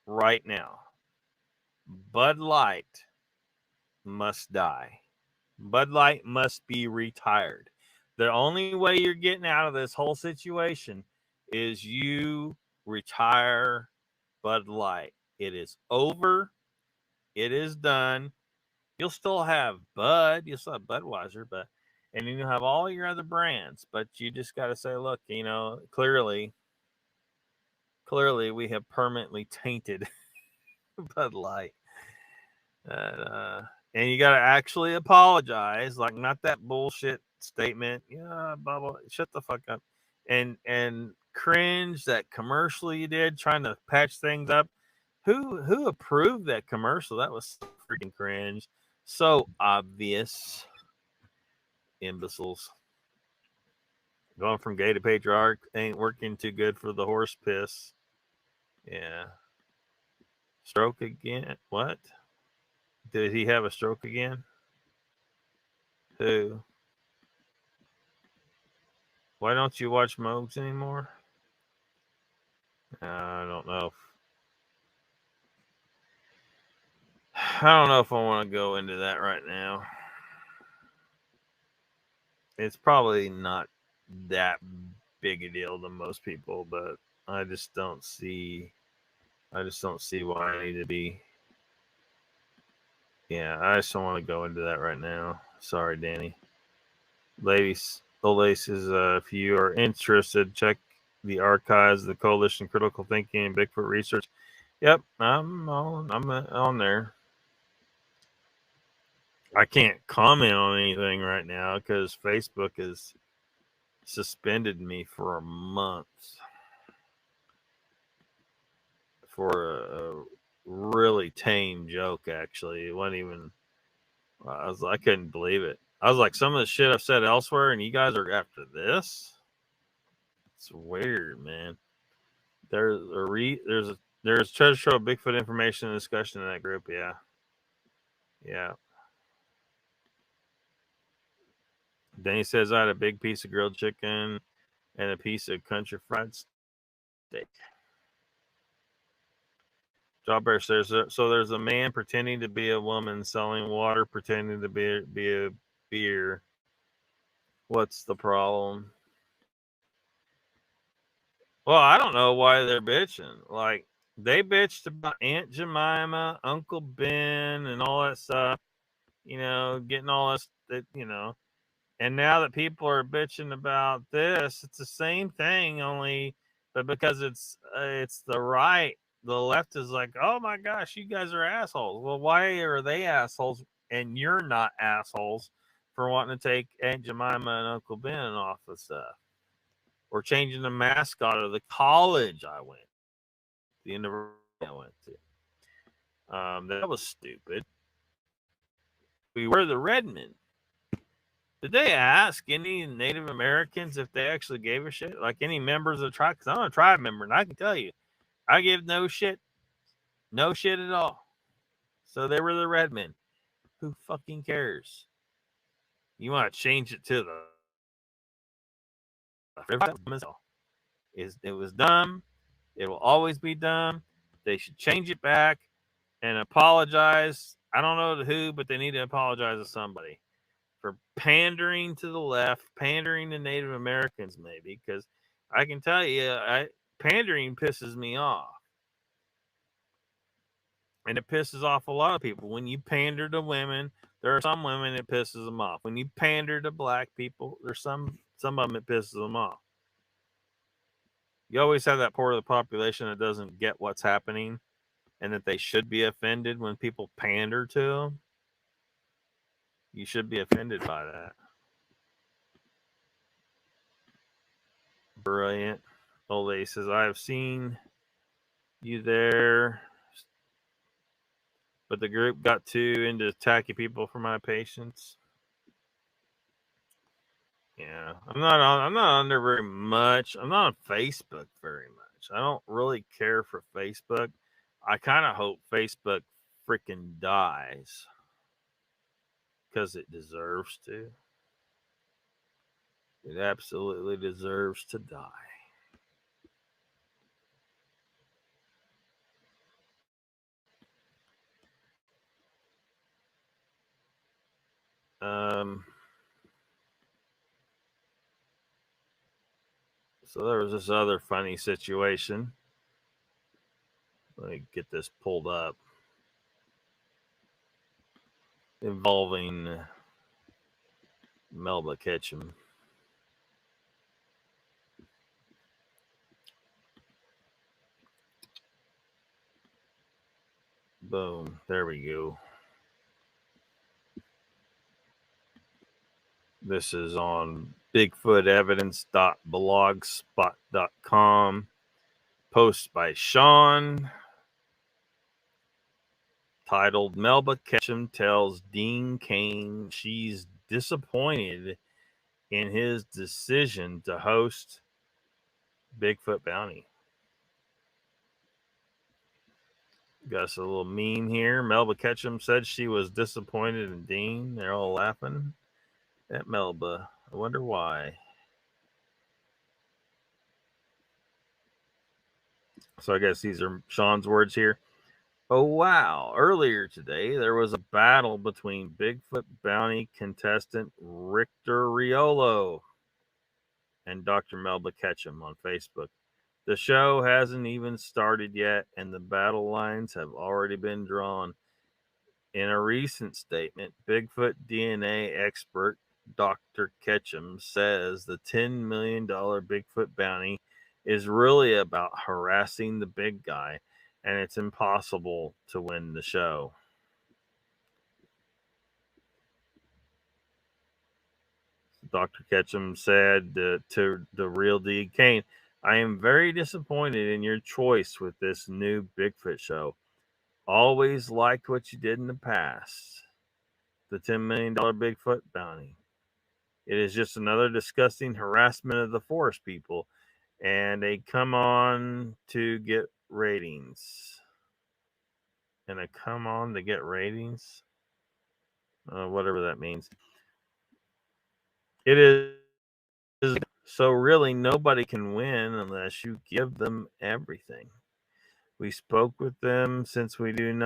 right now. Bud Light must die. Bud Light must be retired. The only way you're getting out of this whole situation is you retire Bud Light. It is over. It is done. You'll still have Bud, you'll still have Budweiser, but and then you'll have all your other brands, but you just got to say, look, you know, clearly we have permanently tainted Bud Light. Uh, and you got to actually apologize, like not that bullshit statement. Yeah, blah blah. Shut the fuck up, and cringe that commercial you did trying to patch things up. Who approved that commercial? That was so freaking cringe, so obvious. Imbeciles. Going from gay to patriarch ain't working too good for the horse piss. Yeah. Stroke again? What? Did he have a stroke again? Who? Why don't you watch Mogs anymore? I don't know. I don't know if I want to go into that right now. It's probably not that big a deal to most people, but I just don't see why I need to be. Yeah, I just don't want to go into that right now. Sorry, Danny. Ladies, old laces, if you are interested, check the archives of the Coalition Critical Thinking and Bigfoot Research. Yep, I'm on there. I can't comment on anything right now because Facebook has suspended me for a month for a really tame joke. Actually, it wasn't even. I couldn't believe it. I was like, some of the shit I've said elsewhere, and you guys are after this. It's weird, man. There's treasure trove Bigfoot information and discussion in that group. Yeah. Danny says I had a big piece of grilled chicken and a piece of country fried steak. Jawbear says so. There's a man pretending to be a woman selling water, pretending to be a beer. What's the problem? Well, I don't know why they're bitching. Like, they bitched about Aunt Jemima, Uncle Ben, and all that stuff. You know, getting all this, and now that people are bitching about this, it's the same thing, only, but because it's the right, the left is like, oh my gosh, you guys are assholes. Well, why are they assholes and you're not assholes for wanting to take Aunt Jemima and Uncle Ben off the stuff? Or changing the mascot of the college I went, the university I went to. That was stupid. We were the Redmen. Did they ask any Native Americans if they actually gave a shit? Like any members of the tribe? Because I'm a tribe member, and I can tell you, I give no shit at all. So they were the Redmen. Who fucking cares? You want to change it to the it was dumb. It will always be dumb. They should change it back and apologize. I don't know to who, but they need to apologize to somebody for pandering to the left, pandering to Native Americans, maybe, because I can tell you, pandering pisses me off. And it pisses off a lot of people. When you pander to women, there are some women it pisses them off. When you pander to black people, there's some of them it pisses them off. You always have that part of the population that doesn't get what's happening and that they should be offended when people pander to them. You should be offended by that. Brilliant. Old lady says, I have seen you there, but the group got too into attacking people for my patience. Yeah, I'm not under very much. I'm not on Facebook very much. I don't really care for Facebook. I kind of hope Facebook freaking dies because it deserves to. It absolutely deserves to die. So there was this other funny situation. Let me get this pulled up. involving Melba Ketchum. Boom. There we go. This is on BigfootEvidence.blogspot.com. Post by Sean. Titled Melba Ketchum tells Dean Cain she's disappointed in his decision to host Bigfoot Bounty. Got us a little meme here. Melba Ketchum said she was disappointed in Dean. They're all laughing at Melba. I wonder why. So I guess these are Sean's words here. Oh, wow. Earlier today, there was a battle between Bigfoot Bounty contestant Richter Riolo and Dr. Melba Ketchum on Facebook. The show hasn't even started yet, and the battle lines have already been drawn. In a recent statement, Bigfoot DNA expert Dr. Ketchum says the $10 million Bigfoot bounty is really about harassing the big guy, and it's impossible to win the show. Dr. Ketchum said to the real D. Cain, I am very disappointed in your choice with this new Bigfoot show. Always liked what you did in the past. The $10 million Bigfoot bounty. It is just another disgusting harassment of the forest people, and they come on to get ratings. And they come on to get ratings? Whatever that means. It is so really nobody can win unless you give them everything. We spoke with them since we do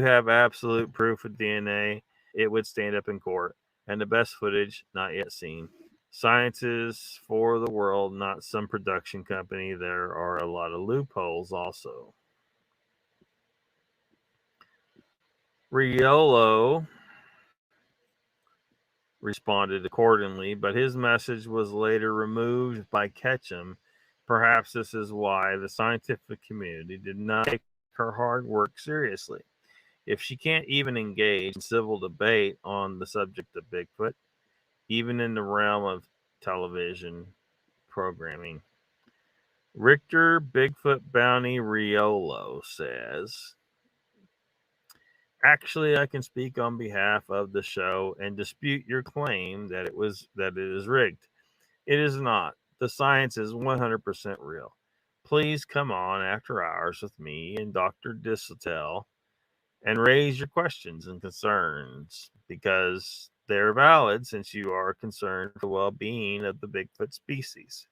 have absolute proof of DNA, it would stand up in court. And the best footage not yet seen. Science is for the world, not some production company. There are a lot of loopholes also. Riolo responded accordingly, but his message was later removed by Ketchum. Perhaps this is why the scientific community did not take her hard work seriously. If she can't even engage in civil debate on the subject of Bigfoot, even in the realm of television programming. Richter Bigfoot Bounty Riolo says, actually, I can speak on behalf of the show and dispute your claim that it is rigged. It is not. The science is 100% real. Please come on after hours with me and Dr. Disseltel and raise your questions and concerns because they're valid since you are concerned for the well-being of the Bigfoot species.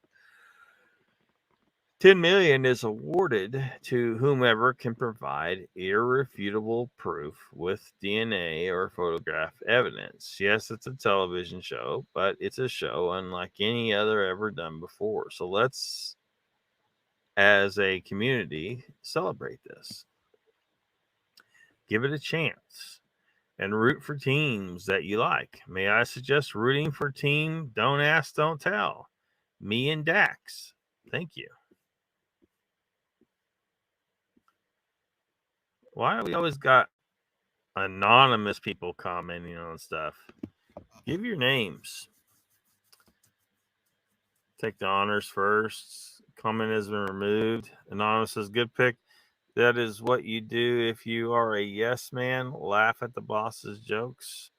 $10 million is awarded to whomever can provide irrefutable proof with DNA or photograph evidence. Yes, it's a television show, but it's a show unlike any other ever done before. So let's, as a community, celebrate this. Give it a chance and root for teams that you like. May I suggest rooting for team Don't Ask, Don't Tell? Me and Dax. Thank you. Why do we always got anonymous people commenting on stuff? Give your names. Take the honors first. Comment has been removed. Anonymous says, good pick. That is what you do if you are a yes man. Laugh at the boss's jokes.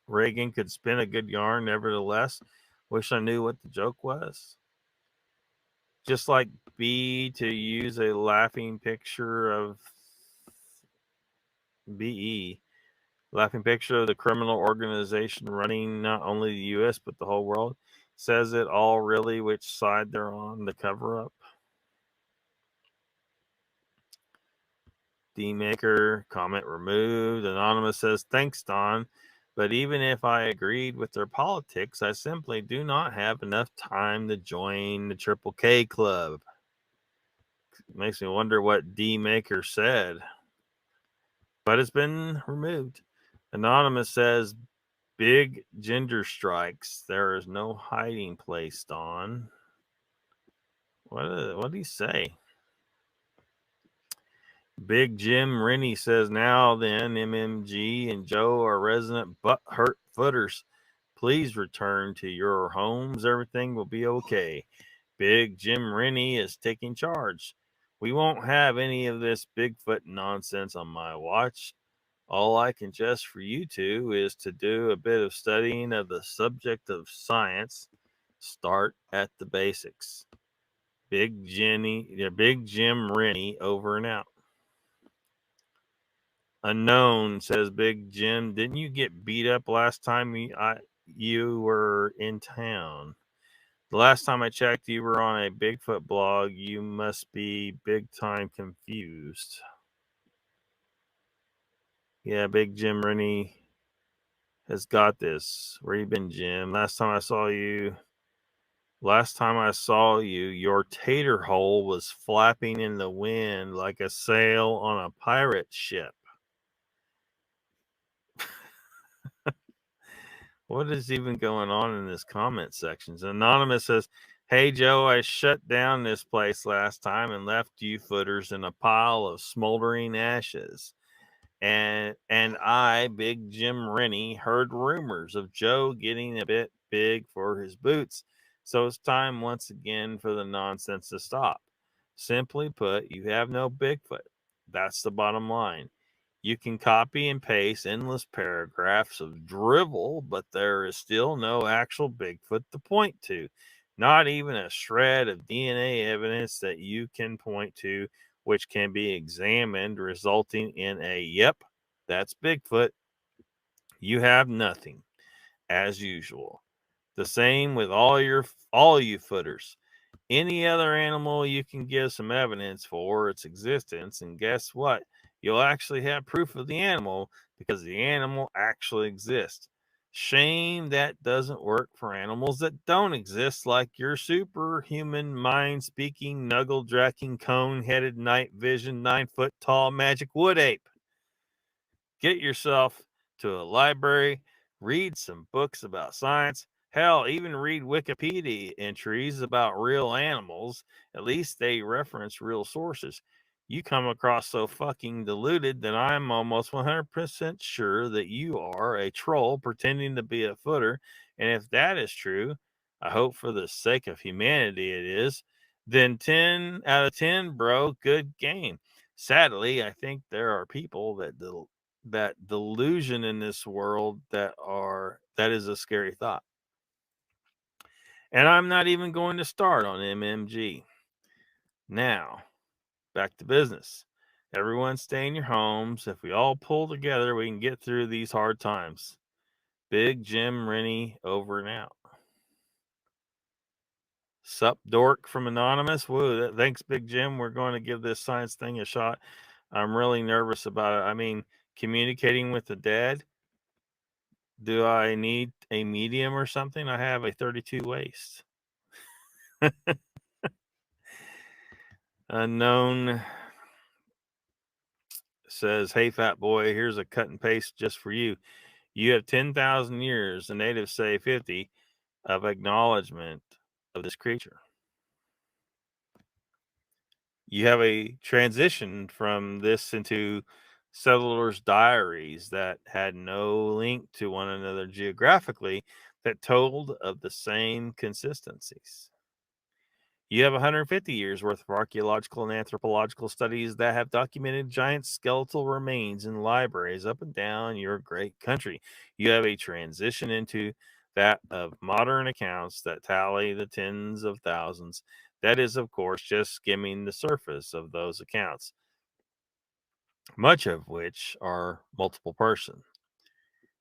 Reagan could spin a good yarn, nevertheless. Wish I knew what the joke was. Just like B to use a laughing picture of BE. Laughing picture of the criminal organization running not only the U.S. but the whole world. Says it all really which side they're on, the cover-up. D-Maker, comment removed. Anonymous says, thanks, Don. But even if I agreed with their politics, I simply do not have enough time to join the Triple K Club. Makes me wonder what D-Maker said. but it's been removed. Anonymous says, big ginger strikes. There is no hiding place, Dawn. What did he say? Big Jim Rennie says, now then, MMG and Joe are resident butt-hurt footers. Please return to your homes. Everything will be okay. Big Jim Rennie is taking charge. We won't have any of this Bigfoot nonsense on my watch. All I can suggest for you two is to do a bit of studying of the subject of science. Start at the basics. Big Jim Rennie over and out. Unknown says, Big Jim, didn't you get beat up last time you were in town? The last time I checked, you were on a Bigfoot blog. You must be big time confused. Yeah, Big Jim Rennie has got this. Where you been, Jim? Last time I saw you, your tater hole was flapping in the wind like a sail on a pirate ship. What is even going on in this comment sections? Anonymous says, hey, Joe, I shut down this place last time and left you footers in a pile of smoldering ashes. And I, Big Jim Rennie, heard rumors of Joe getting a bit big for his boots. So it's time once again for the nonsense to stop. Simply put, you have no Bigfoot. That's the bottom line. You can copy and paste endless paragraphs of drivel, but there is still no actual Bigfoot to point to. Not even a shred of DNA evidence that you can point to, which can be examined, resulting in a yep, that's Bigfoot. You have nothing, as usual. The same with all you footers. Any other animal you can give some evidence for its existence, and guess what? You'll actually have proof of the animal because the animal actually exists. Shame that doesn't work for animals that don't exist, like your superhuman mind speaking, knuckle dragging, cone headed, night vision, 9-foot tall magic wood ape. Get yourself to a library, read some books about science. Hell, even read Wikipedia entries about real animals. At least they reference real sources. You come across so fucking deluded that I'm almost 100% sure that you are a troll pretending to be a footer. And if that is true, I hope for the sake of humanity it is, then 10 out of 10, bro, good game. Sadly, I think there are people that delusion in this world that is a scary thought. And I'm not even going to start on MMG. Now, back to business. Everyone stay in your homes. If we all pull together, we can get through these hard times. Big Jim Rennie over and out. Sup, dork from Anonymous. Woo, thanks, Big Jim. We're going to give this science thing a shot. I'm really nervous about it. I mean, communicating with the dead. Do I need a medium or something? I have a 32 waist. Unknown says, hey, fat boy, here's a cut and paste just for you. You have 10,000 years, the natives say 50, of acknowledgement of this creature. You have a transition from this into settlers' diaries that had no link to one another geographically that told of the same consistencies. You have 150 years worth of archaeological and anthropological studies that have documented giant skeletal remains in libraries up and down your great country. You have a transition into that of modern accounts that tally the tens of thousands. That is, of course, just skimming the surface of those accounts, much of which are multiple person.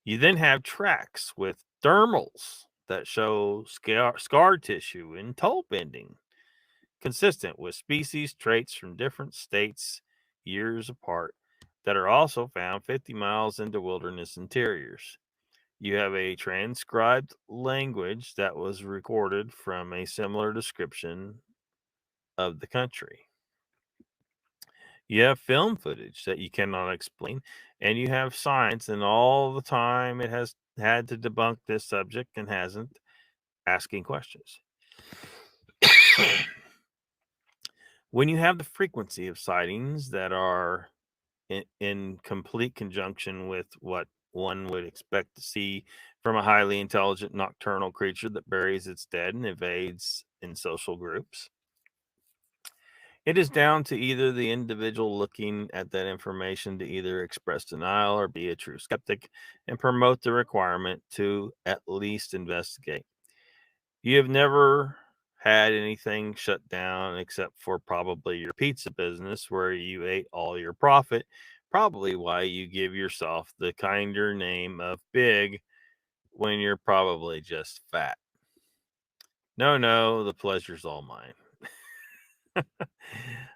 You then have tracks with dermals that show scar tissue and toe bending, consistent with species traits from different states years apart that are also found 50 miles into wilderness interiors. You have a transcribed language that was recorded from a similar description of the country. You have film footage that you cannot explain, and you have science, and all the time it has had to debunk this subject and hasn't, asking questions. When you have the frequency of sightings that are in complete conjunction with what one would expect to see from a highly intelligent nocturnal creature that buries its dead and evades in social groups, it is down to either the individual looking at that information to either express denial or be a true skeptic and promote the requirement to at least investigate. You have never had anything shut down except for probably your pizza business where you ate all your profit, probably why you give yourself the kinder name of big when you're probably just fat. No, the pleasure's all mine.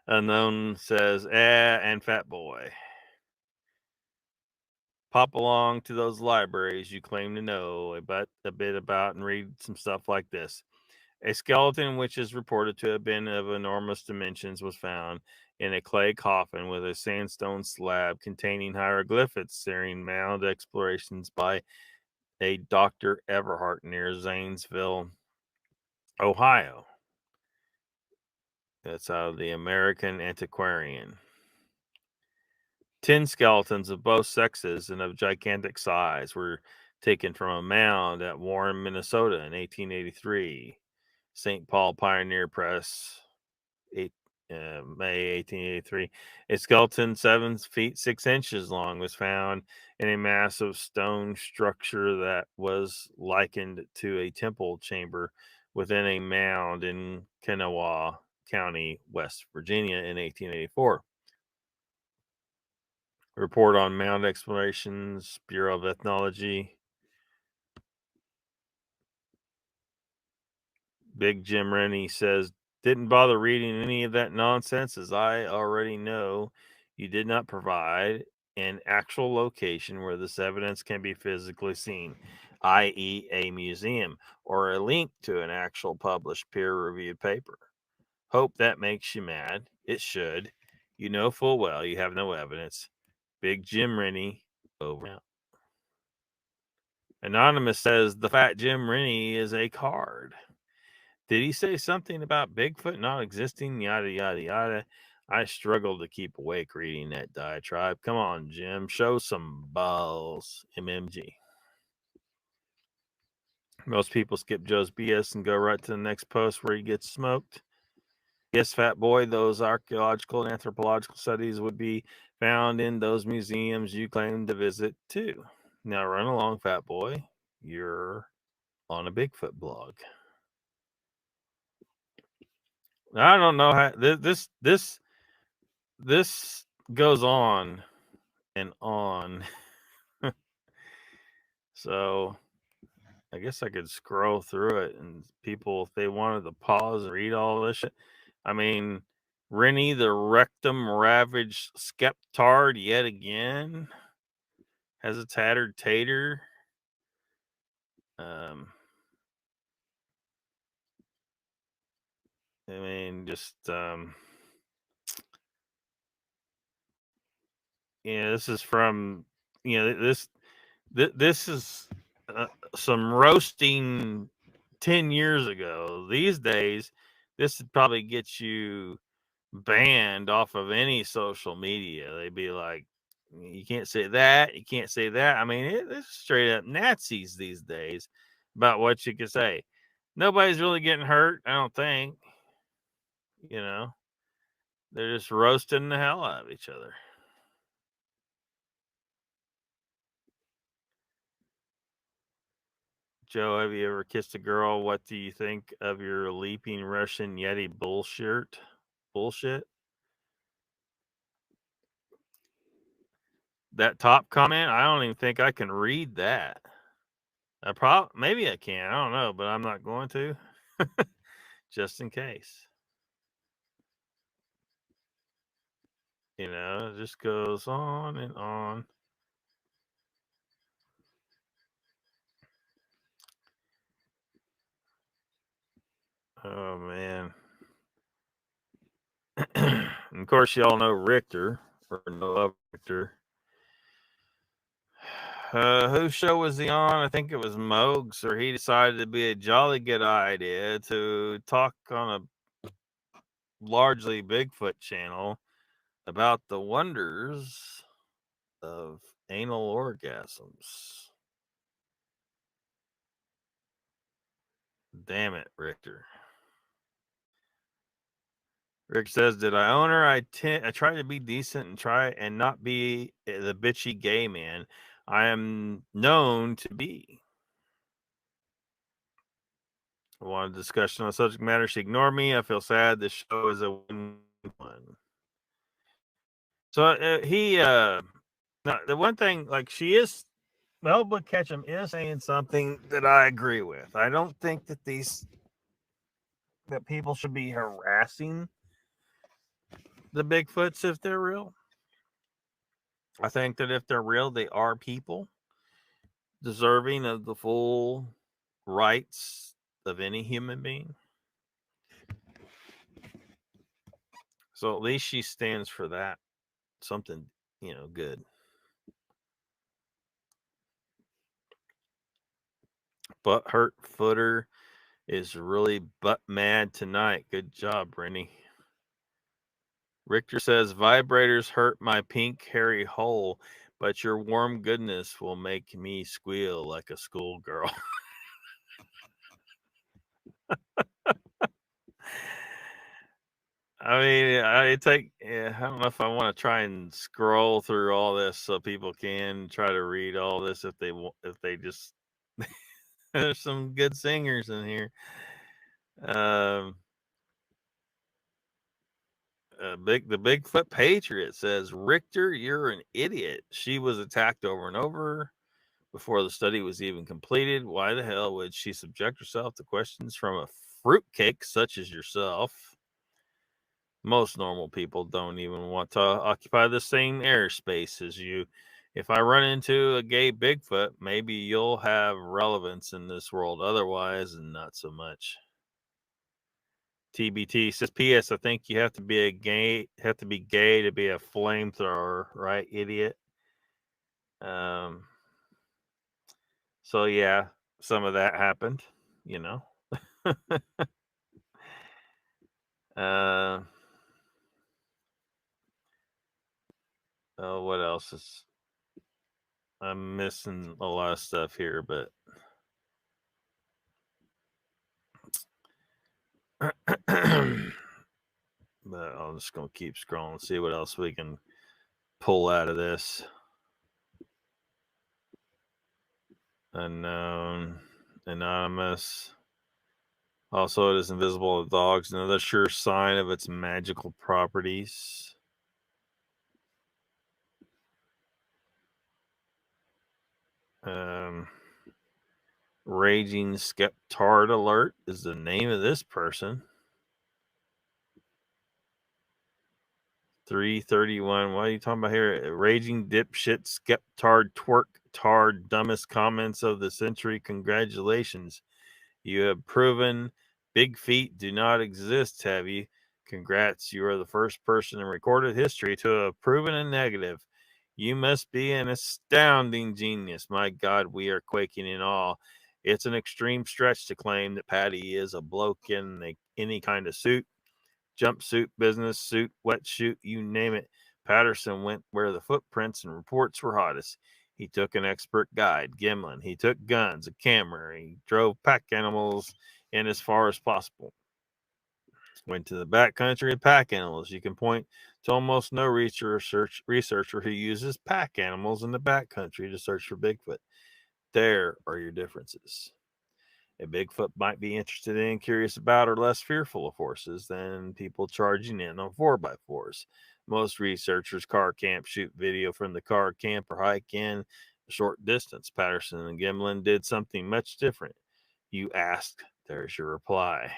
Unknown says, and fat boy. Pop along to those libraries you claim to know a bit about and read some stuff like this. A skeleton, which is reported to have been of enormous dimensions, was found in a clay coffin with a sandstone slab containing hieroglyphics during mound explorations by a Dr. Everhart near Zanesville, Ohio. That's out of the American Antiquarian. 10 skeletons of both sexes and of gigantic size were taken from a mound at Warren, Minnesota in 1883. St. Paul Pioneer Press, May 1883. A skeleton 7 feet 6 inches long was found in a massive stone structure that was likened to a temple chamber within a mound in Kanawha County, West Virginia in 1884. Report on mound explorations, Bureau of Ethnology. Big Jim Rennie says, didn't bother reading any of that nonsense as I already know you did not provide an actual location where this evidence can be physically seen, i.e. a museum, or a link to an actual published peer-reviewed paper. Hope that makes you mad. It should. You know full well you have no evidence. Big Jim Rennie, over now. Anonymous says the Fat Jim Rennie is a card. Did he say something about Bigfoot not existing? Yada, yada, yada. I struggled to keep awake reading that diatribe. Come on, Jim. Show some balls. MMG. Most people skip Joe's BS and go right to the next post where he gets smoked. Yes, fat boy, those archaeological and anthropological studies would be found in those museums you claim to visit too. Now run along, fat boy. You're on a Bigfoot blog. I don't know how this goes on and on. So I guess I could scroll through it and people, if they wanted to pause and read all this shit. I mean, Rennie the rectum ravaged skeptard yet again has a tattered tater. I mean, just this is from this is some roasting 10 years ago. These days, this would probably get you banned off of any social media. They'd be like, you can't say that. You can't say that. I mean, it's straight up Nazis these days about what you can say. Nobody's really getting hurt, I don't think. They're just roasting the hell out of each other. Joe, have you ever kissed a girl? What do you think of your leaping Russian Yeti bullshit? That top comment, I don't even think I can read that. Maybe I can. I don't know, but I'm not going to. Just in case. It just goes on and on. Oh man. And of course, y'all know Richter, or no Richter. Whose show was he on? I think it was Moog's, or he decided it'd be a jolly good idea to talk on a largely Bigfoot channel about the wonders of anal orgasms. Damn it, Richter. Rick says, "Did I own her? I try to be decent and try and not be the bitchy gay man I am known to be." I wanted a discussion on the subject matter. She ignored me. I feel sad. This show is a win-win. So now, the one thing, like, she is, Melba Ketchum is saying something that I agree with. I don't think that that people should be harassing the Bigfoots if they're real. I think that if they're real, they are people deserving of the full rights of any human being. So at least she stands for that. Something, good. Butt hurt footer is really butt mad tonight. Good job, Brittany. Richter says, vibrators hurt my pink hairy hole, but your warm goodness will make me squeal like a schoolgirl. I mean, I don't know if I want to try and scroll through all this so people can try to read all this if they just, there's some good singers in here. The Bigfoot Patriot says, Richter, you're an idiot. She was attacked over and over before the study was even completed. Why the hell would she subject herself to questions from a fruitcake such as yourself? Most normal people don't even want to occupy the same airspace as you. If I run into a gay Bigfoot, maybe you'll have relevance in this world. Otherwise, not so much. TBT says, P.S. I think you have to be gay to be a flamethrower, right, idiot? So yeah, some of that happened, Oh, what else is? I'm missing a lot of stuff here, but I'm just gonna keep scrolling and see what else we can pull out of this. Unknown, anonymous. Also, it is invisible to dogs. Another sure sign of its magical properties. Raging Skeptard Alert is the name of this person. 331. What are you talking about here? Raging dipshit Skeptard twerk tard dumbest comments of the century. Congratulations. You have proven big feet do not exist, have you? Congrats. You are the first person in recorded history to have proven a negative. You must be an astounding genius. My God, we are quaking in awe. It's an extreme stretch to claim that Patty is a bloke in any kind of suit, jumpsuit, business suit, wetsuit, you name it. Patterson went where the footprints and reports were hottest. He took an expert guide, Gimlin. He took guns, a camera. He drove pack animals in as far as possible. Went to the backcountry of pack animals. You can point to almost no researcher who uses pack animals in the backcountry to search for Bigfoot. There are your differences. A Bigfoot might be interested in, curious about, or less fearful of horses than people charging in on 4x4s. Most researchers car camp, shoot video from the car, camp, or hike in a short distance. Patterson and Gimlin did something much different. You asked, there's your reply.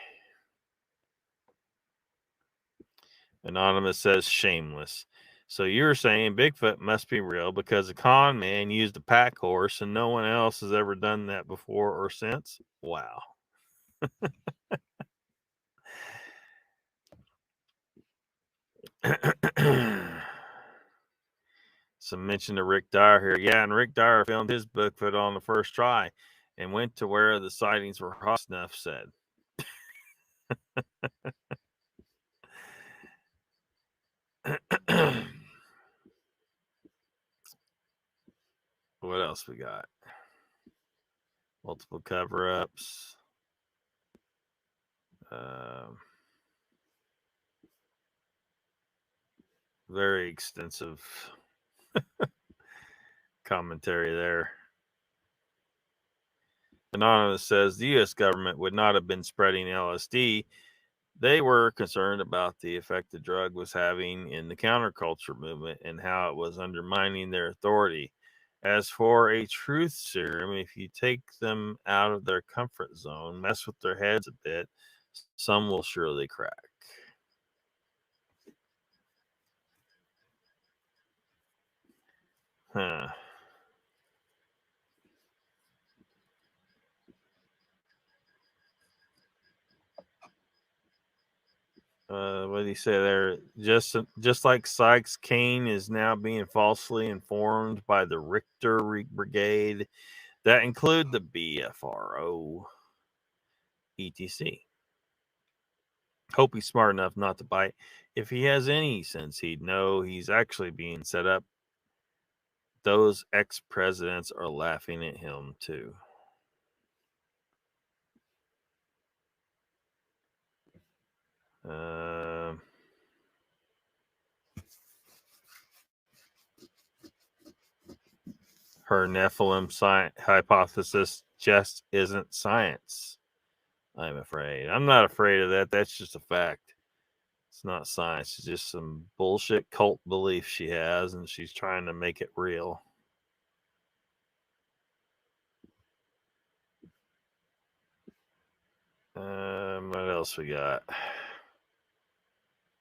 Anonymous says, shameless. So you're saying Bigfoot must be real because a con man used a pack horse and no one else has ever done that before or since? Wow. Some mention to Rick Dyer here. Yeah, and Rick Dyer filmed his Bigfoot on the first try and went to where the sightings were hot, Snuff said. What else we got? Multiple cover-ups. Very extensive commentary there. Anonymous says the U.S. government would not have been spreading LSD. They were concerned about the effect the drug was having in the counterculture movement and how it was undermining their authority. As for a truth serum, if you take them out of their comfort zone, mess with their heads a bit, some will surely crack. Huh. What did he say there? Just like Sykes, Kane is now being falsely informed by the Richter Brigade that include the BFRO, etc. Hope he's smart enough not to bite. If he has any sense, he'd know he's actually being set up. Those ex-presidents are laughing at him too. Her Nephilim hypothesis just isn't science, I'm afraid. I'm not afraid of that. That's just a fact. It's not science. It's just some bullshit cult belief she has, and she's trying to make it real. What else we got?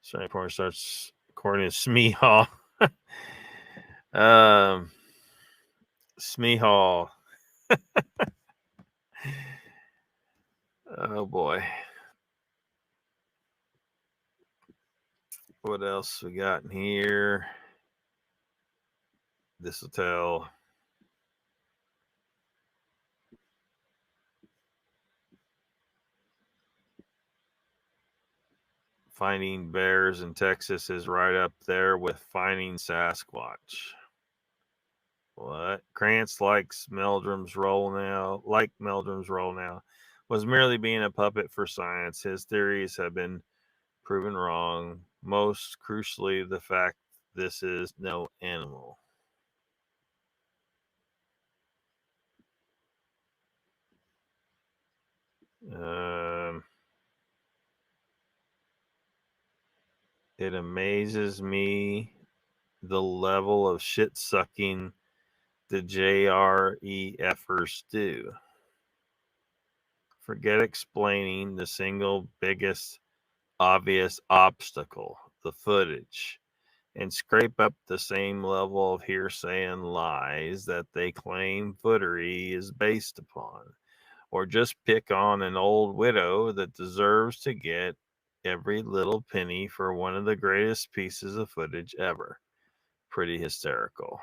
Starting point starts according to Smeehall. Smeehall. Oh boy. What else we got in here? This will tell. Finding bears in Texas is right up there with finding Sasquatch. What? Krantz likes Meldrum's role now. Was merely being a puppet for science. His theories have been proven wrong. Most crucially, the fact this is no animal. It amazes me the level of shit sucking the JREFers do. Forget explaining the single biggest obvious obstacle, the footage, and scrape up the same level of hearsay and lies that they claim footery is based upon. Or just pick on an old widow that deserves to get every little penny for one of the greatest pieces of footage ever. Pretty hysterical.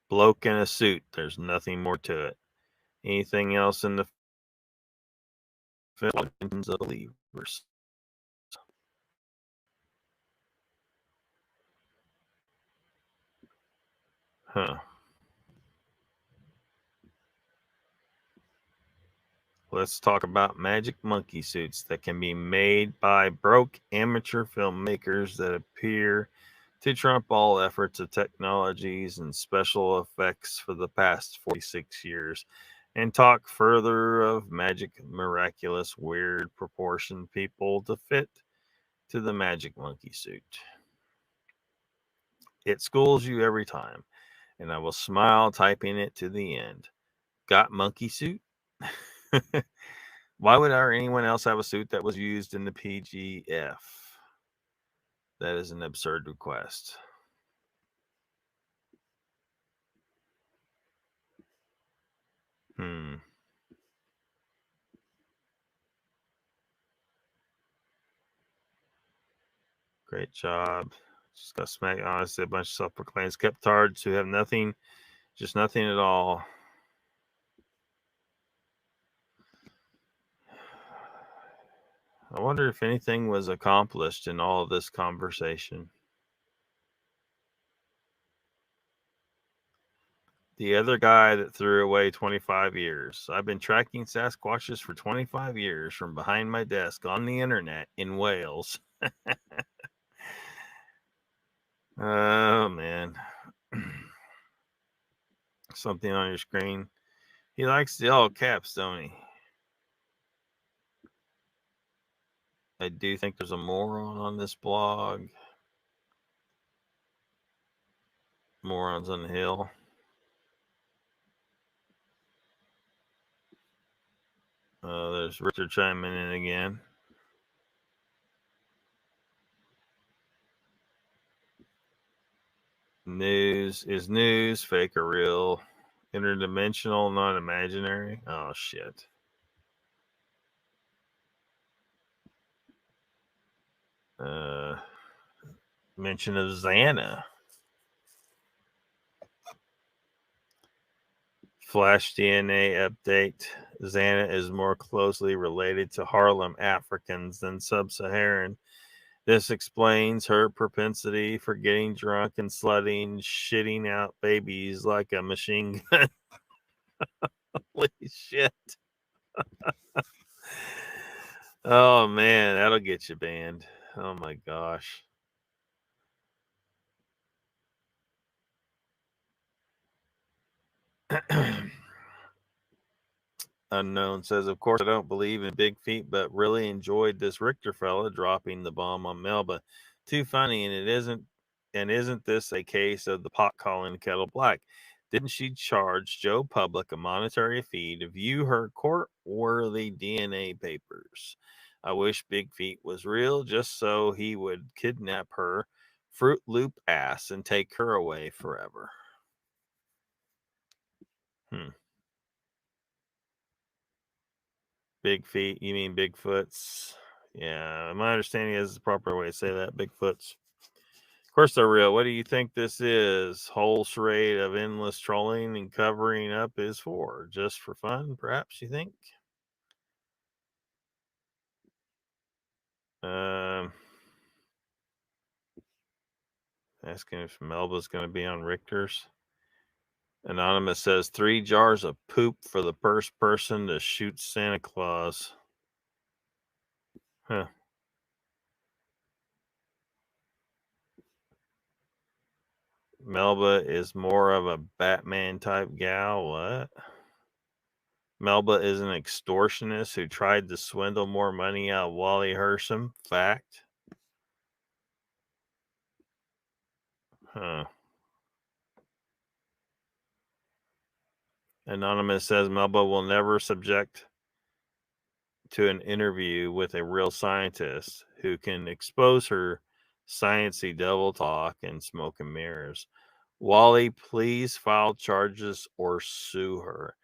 Bloke in a suit. There's nothing more to it. Anything else in the film of believers. Huh. Let's talk about magic monkey suits that can be made by broke amateur filmmakers that appear to trump all efforts of technologies and special effects for the past 46 years, and talk further of magic, miraculous, weird proportion people to fit to the magic monkey suit. It schools you every time, and I will smile typing it to the end. Got monkey suit? Why would anyone else have a suit that was used in the PGF? That is an absurd request. Great job. Just got smacked. Honestly, a bunch of self-proclaimed skeptards who have nothing, just nothing at all. I wonder if anything was accomplished in all of this conversation. The other guy that threw away 25 years. I've been tracking Sasquatches for 25 years from behind my desk on the internet in Wales. Oh, man. Something on your screen. He likes the all caps, don't he? I do think there's a moron on this blog. Morons on the Hill. There's Richard chiming in again. News is news, fake or real, interdimensional, not imaginary. Oh, shit. Mention of Xana. Flash DNA update. Xana is more closely related to Harlem Africans than Sub-Saharan. This explains her propensity for getting drunk and slutting, shitting out babies like a machine gun. Holy shit. Oh, man, that'll get you banned. Oh, my gosh. Unknown says, of course, I don't believe in big feet, but really enjoyed this Richter fella dropping the bomb on Melba. Too funny, and isn't this a case of the pot calling the kettle black? Didn't she charge Joe Public a monetary fee to view her court-worthy DNA papers? I wish Big Feet was real, just so he would kidnap her Fruit Loop ass and take her away forever. Big feet, you mean Bigfoots? Yeah, my understanding is the proper way to say that. Bigfoots. Of course they're real. What do you think this is? Whole charade of endless trolling and covering up is for? Just for fun, perhaps, you think? Asking if Melba's going to be on Richter's. Anonymous says 3 jars of poop for the first person to shoot Santa Claus. Huh. Melba is more of a Batman type gal. What? Melba is an extortionist who tried to swindle more money out of Wally Hersham. Fact. Huh. Anonymous says Melba will never subject to an interview with a real scientist who can expose her sciencey double talk and smoke and mirrors. Wally, please file charges or sue her.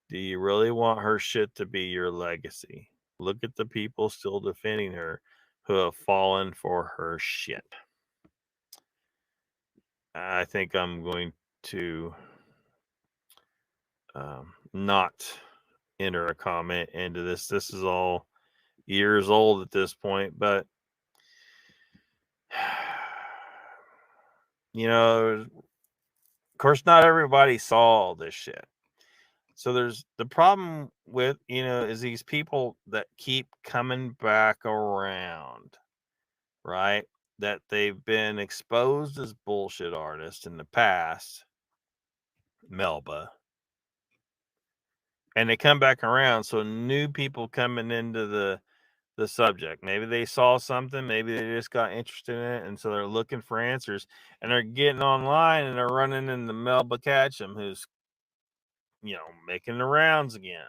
Do you really want her shit to be your legacy? Look at the people still defending her who have fallen for her shit. I think I'm going to not enter a comment into this. This is all years old at this point, but you know, of course, not everybody saw this shit. So there's the problem with, is these people that keep coming back around, right? That they've been exposed as bullshit artists in the past, Melba, and they come back around. So new people coming into the subject, maybe they saw something, maybe they just got interested in it, and so they're looking for answers, and they're getting online and they're running into Melba Ketchum, who's making the rounds again.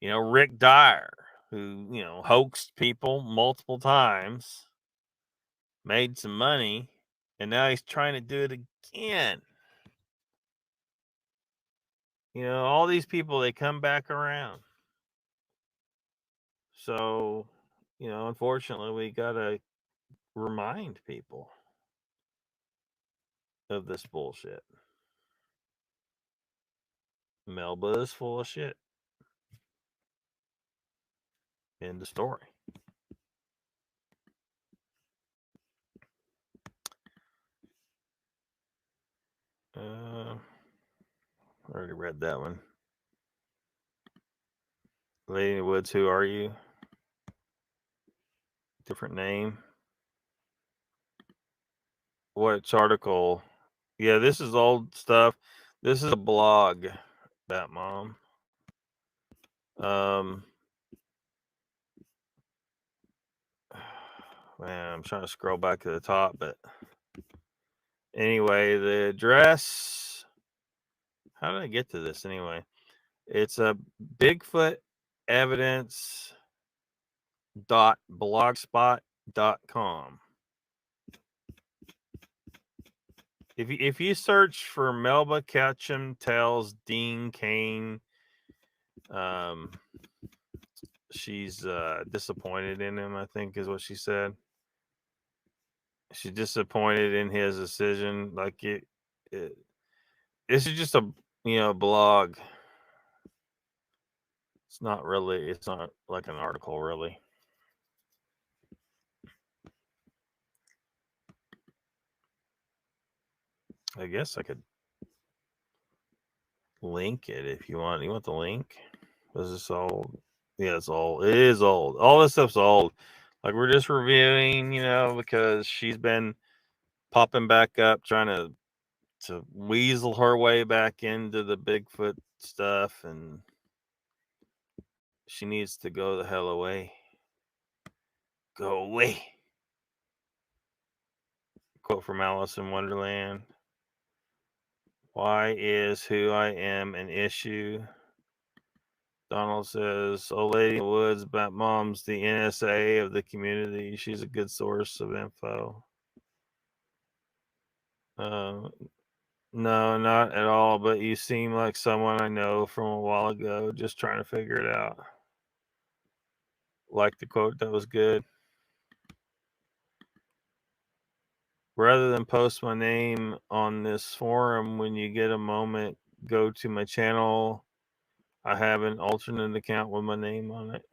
Rick Dyer, who hoaxed people multiple times, made some money, and now he's trying to do it again. All these people, they come back around. So, unfortunately, we gotta remind people of this bullshit. Melba is full of shit. End of story. I already read that one. Lady in the Woods, who are you? Different name. Which article? Yeah, this is old stuff. This is a blog, Bat Mom. Man, I'm trying to scroll back to the top, but anyway, the address. How did I get to this anyway? It's a Bigfoot evidence .blogspot.com. If you search for Melba Ketchum tells Dean Cain, she's disappointed in him, I think is what she said. She's disappointed in his decision. Like this is just a blog. It's not like an article really. I guess I could link it if you want. You want the link? Is this old? Yeah, it's old. It is old. All this stuff's old. Like we're just reviewing, because she's been popping back up, trying to weasel her way back into the Bigfoot stuff, and she needs to go the hell away. Go away. Quote from Alice in Wonderland. Why is who I am an issue? Donald says, old lady in the woods, Bat Mom's the NSA of the community. She's a good source of info. No, not at all, but you seem like someone I know from a while ago, just trying to figure it out. Like the quote, that was good. Rather than post my name on this forum, when you get a moment, go to my channel. I have an alternate account with my name on it.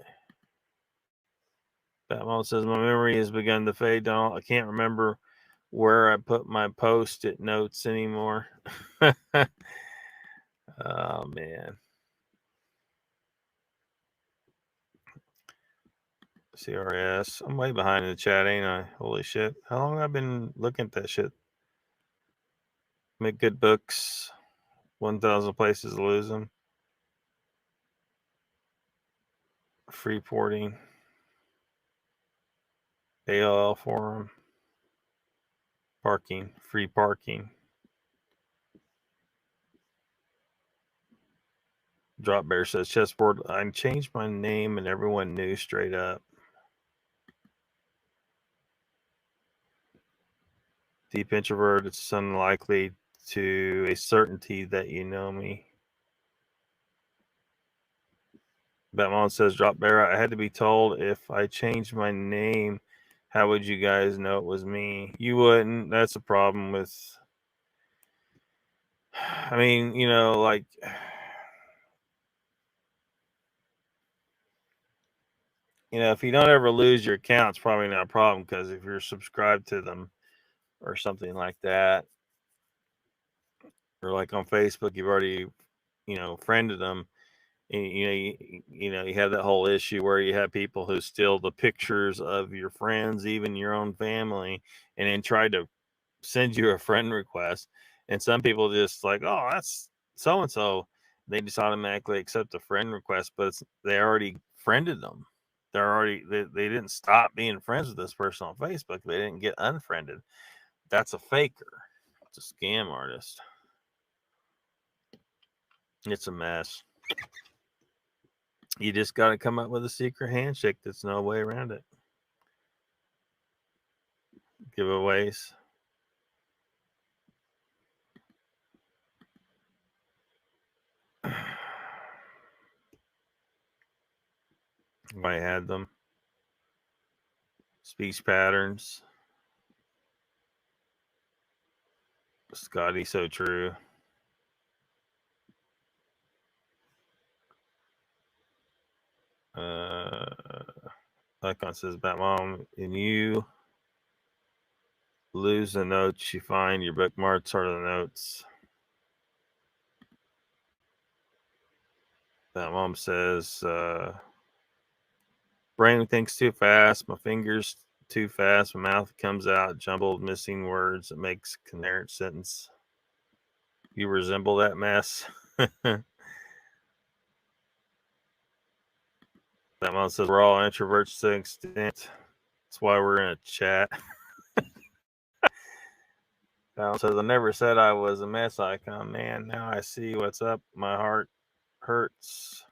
Batman says, my memory has begun to fade, Donald. I can't remember where I put my post-it notes anymore. Oh, man. CRS. I'm way behind in the chat, ain't I? Holy shit. How long have I been looking at that shit? Make good books. 1,000 places to lose them. Free porting. ALL forum. Parking. Free parking. Drop Bear says, chessboard. I changed my name and everyone knew straight up. Deep introvert, it's unlikely to a certainty that you know me. Batman says, Drop Bear, I had to be told if I changed my name, how would you guys know it was me? You wouldn't. That's a problem with, I mean, like, if you don't ever lose your account, it's probably not a problem, because if you're subscribed to them or something like that, or like on Facebook, you've already, friended them. And, you have that whole issue where you have people who steal the pictures of your friends, even your own family, and then try to send you a friend request. And some people just like, oh, that's so and so. They just automatically accept a friend request, but they already friended them. They didn't stop being friends with this person on Facebook. They didn't get unfriended. That's a faker. It's a scam artist. It's a mess. You just got to come up with a secret handshake. There's no way around it. Giveaways. I had them. Speech patterns. Scotty, so true. Icon says, Batmom, and you lose the notes you find. Your bookmarks are the notes. Batmom says, brain thinks too fast. My fingers too fast. My mouth comes out jumbled, missing words. It makes coherent sentence. You resemble that mess. Batmom says, we're all introverts to an extent. That's why we're in a chat. Batmom says, I never said I was a mess, Icon. Man, now I see what's up. My heart hurts.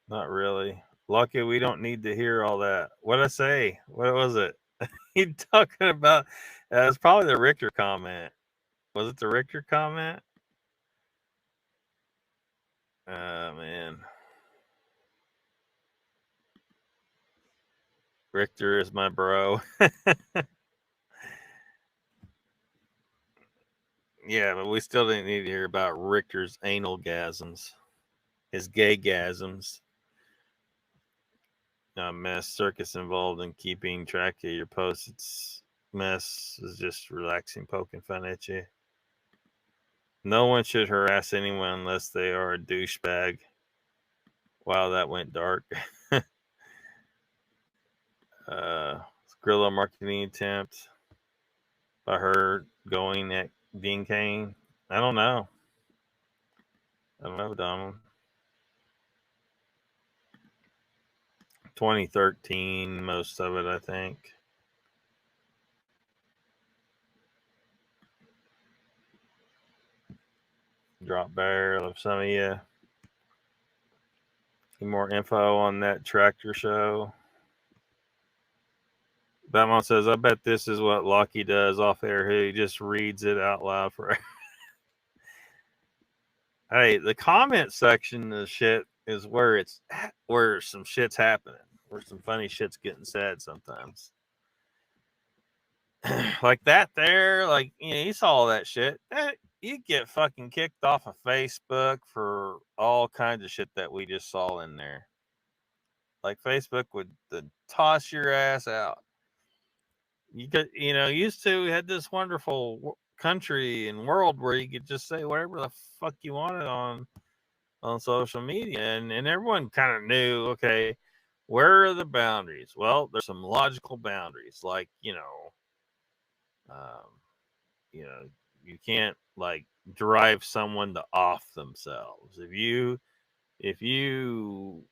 Not really. Lucky we don't need to hear all that. What'd I say? What was it? You talking about? It's probably the Richter comment. Was it the Richter comment? Oh, man. Richter is my bro. Yeah, but we still didn't need to hear about Richter's anal gasms. His gay gasms. Mess circus involved in keeping track of your posts. It's mess is just relaxing, poking fun at you. No one should harass anyone unless they are a douchebag. Wow, that went dark. Guerrilla marketing attempt by her going at Dean Cain. I don't know. Donald. 2013, most of it, I think. Drop barrel of some of you. Any more info on that tractor show? Batman says, I bet this is what Lockie does off air. He just reads it out loud for Hey, the comment section of shit is where some shit's happening, where some funny shit's getting said sometimes. Like that there, like, you saw all that shit. You get fucking kicked off of Facebook for all kinds of shit that we just saw in there. Like Facebook would toss your ass out. You could, used to had this wonderful country and world where you could just say whatever the fuck you wanted on social media, and everyone kind of knew, okay, where are the boundaries? Well, there's some logical boundaries, like you can't like drive someone to off themselves. If you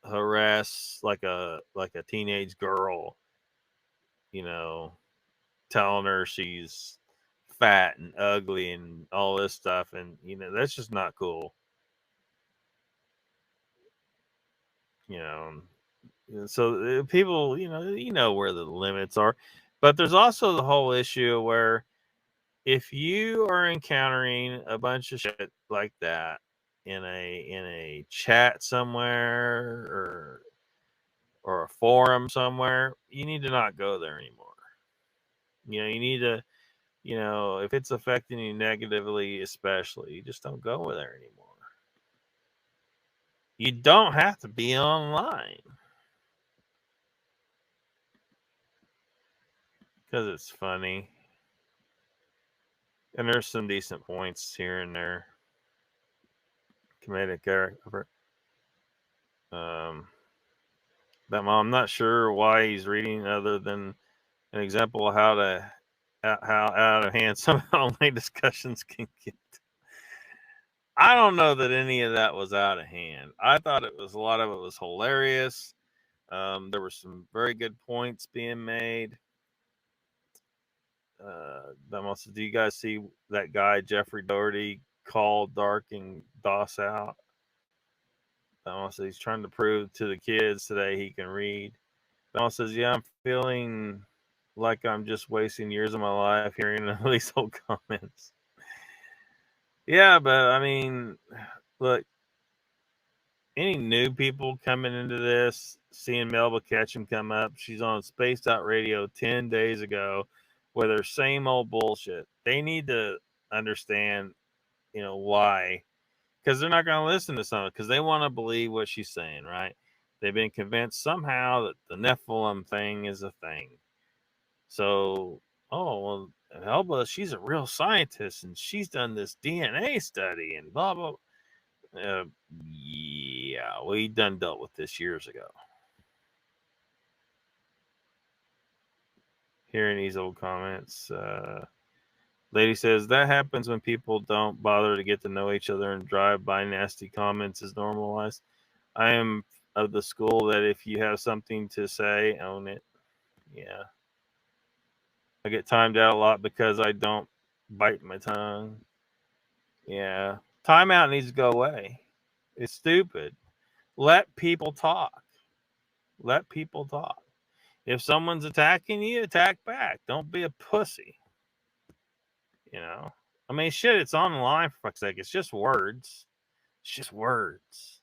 harass like a teenage girl, telling her she's fat and ugly and all this stuff, and that's just not cool. So people, where the limits are, but there's also the whole issue where if you are encountering a bunch of shit like that in a chat somewhere or a forum somewhere, you need to not go there anymore. You need to, if it's affecting you negatively, especially, you just don't go there anymore. You don't have to be online because it's funny. And there's some decent points here and there. Comedic effort. But I'm not sure why he's reading other than an example of how out of hand some online discussions can get. I don't know that any of that was out of hand. I thought a lot of it was hilarious. There were some very good points being made. Do you guys see that guy Jeffrey Doherty called Dark and Doss out? He's trying to prove to the kids today he can read. Says, yeah, I'm feeling like I'm just wasting years of my life hearing these old comments. Yeah, but I mean, look, any new people coming into this, seeing Melba Ketchum come up, she's on Spaced Out Radio 10 days ago with her same old bullshit. they need to understand, why. Because they're not going to listen to something because they want to believe what she's saying, right? They've been convinced somehow that the Nephilim thing is a thing. So, well, Melba, she's a real scientist and she's done this DNA study and blah, blah. Yeah, we done dealt with this years ago. Hearing these old comments, lady says that happens when people don't bother to get to know each other and drive-by nasty comments is normalized. I am of the school that if you have something to say, own it. Yeah. I get timed out a lot because I don't bite my tongue. Yeah. Timeout needs to go away. It's stupid. Let people talk. Let people talk. If someone's attacking you, attack back. Don't be a pussy. I mean, shit, it's online for fuck's sake. It's just words. It's just words.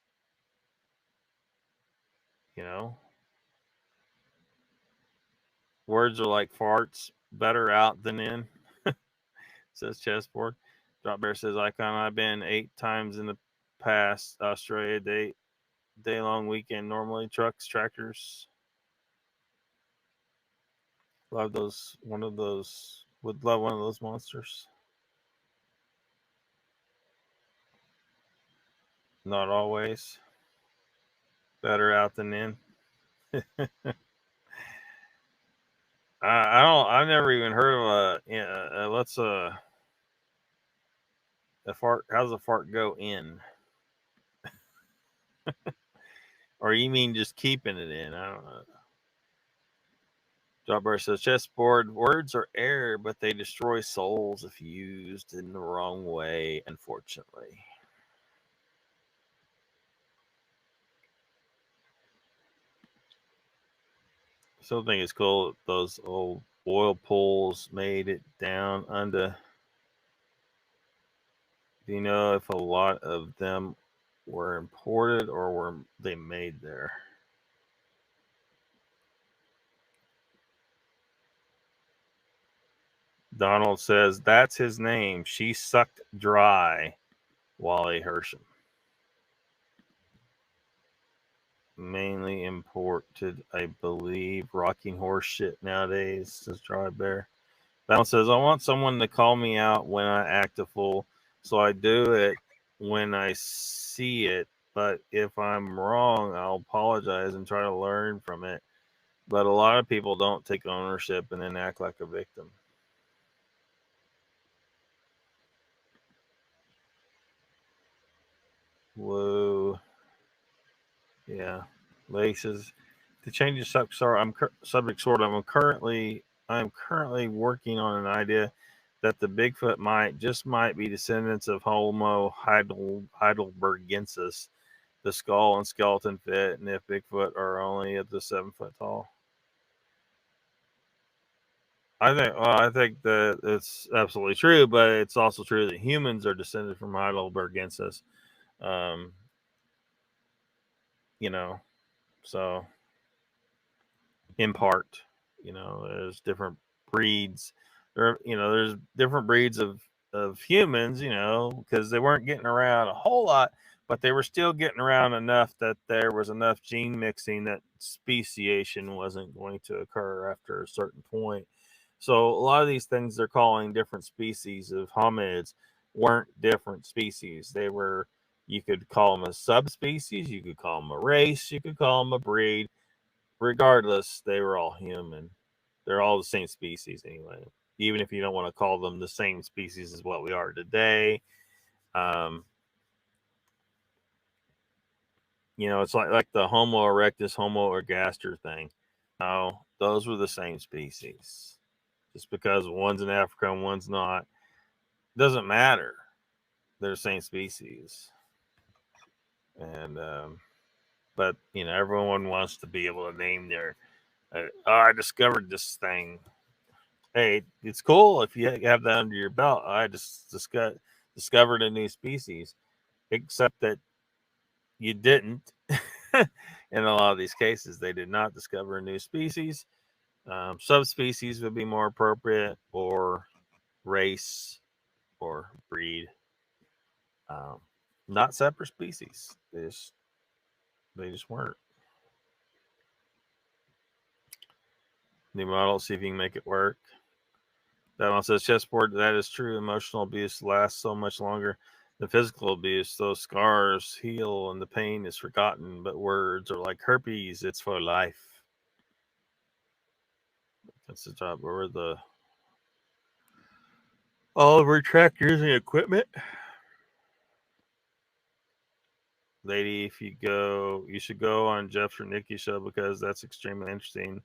Words are like farts. Better out than in. Says Chessboard. Drop Bear says Icon. I've been 8 times in the past. Australia day long weekend. Normally trucks, tractors. Love those. One of those. Would love one of those monsters. Not always. Better out than in. I've never even heard of a fart. How does a fart go in? Or you mean just keeping it in? I don't know. Jobber says chessboard words are air, but they destroy souls if used in the wrong way, unfortunately. Still think it's cool those old oil pools made it down under. Do you know if a lot of them were imported or were they made there? Donald says that's his name. She sucked dry. Wally Hersham. Mainly imported, I believe. Rocking horse shit nowadays, says Dry Bear. Balance says, I want someone to call me out when I act a fool, so I do it when I see it. But if I'm wrong, I'll apologize and try to learn from it. But a lot of people don't take ownership and then act like a victim. Whoa. Yeah. Laces. To change the subject sort, I'm currently working on an idea that the Bigfoot might be descendants of Homo heidelbergensis. The skull and skeleton fit, and if Bigfoot are only at the 7 foot tall. I think that it's absolutely true, but it's also true that humans are descended from heidelbergensis. So in part, there's different breeds. There's different breeds of humans, because they weren't getting around a whole lot, but they were still getting around enough that there was enough gene mixing that speciation wasn't going to occur after a certain point. So a lot of these things they're calling different species of hominids weren't different species. They were, you could call them a subspecies, you could call them a race, you could call them a breed. Regardless, they were all human. They're all the same species anyway. Even if you don't want to call them the same species as what we are today. It's like the Homo erectus, Homo ergaster thing. No, those were the same species. Just because one's in Africa and one's not, doesn't matter. They're the same species. And but everyone wants to be able to name their. I discovered this thing. Hey, it's cool if you have that under your belt. I just discovered a new species, except that you didn't. In a lot of these cases, they did not discover a new species. Subspecies would be more appropriate, or race or breed. Not separate species. They just weren't. New model, see if you can make it work. That one says chessboard. That is true. Emotional abuse lasts so much longer than physical abuse. Those scars heal and the pain is forgotten, but words are like herpes. It's for life. That's the job. Where the all of our tractors and equipment. Lady, if you should go on Jeff's or Nikki's show because that's extremely interesting,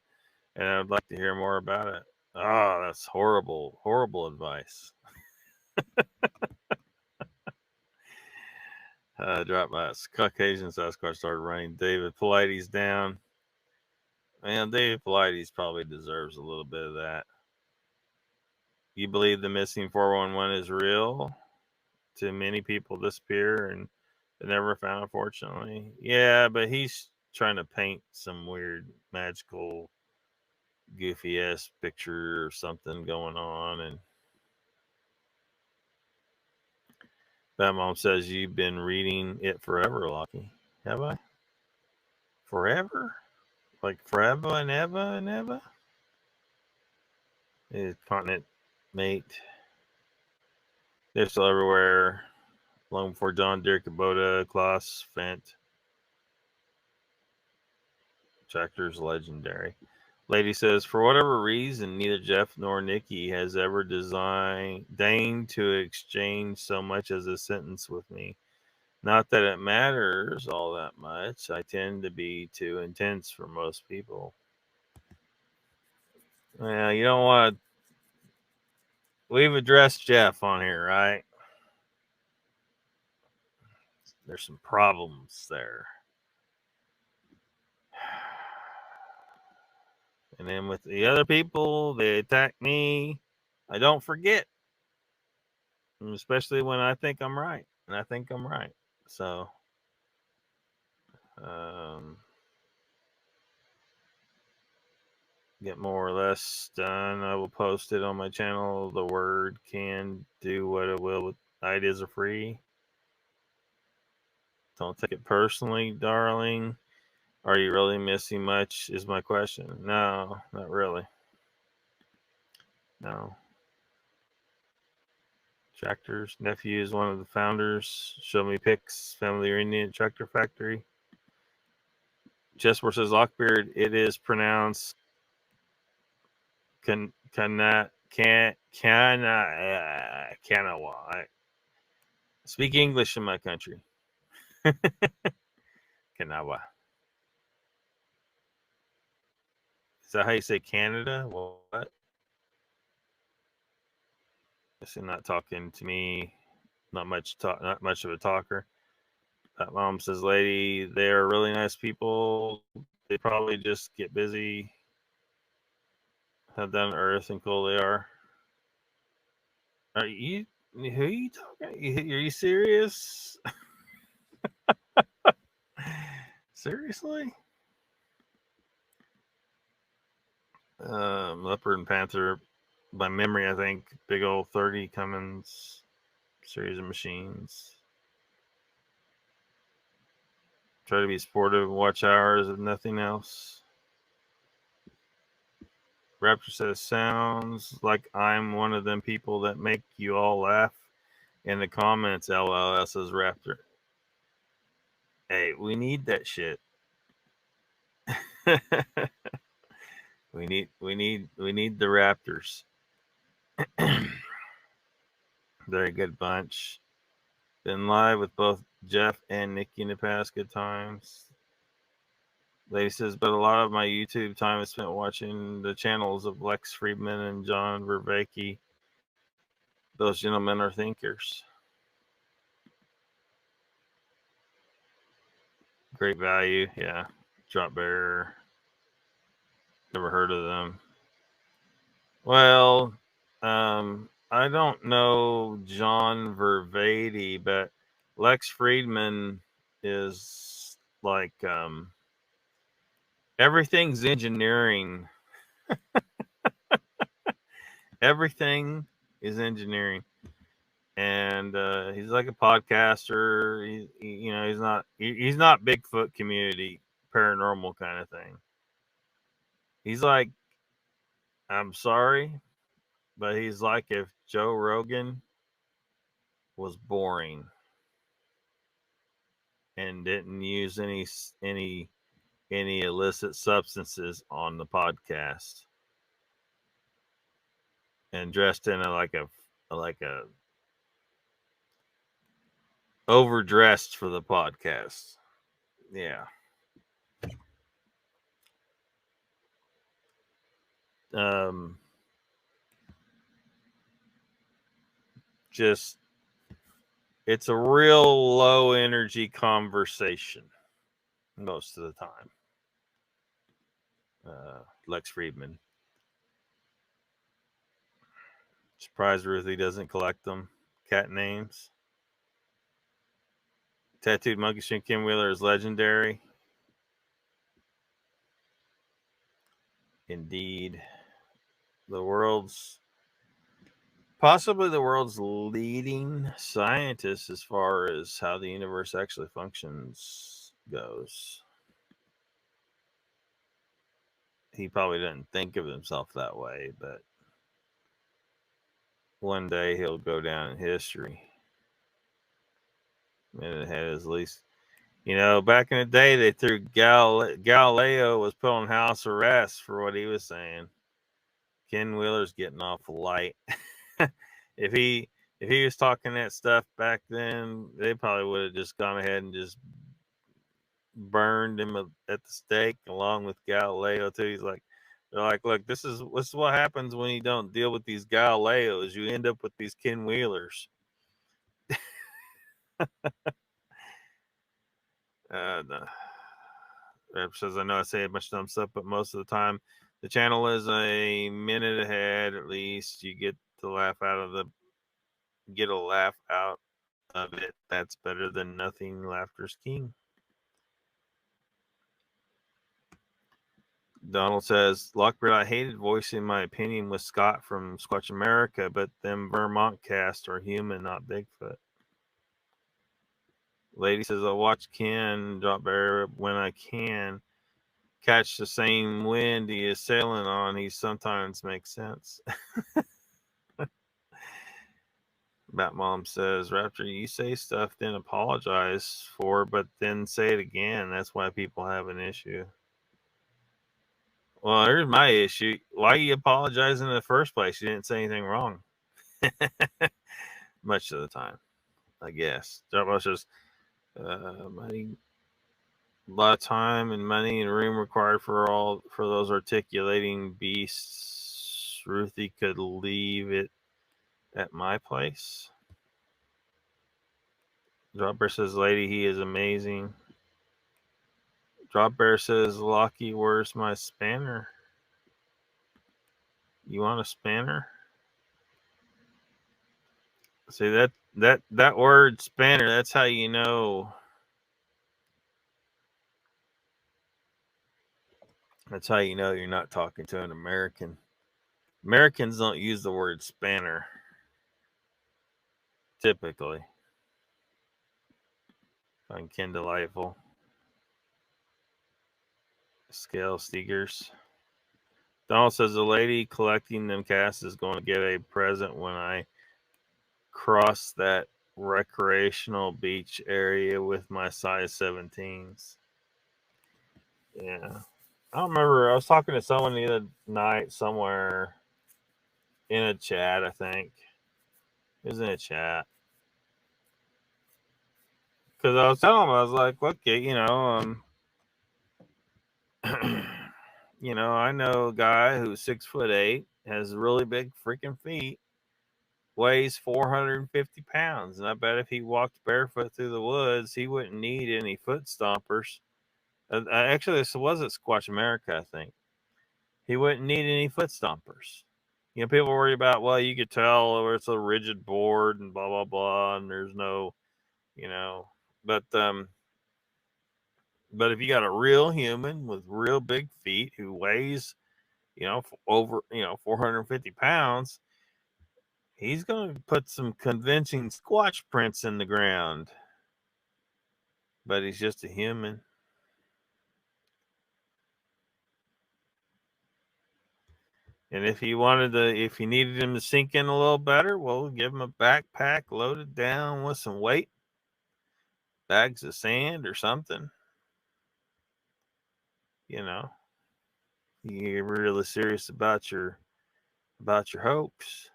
and I would like to hear more about it. Oh, that's horrible, horrible advice. Drop by Caucasian Sasquatch started running. David Polites down. Man, David Polites probably deserves a little bit of that. You believe the missing 411 is real? To many people disappear and they're never found, unfortunately. Yeah, but he's trying to paint some weird, magical, goofy ass picture or something going on. And that mom says you've been reading it forever, Lockie. Have I? Forever? Like forever and ever and ever? Continent mate. They're still everywhere. Long before John Deere, Kubota, Klaus, Fent. Tractor's legendary. Lady says, for whatever reason, neither Jeff nor Nikki has ever deigned to exchange so much as a sentence with me. Not that it matters all that much. I tend to be too intense for most people. Well, you don't want to. We've addressed Jeff on here, right? There's some problems there. And then with the other people, they attack me. I don't forget. And especially when I think I'm right. And I think I'm right. So, get more or less done. I will post it on my channel. The word can do what it will. Ideas are free. Don't take it personally, darling. Are you really missing much? Is my question. No, not really. No. Tractors. Nephew is one of the founders. Show me pics. Family reunion tractor factory. Chessboard says Lockbeard. It is pronounced Kanawa. Speak English in my country. Kanawa. Is that how you say Canada? What? Guess you're not talking to me. Not much of a talker. That mom says, lady, they're really nice people. They probably just get busy. Have done Earth and cool they are. Who are you talking? Are you serious? Seriously? Leopard and Panther, by memory, I think big old 30 Cummins series of machines. Try to be sportive, watch hours, if nothing else. Raptor says, sounds like I'm one of them people that make you all laugh in the comments. LOL, says Raptor. Hey, we need that shit. we need the Raptors. Very good bunch. Been live with both Jeff and Nikki in the past. Good times. Lady says, but a lot of my YouTube time is spent watching the channels of Lex Friedman and John Vervaeke. Those gentlemen are thinkers. Great value, yeah. Drop Bear. Never heard of them. Well, I don't know John Vervaeke, but Lex Friedman is like everything's engineering. Everything He's engineering, and he's like a podcaster. He's not Bigfoot community paranormal kind of thing. He's like, I'm sorry, but he's like if Joe Rogan was boring and didn't use any illicit substances on the podcast and dressed in like a overdressed for the podcast. Yeah. Just it's a real low energy conversation most of the time. Lex Friedman. Surprised Ruthie doesn't collect them. Cat names. Tattooed Monkey Shin Kim Wheeler is legendary. Indeed. Possibly the world's leading scientist as far as how the universe actually functions goes. He probably didn't think of himself that way, but one day he'll go down in history. And it has at least, back in the day, they threw Galileo was put on house arrest for what he was saying. Ken Wheeler's getting off light. If he was talking that stuff back then, they probably would have just gone ahead and just burned him at the stake along with Galileo too. They're like, look, this is what happens when you don't deal with these Galileos. You end up with these Ken Wheelers. No. Rep says, I know I say a bunch of dumb stuff, but most of the time the channel is a minute ahead. At least you get a laugh out of it. That's better than nothing. Laughter's king. Donald says, Lockbeard, I hated voicing my opinion with Scott from Squatch America, but them Vermont cast are human, not Bigfoot. Lady says, I'll watch Ken drop bear when I can. Catch the same wind he is sailing on. He sometimes makes sense. Bat Mom says, Raptor, you say stuff, then apologize for, but then say it again. That's why people have an issue. Well, here's my issue. Why are you apologizing in the first place? You didn't say anything wrong. Much of the time, I guess. Dropbox says, money, a lot of time and money and room required for those articulating beasts. Ruthie could leave it at my place. Drop Bear says, lady, he is amazing. Drop Bear says, Lockie, where's my spanner? You want a spanner? See, that word spanner, that's how you know. That's how you know you're not talking to an American. Americans don't use the word spanner. Typically. Find Ken delightful. Scale Steegers. Donald says the lady collecting them casts is going to get a present when I cross that recreational beach area with my size 17s. Yeah. I don't remember. I was talking to someone the other night somewhere in a chat, I think. It was in a chat. Because I was telling him, I was like, look, I know a guy who's 6'8", has really big freaking feet, weighs 450 pounds. And I bet if he walked barefoot through the woods, he wouldn't need any foot stompers. Actually, this was at Squatch America, I think. He wouldn't need any foot stompers. People worry about, well, you could tell or it's a rigid board and blah, blah, blah, and there's no, but if you got a real human with real big feet who weighs, over, 450 pounds, He's going to put some convincing squatch prints in the ground. But he's just a human. And if he needed him to sink in a little better, well, give him a backpack loaded down with some weight, bags of sand or something. You know, you're really serious about your hoax.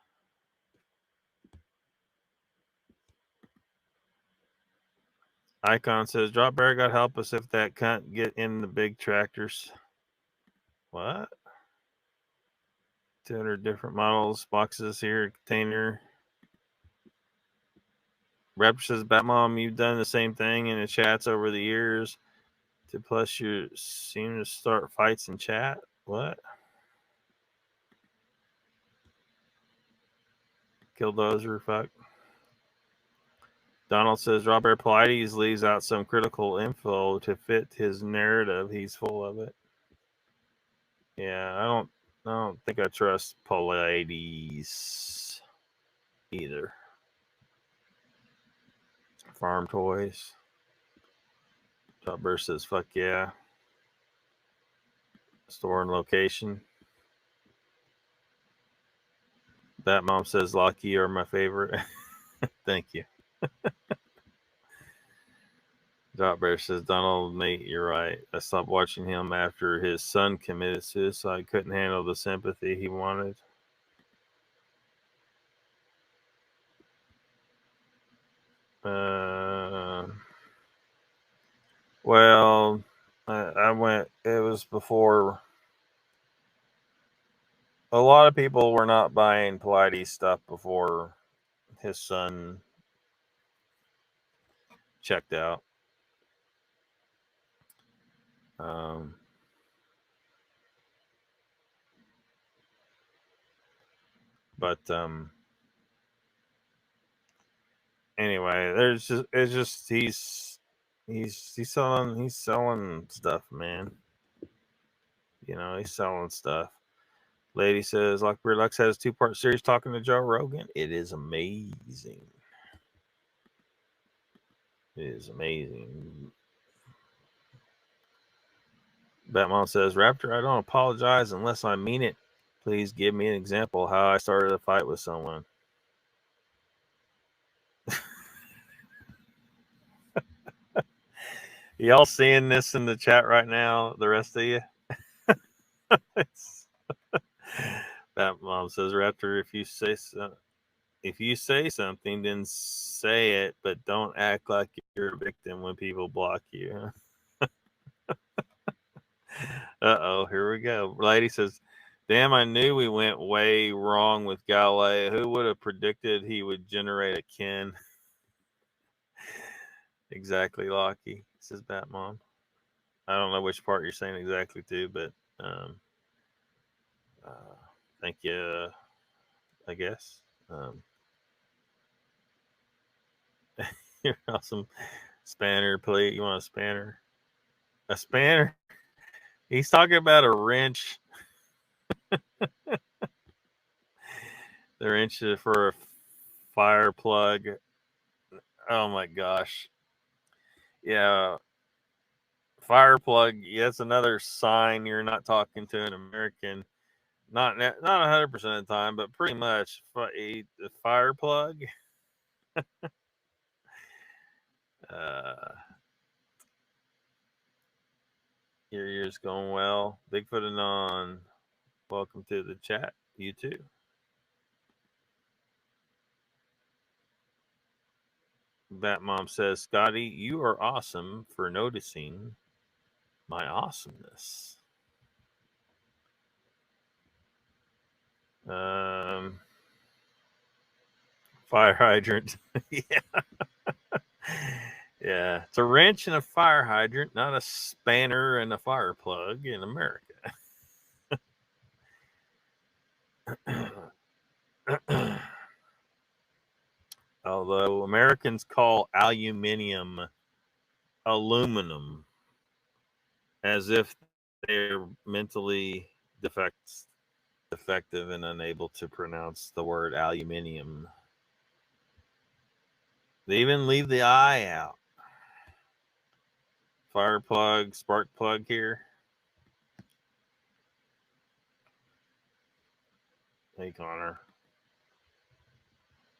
Icon says, "Drop bear, God help us if that can't get in the big tractors." What? 200 different models, boxes here, container. Raptor says, "Batmom, you've done the same thing in the chats over the years. Plus, you seem to start fights in chat." What? Killdozer, fuck. Donald says, "Robert Pilates leaves out some critical info to fit his narrative. He's full of it." Yeah, I don't think I trust Pilates either. Farm toys. Topper says, "Fuck yeah." Store and location. Batmom says, "Locky are my favorite." Thank you. Dotbear says, "Donald, mate, you're right. I stopped watching him after his son committed suicide. Couldn't handle the sympathy he wanted." Well, I went. It was before. A lot of people were not buying Pilates stuff before his son checked out. But anyway, he's selling stuff, man. You know, he's selling stuff. Lady says, "Lockbeard Lux has a 2-part series talking to Joe Rogan. It is amazing. It is amazing." Batmom says, "Raptor, I don't apologize unless I mean it. Please give me an example how I started a fight with someone." Y'all seeing this in the chat right now, the rest of you? Batmom says, "Raptor, if you say something, then say it, but don't act like you're a victim when people block you." Uh-oh, here we go. Lady says, "Damn, I knew we went way wrong with Galileo. Who would have predicted he would generate a kin?" Exactly, Lockie, says Batmom. I don't know which part you're saying exactly to, but thank you, I guess. You're awesome. Spanner, please. You want a spanner? A spanner? He's talking about a wrench. The wrench for a fire plug. Oh my gosh. Yeah. Fire plug. Yeah, that's another sign you're not talking to an American. Not 100% of the time, but pretty much. The fire plug. Your ears going well. Bigfoot and on. Welcome to the chat. You too. Batmom says, "Scotty, you are awesome for noticing my awesomeness." Fire hydrant. Yeah. Yeah. It's a wrench and a fire hydrant, not a spanner and a fire plug in America. Although Americans call aluminum aluminum as if they're mentally defects. defective and unable to pronounce the word aluminium. They even leave the I out. Fire plug, spark plug here. Hey, Connor.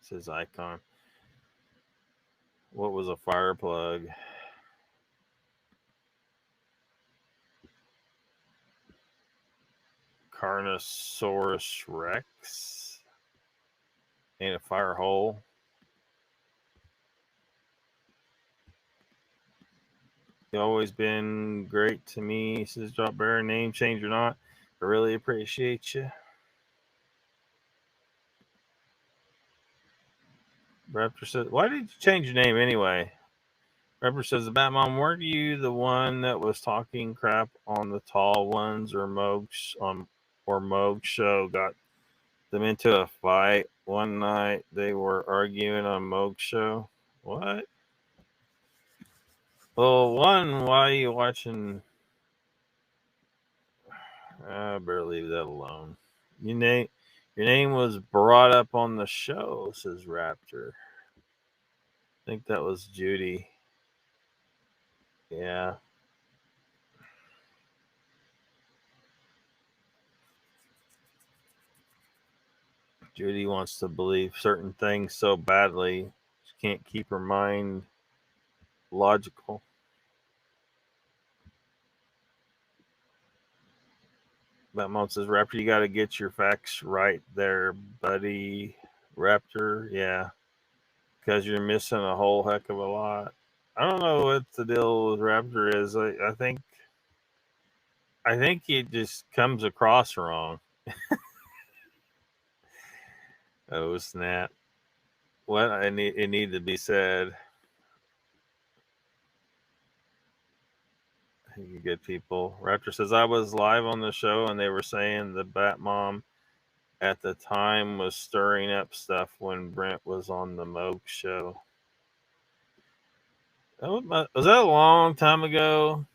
It says icon. What was a fire plug? Carnosaurus Rex. And a fire hole. You've always been great to me, says Drop Bear. Name change or not, I really appreciate you. Raptor says, why did you change your name anyway? Raptor says, the Batmom, weren't you the one that was talking crap on the tall ones or Moog show? Got them into a fight one night. They were arguing on Moog show. What? Well, one, why are you watching? I better leave that alone. Your name was brought up on the show, says Raptor. I think that was Judy. Yeah. Judy wants to believe certain things so badly, she can't keep her mind logical. Batmom says, Raptor, you got to get your facts right there, buddy. Raptor, yeah. Because you're missing a whole heck of a lot. I don't know what the deal with Raptor is. I think it just comes across wrong. Oh, snap. What? It need to be said. You good people. Raptor says, I was live on the show and they were saying the Batmom at the time was stirring up stuff when Brent was on the Moog show. Was that a long time ago?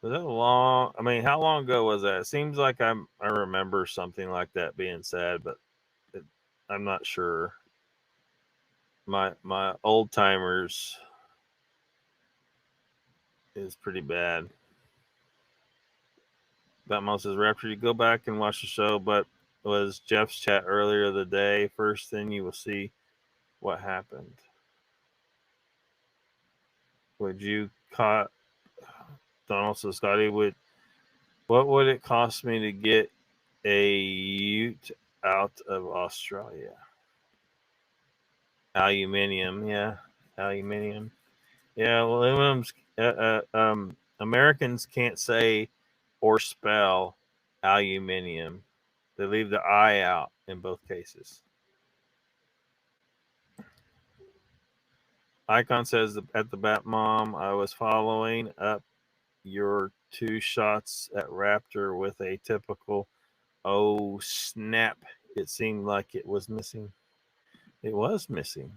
Was that long? I mean, how long ago was that? It seems like I remember something like that being said, but I'm not sure. My old timers is pretty bad. Batmom says, Raptor, you go back and watch the show, but it was Jeff's chat earlier the day. First thing you will see what happened. Would you caught Donald says, Scotty, what would it cost me to get a ute out of Australia? Aluminium, yeah. Aluminium. Yeah, well, aluminum's Americans can't say or spell aluminium. They leave the I out in both cases. Icon says at the Batmom, I was following up your 2 shots at Raptor with a typical, oh snap. It seemed like it was missing. It was missing.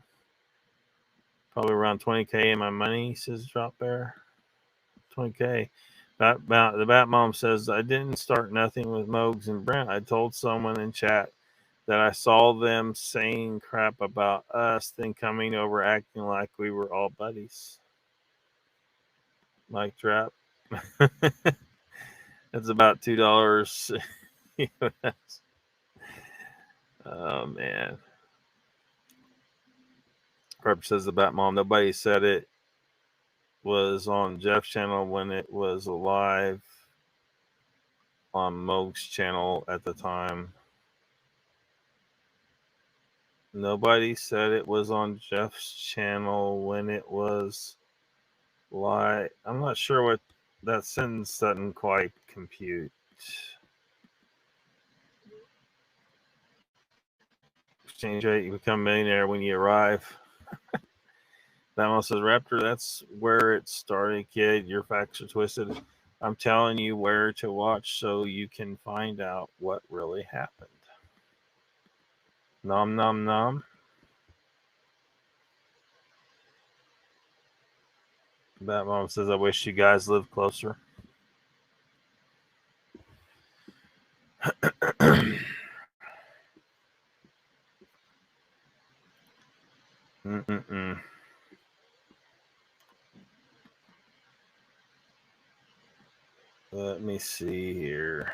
Probably around 20K in my money, says Drop Bear. 20K. The Batmom says, I didn't start nothing with Mogs and Brent. I told someone in chat that I saw them saying crap about us, then coming over acting like we were all buddies. Mic drop. That's about $2 US. Oh, man. Prep says the Batmom. Nobody said it was on Jeff's channel when it was live on Moog's channel at the time. Nobody said it was on Jeff's channel when it was live. I'm not sure what that sentence doesn't quite compute. Exchange rate, you become a millionaire when you arrive. Batmom says, Raptor, that's where it started, kid. Your facts are twisted. I'm telling you where to watch so you can find out what really happened. Nom nom nom. Batmom says, I wish you guys lived closer. Let me see here.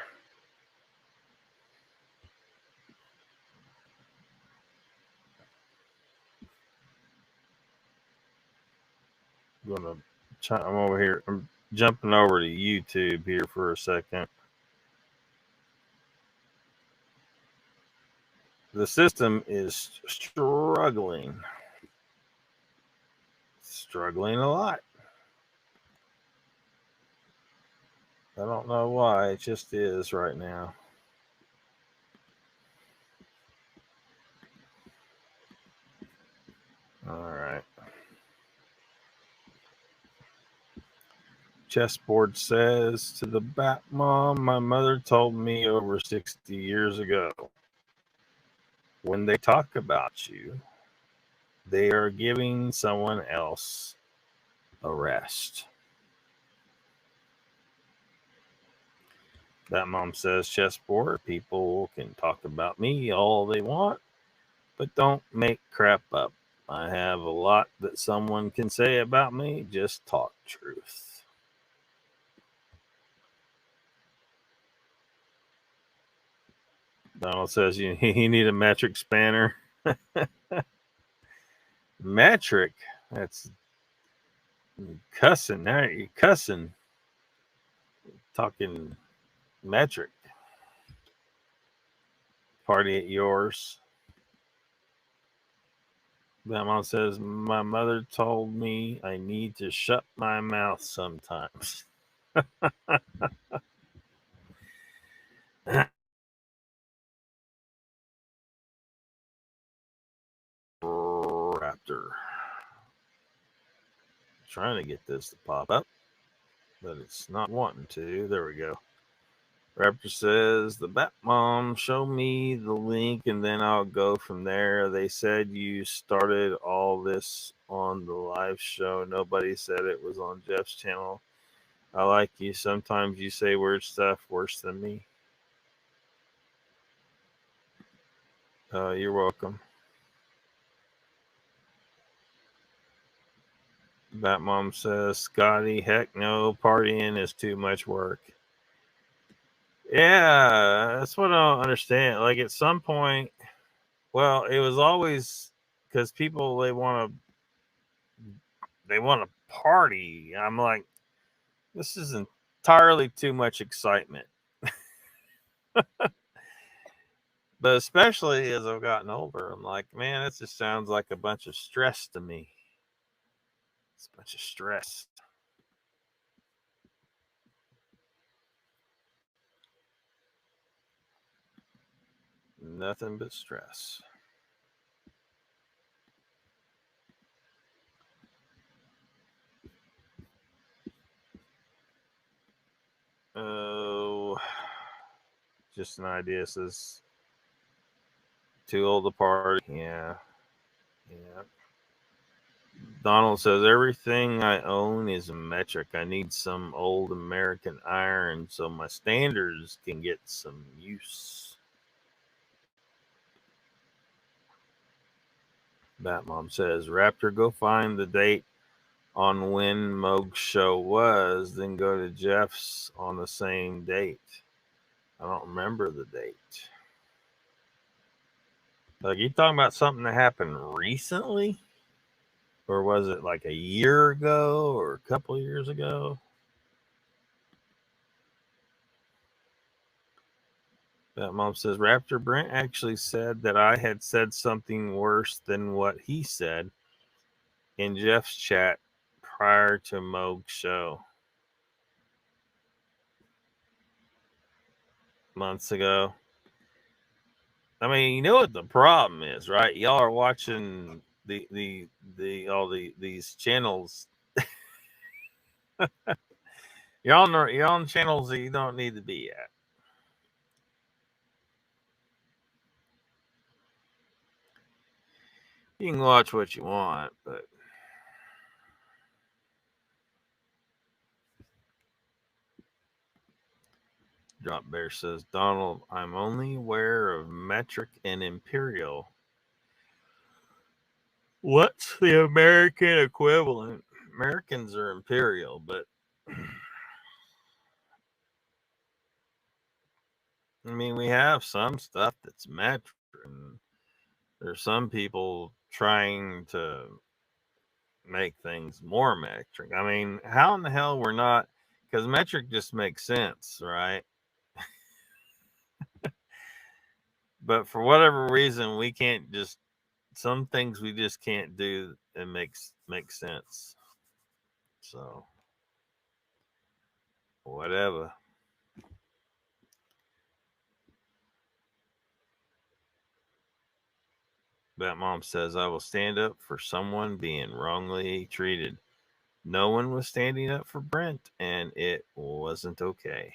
I'm over here. I'm jumping over to YouTube here for a second. The system is struggling a lot. I don't know why. It just is right now. All right. Chessboard says, to the Bat Mom, my mother told me over 60 years ago, when they talk about you, they are giving someone else a rest. Bat Mom says, Chessboard, people can talk about me all they want, but don't make crap up. I have a lot that someone can say about me. Just talk truth. Donald says you need a metric spanner. Metric? That's cussing. Now you're cussing. Talking metric. Party at yours. Grandma says, my mother told me I need to shut my mouth sometimes. Raptor. Trying to get this to pop up, but it's not wanting to. There we go. Raptor says, the Bat Mom, show me the link and then I'll go from there. They said you started all this on the live show. Nobody said it was on Jeff's channel. I like you. Sometimes you say weird stuff worse than me. You're welcome. Bat Mom says, Scotty, heck no, partying is too much work. Yeah, that's what I don't understand. Like at some point, well, it was always because people they want to party. I'm like, this is entirely too much excitement. But especially as I've gotten older, I'm like, man, it just sounds like a bunch of stress to me. It's a bunch of stress. Nothing but stress. Oh, just an idea. Says too old to party. Yeah. Donald says everything I own is a metric. I need some old American iron so my standards can get some use. Batmom says, Raptor, go find the date on when Moog's show was, then go to Jeff's on the same date. I don't remember the date. Like, you talking about something that happened recently? Or was it like a year ago or a couple of years ago? Mom says, Raptor, Brent actually said that I had said something worse than what he said in Jeff's chat prior to Moog's show. Months ago. I mean, you know what the problem is, right? Y'all are watching these channels. You're on channels that you don't need to be at. You can watch what you want, but Drop Bear says, Donald, I'm only aware of metric and imperial. What's the American equivalent? Americans are imperial, but I mean, we have some stuff that's metric. And there's some people trying to make things more metric. I mean, how in the hell we're not? Because metric just makes sense, right? But for whatever reason, we can't just, some things we just can't do and make sense. So whatever. That mom says, I will stand up for someone being wrongly treated. No one was standing up for Brent, and it wasn't okay.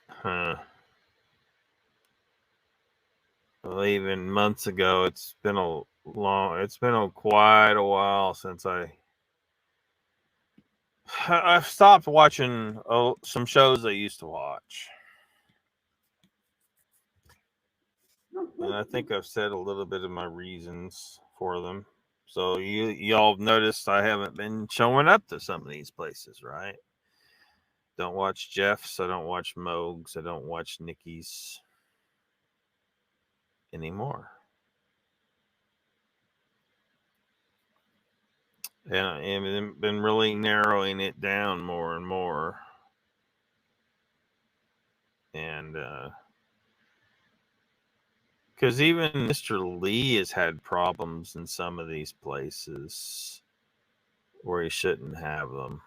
Huh. Well, even months ago, it's been quite a while since I've stopped watching some shows I used to watch. And I think I've said a little bit of my reasons for them. So y'all have noticed I haven't been showing up to some of these places, right? Don't watch Jeff's, I don't watch Moog's, I don't watch Nikki's anymore. And I've been really narrowing it down more and more. And because even Mr. Lee has had problems in some of these places where he shouldn't have them.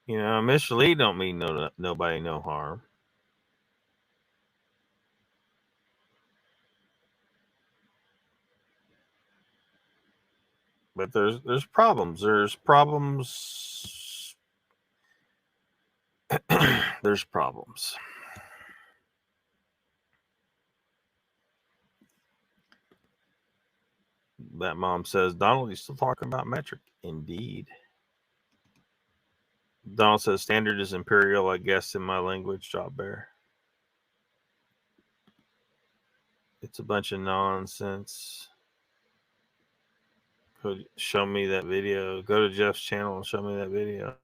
You know, Mr. Lee don't mean nobody no harm. But there's problems. There's problems. There's problems. That mom says, Donald, you still talking about metric? Indeed. Donald says, standard is imperial, I guess, in my language, Job Bear. It's a bunch of nonsense. Show me that video. Go to Jeff's channel and show me that video.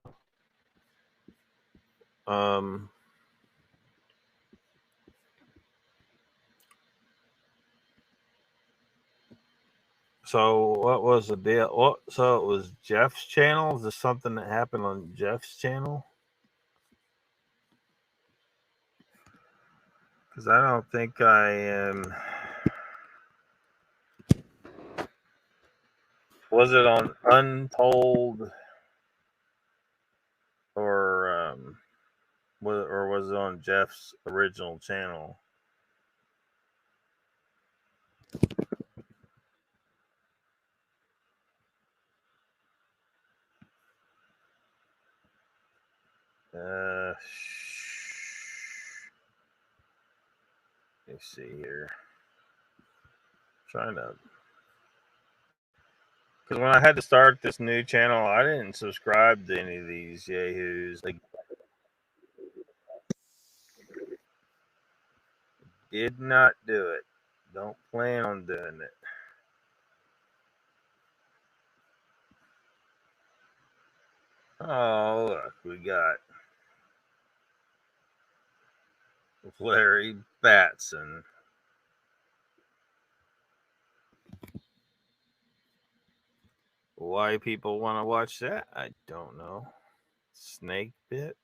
So what was the deal? So it was Jeff's channel? Is this something that happened on Jeff's channel? Because I don't think I am. Was it on Untold or was it on Jeff's original channel? Let me see here. Trying to, because when I had to start this new channel, I didn't subscribe to any of these yahoos. They did not do it. Don't plan on doing it. Oh, look, we got Larry Batson. Why people want to watch that, I don't know. Snake Bit.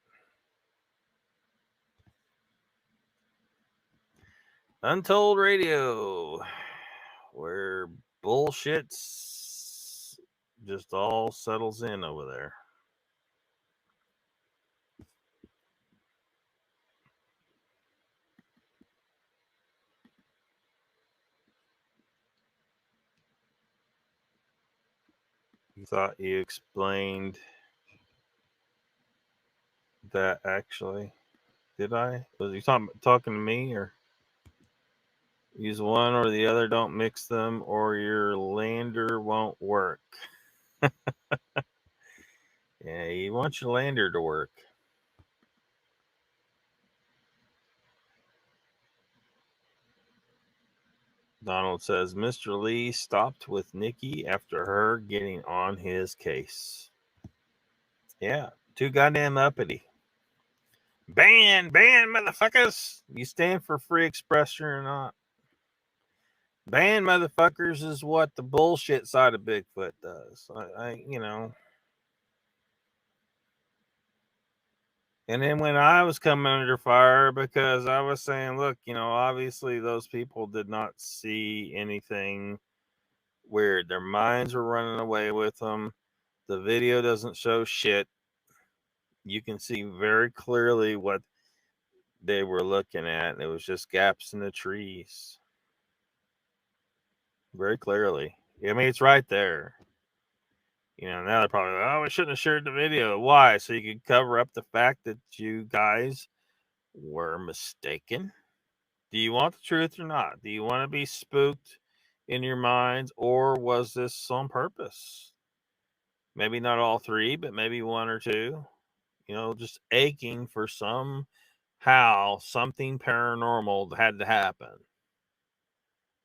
Untold Radio, where bullshit's just all settles in over there. You thought you explained that actually? Did I? Was he talking to me, or use one or the other? Don't mix them, or your lander won't work. Yeah, you want your lander to work. Donald says Mr. Lee stopped with Nikki after her getting on his case. Yeah, too goddamn uppity. Ban, motherfuckers. You stand for free expression or not? Ban motherfuckers is what the bullshit side of Bigfoot does. You know. And then when I was coming under fire because I was saying, look, you know, obviously those people did not see anything weird. Their minds were running away with them. The video doesn't show shit. You can see very clearly what they were looking at. It was just gaps in the trees. Very clearly. I mean, it's right there. You know, now they're probably like, oh, we shouldn't have shared the video. Why? So you could cover up the fact that you guys were mistaken? Do you want the truth or not? Do you want to be spooked in your minds, or was this on purpose? Maybe not all three, but maybe one or two. You know, just aching for somehow something paranormal had to happen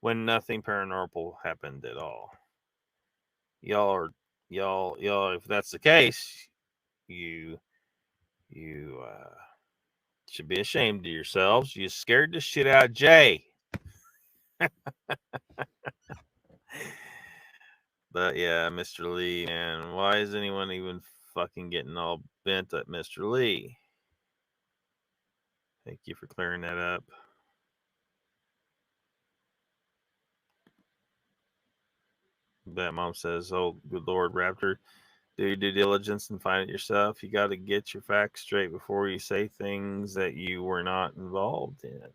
when nothing paranormal happened at all. Y'all, if that's the case, you should be ashamed of yourselves. You scared the shit out of Jay. But yeah, Mr. Lee, man, why is anyone even fucking getting all bent at Mr. Lee? Thank you for clearing that up. That mom says, oh, good Lord, Raptor, do your due diligence and find it yourself. You got to get your facts straight before you say things that you were not involved in.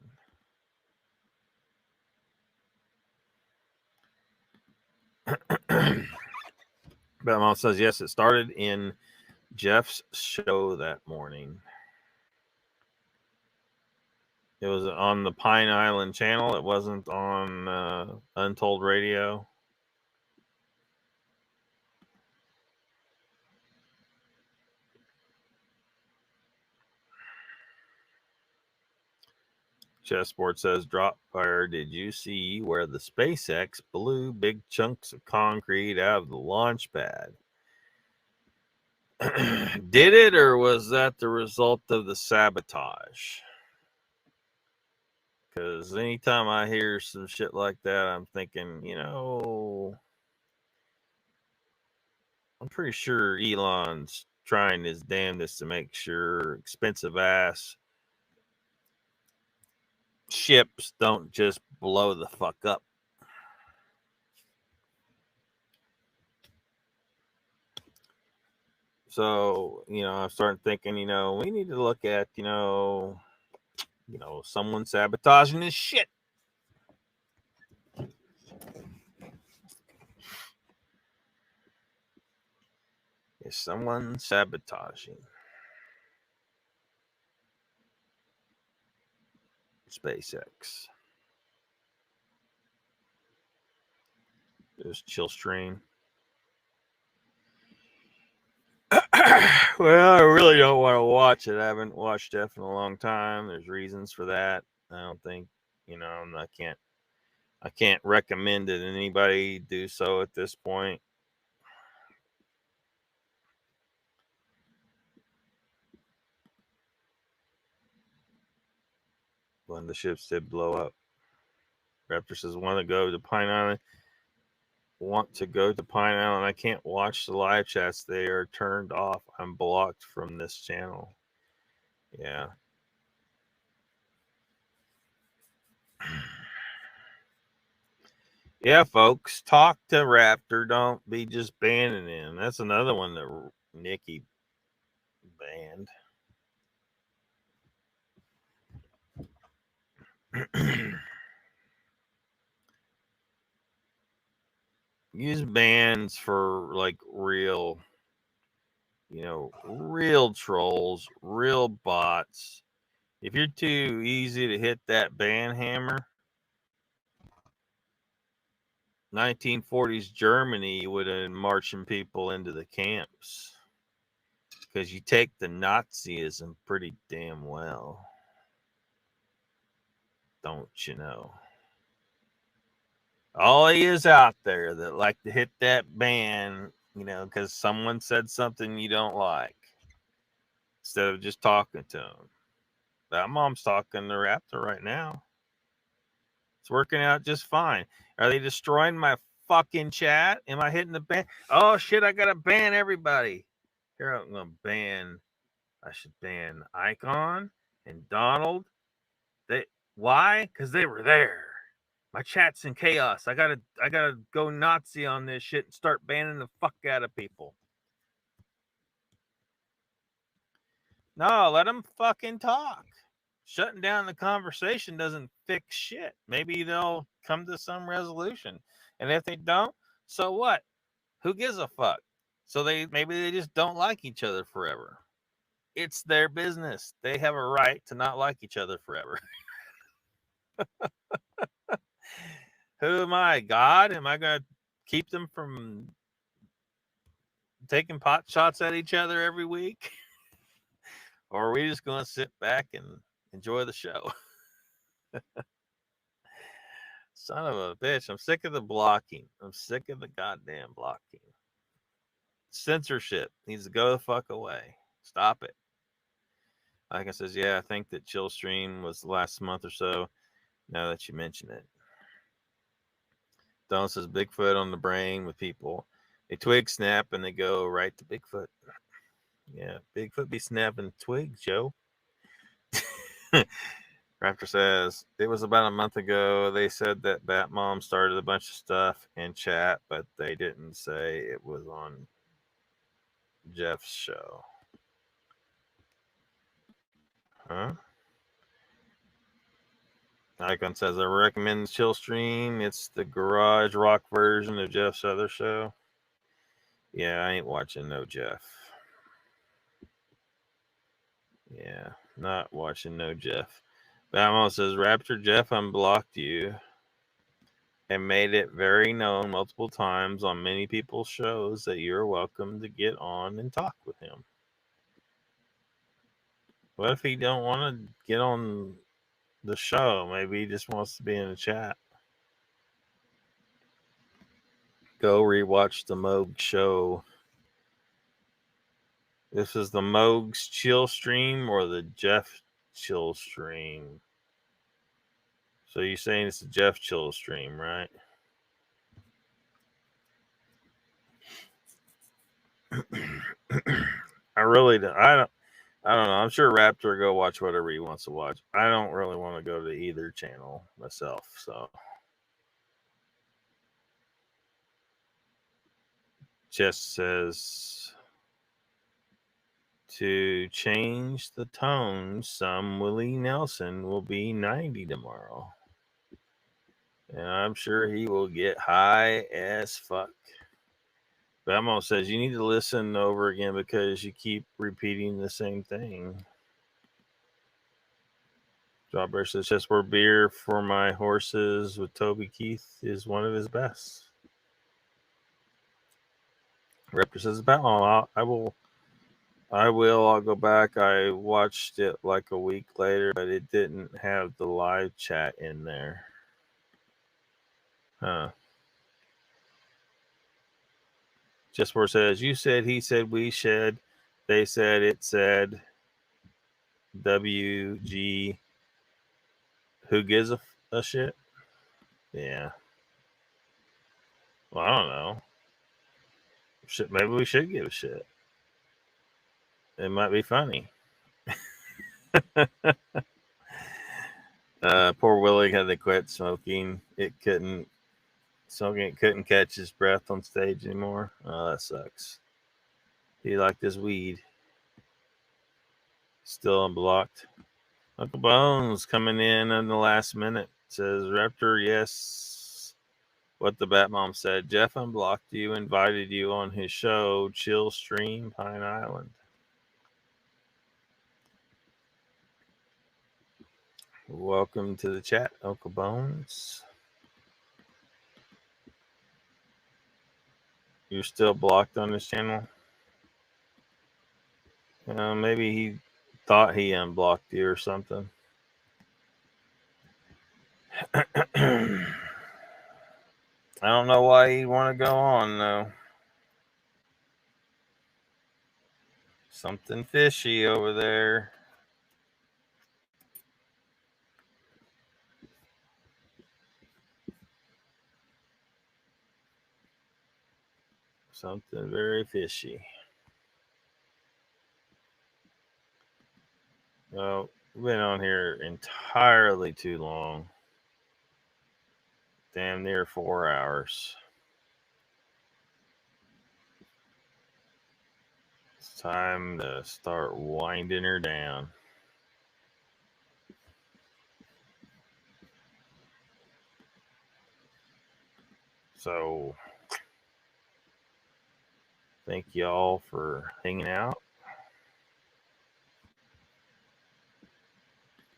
But mom says, yes, it started in Jeff's show that morning. It was on the Pine Island channel. It wasn't on Untold Radio. Chessboard says, drop fire. Did you see where the SpaceX blew big chunks of concrete out of the launch pad? Did it, or was that the result of the sabotage? Because anytime I hear some shit like that, I'm thinking, you know, I'm pretty sure Elon's trying his damnedest to make sure expensive ass ships don't just blow the fuck up. So, you know, I'm starting thinking, you know, we need to look at, you know, someone sabotaging this shit. Is someone sabotaging SpaceX? There's chill stream. Well, I really don't want to watch it. I haven't watched F in a long time. There's reasons for that. I don't think, you know, I can't recommend that anybody do so at this point. When the ships did blow up. Raptor says, want to go to Pine Island. I can't watch the live chats. They are turned off. I'm blocked from this channel. Yeah. Yeah, folks, talk to Raptor. Don't be just banning him. That's another one that Nikki banned. Use bans for like real, you know, real trolls, real bots. If you're too easy to hit that ban hammer, 1940s Germany would have been marching people into the camps because you take the Nazism pretty damn well. Don't you know? All he is out there that like to hit that ban, you know, because someone said something you don't like, instead of just talking to him. That mom's talking to Raptor right now. It's working out just fine. Are they destroying my fucking chat? Am I hitting the ban? Oh shit, I gotta ban everybody. Here, I'm gonna ban. I should ban Icon and Donald. Why? Because they were there. My chat's in chaos. I gotta go Nazi on this shit and start banning the fuck out of people. No, let them fucking talk. Shutting down the conversation doesn't fix shit. Maybe they'll come to some resolution. And if they don't, so what? Who gives a fuck? So maybe they just don't like each other forever. It's their business. They have a right to not like each other forever. Who am I? God? Am I going to keep them from taking pot shots at each other every week? Or are we just going to sit back and enjoy the show? Son of a bitch. I'm sick of the blocking. I'm sick of the goddamn blocking. Censorship needs to go the fuck away. Stop it. Like I says, yeah, I think that Chill Stream was the last month or so, now that you mention it. Don says Bigfoot on the brain with people. A twig snap and they go right to Bigfoot. Yeah, Bigfoot be snapping twigs, Joe. Raptor says, it was about a month ago. They said that Batmom started a bunch of stuff in chat, but they didn't say it was on Jeff's show. Huh? Icon says, I recommend Chill Stream. It's the garage rock version of Jeff's other show. Yeah, I ain't watching no Jeff. Yeah, not watching no Jeff. Batman says, Raptor Jeff unblocked you and made it very known multiple times on many people's shows that you're welcome to get on and talk with him. What if he don't want to get on the show? Maybe he just wants to be in the chat. Go rewatch the Moog show. This is the Moog's Chill Stream or the Jeff Chill Stream? So you're saying it's a Jeff Chill Stream, right? I really don't. I don't know. I'm sure Raptor will go watch whatever he wants to watch. I don't really want to go to either channel myself. So just says to change the tone, some Willie Nelson will be 90 tomorrow. And I'm sure he will get high as fuck. Bamo says you need to listen over again because you keep repeating the same thing. Jawbreaker says just for beer for my horses with Toby Keith is one of his best. Raptor says Batman, I'll go back. I watched it like a week later, but it didn't have the live chat in there. Huh. Just where it says, you said, he said, we said, they said, it said, WG, who gives a shit? Yeah. Well, I don't know. Shit, maybe we should give a shit. It might be funny. Poor Willie had to quit smoking. Smoking it couldn't catch his breath on stage anymore. Oh, that sucks. He liked his weed. Still unblocked. Uncle Bones coming in the last minute. Says, Raptor, yes. What the Batmom said. Jeff unblocked you, invited you on his show, Chill Stream, Pine Island. Welcome to the chat, Uncle Bones. You're still blocked on this channel? Maybe he thought he unblocked you or something. I don't know why he'd want to go on, though. Something fishy over there. Something very fishy. Well, we've been on here entirely too long. Damn near 4 hours. It's time to start winding her down. So, thank y'all for hanging out.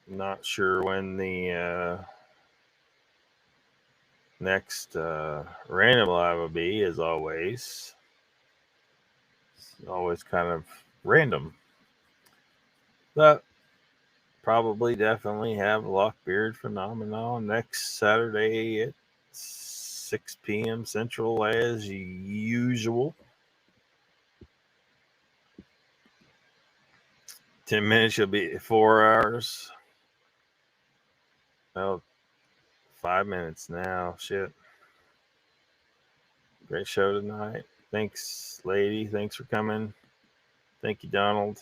Not sure when the next random live will be, as always. It's always kind of random. But probably definitely have LOCKBEARD Phenomenon next Saturday at 6 p.m. Central as usual. 10 minutes will be 4 hours. Well, 5 minutes now. Shit. Great show tonight. Thanks, lady. Thanks for coming. Thank you, Donald.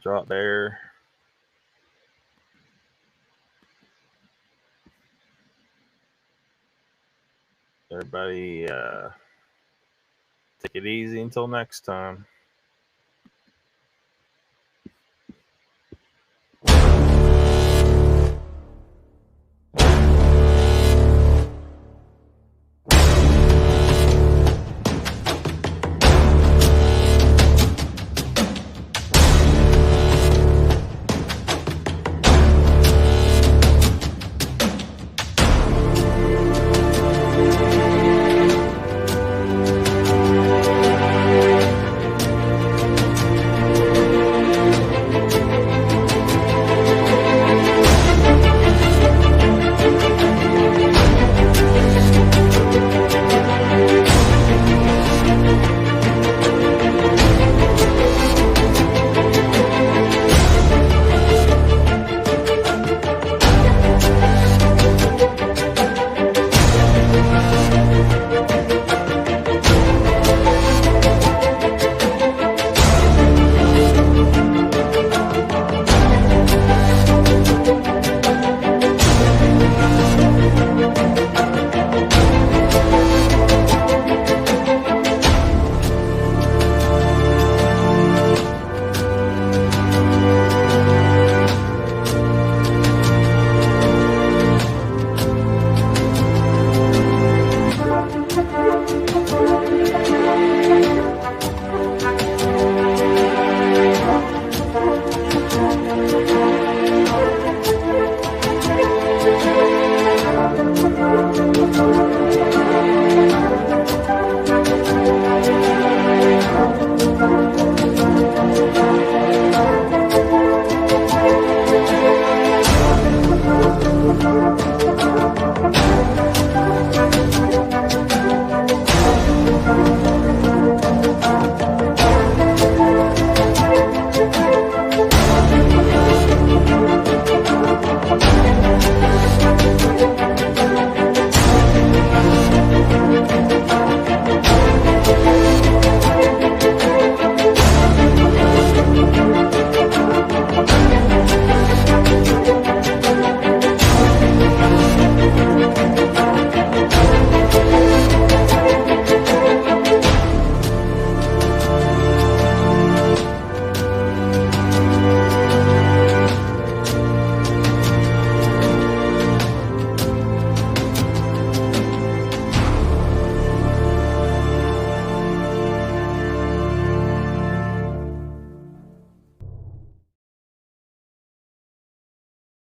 Drop Bear. Everybody, take it easy until next time.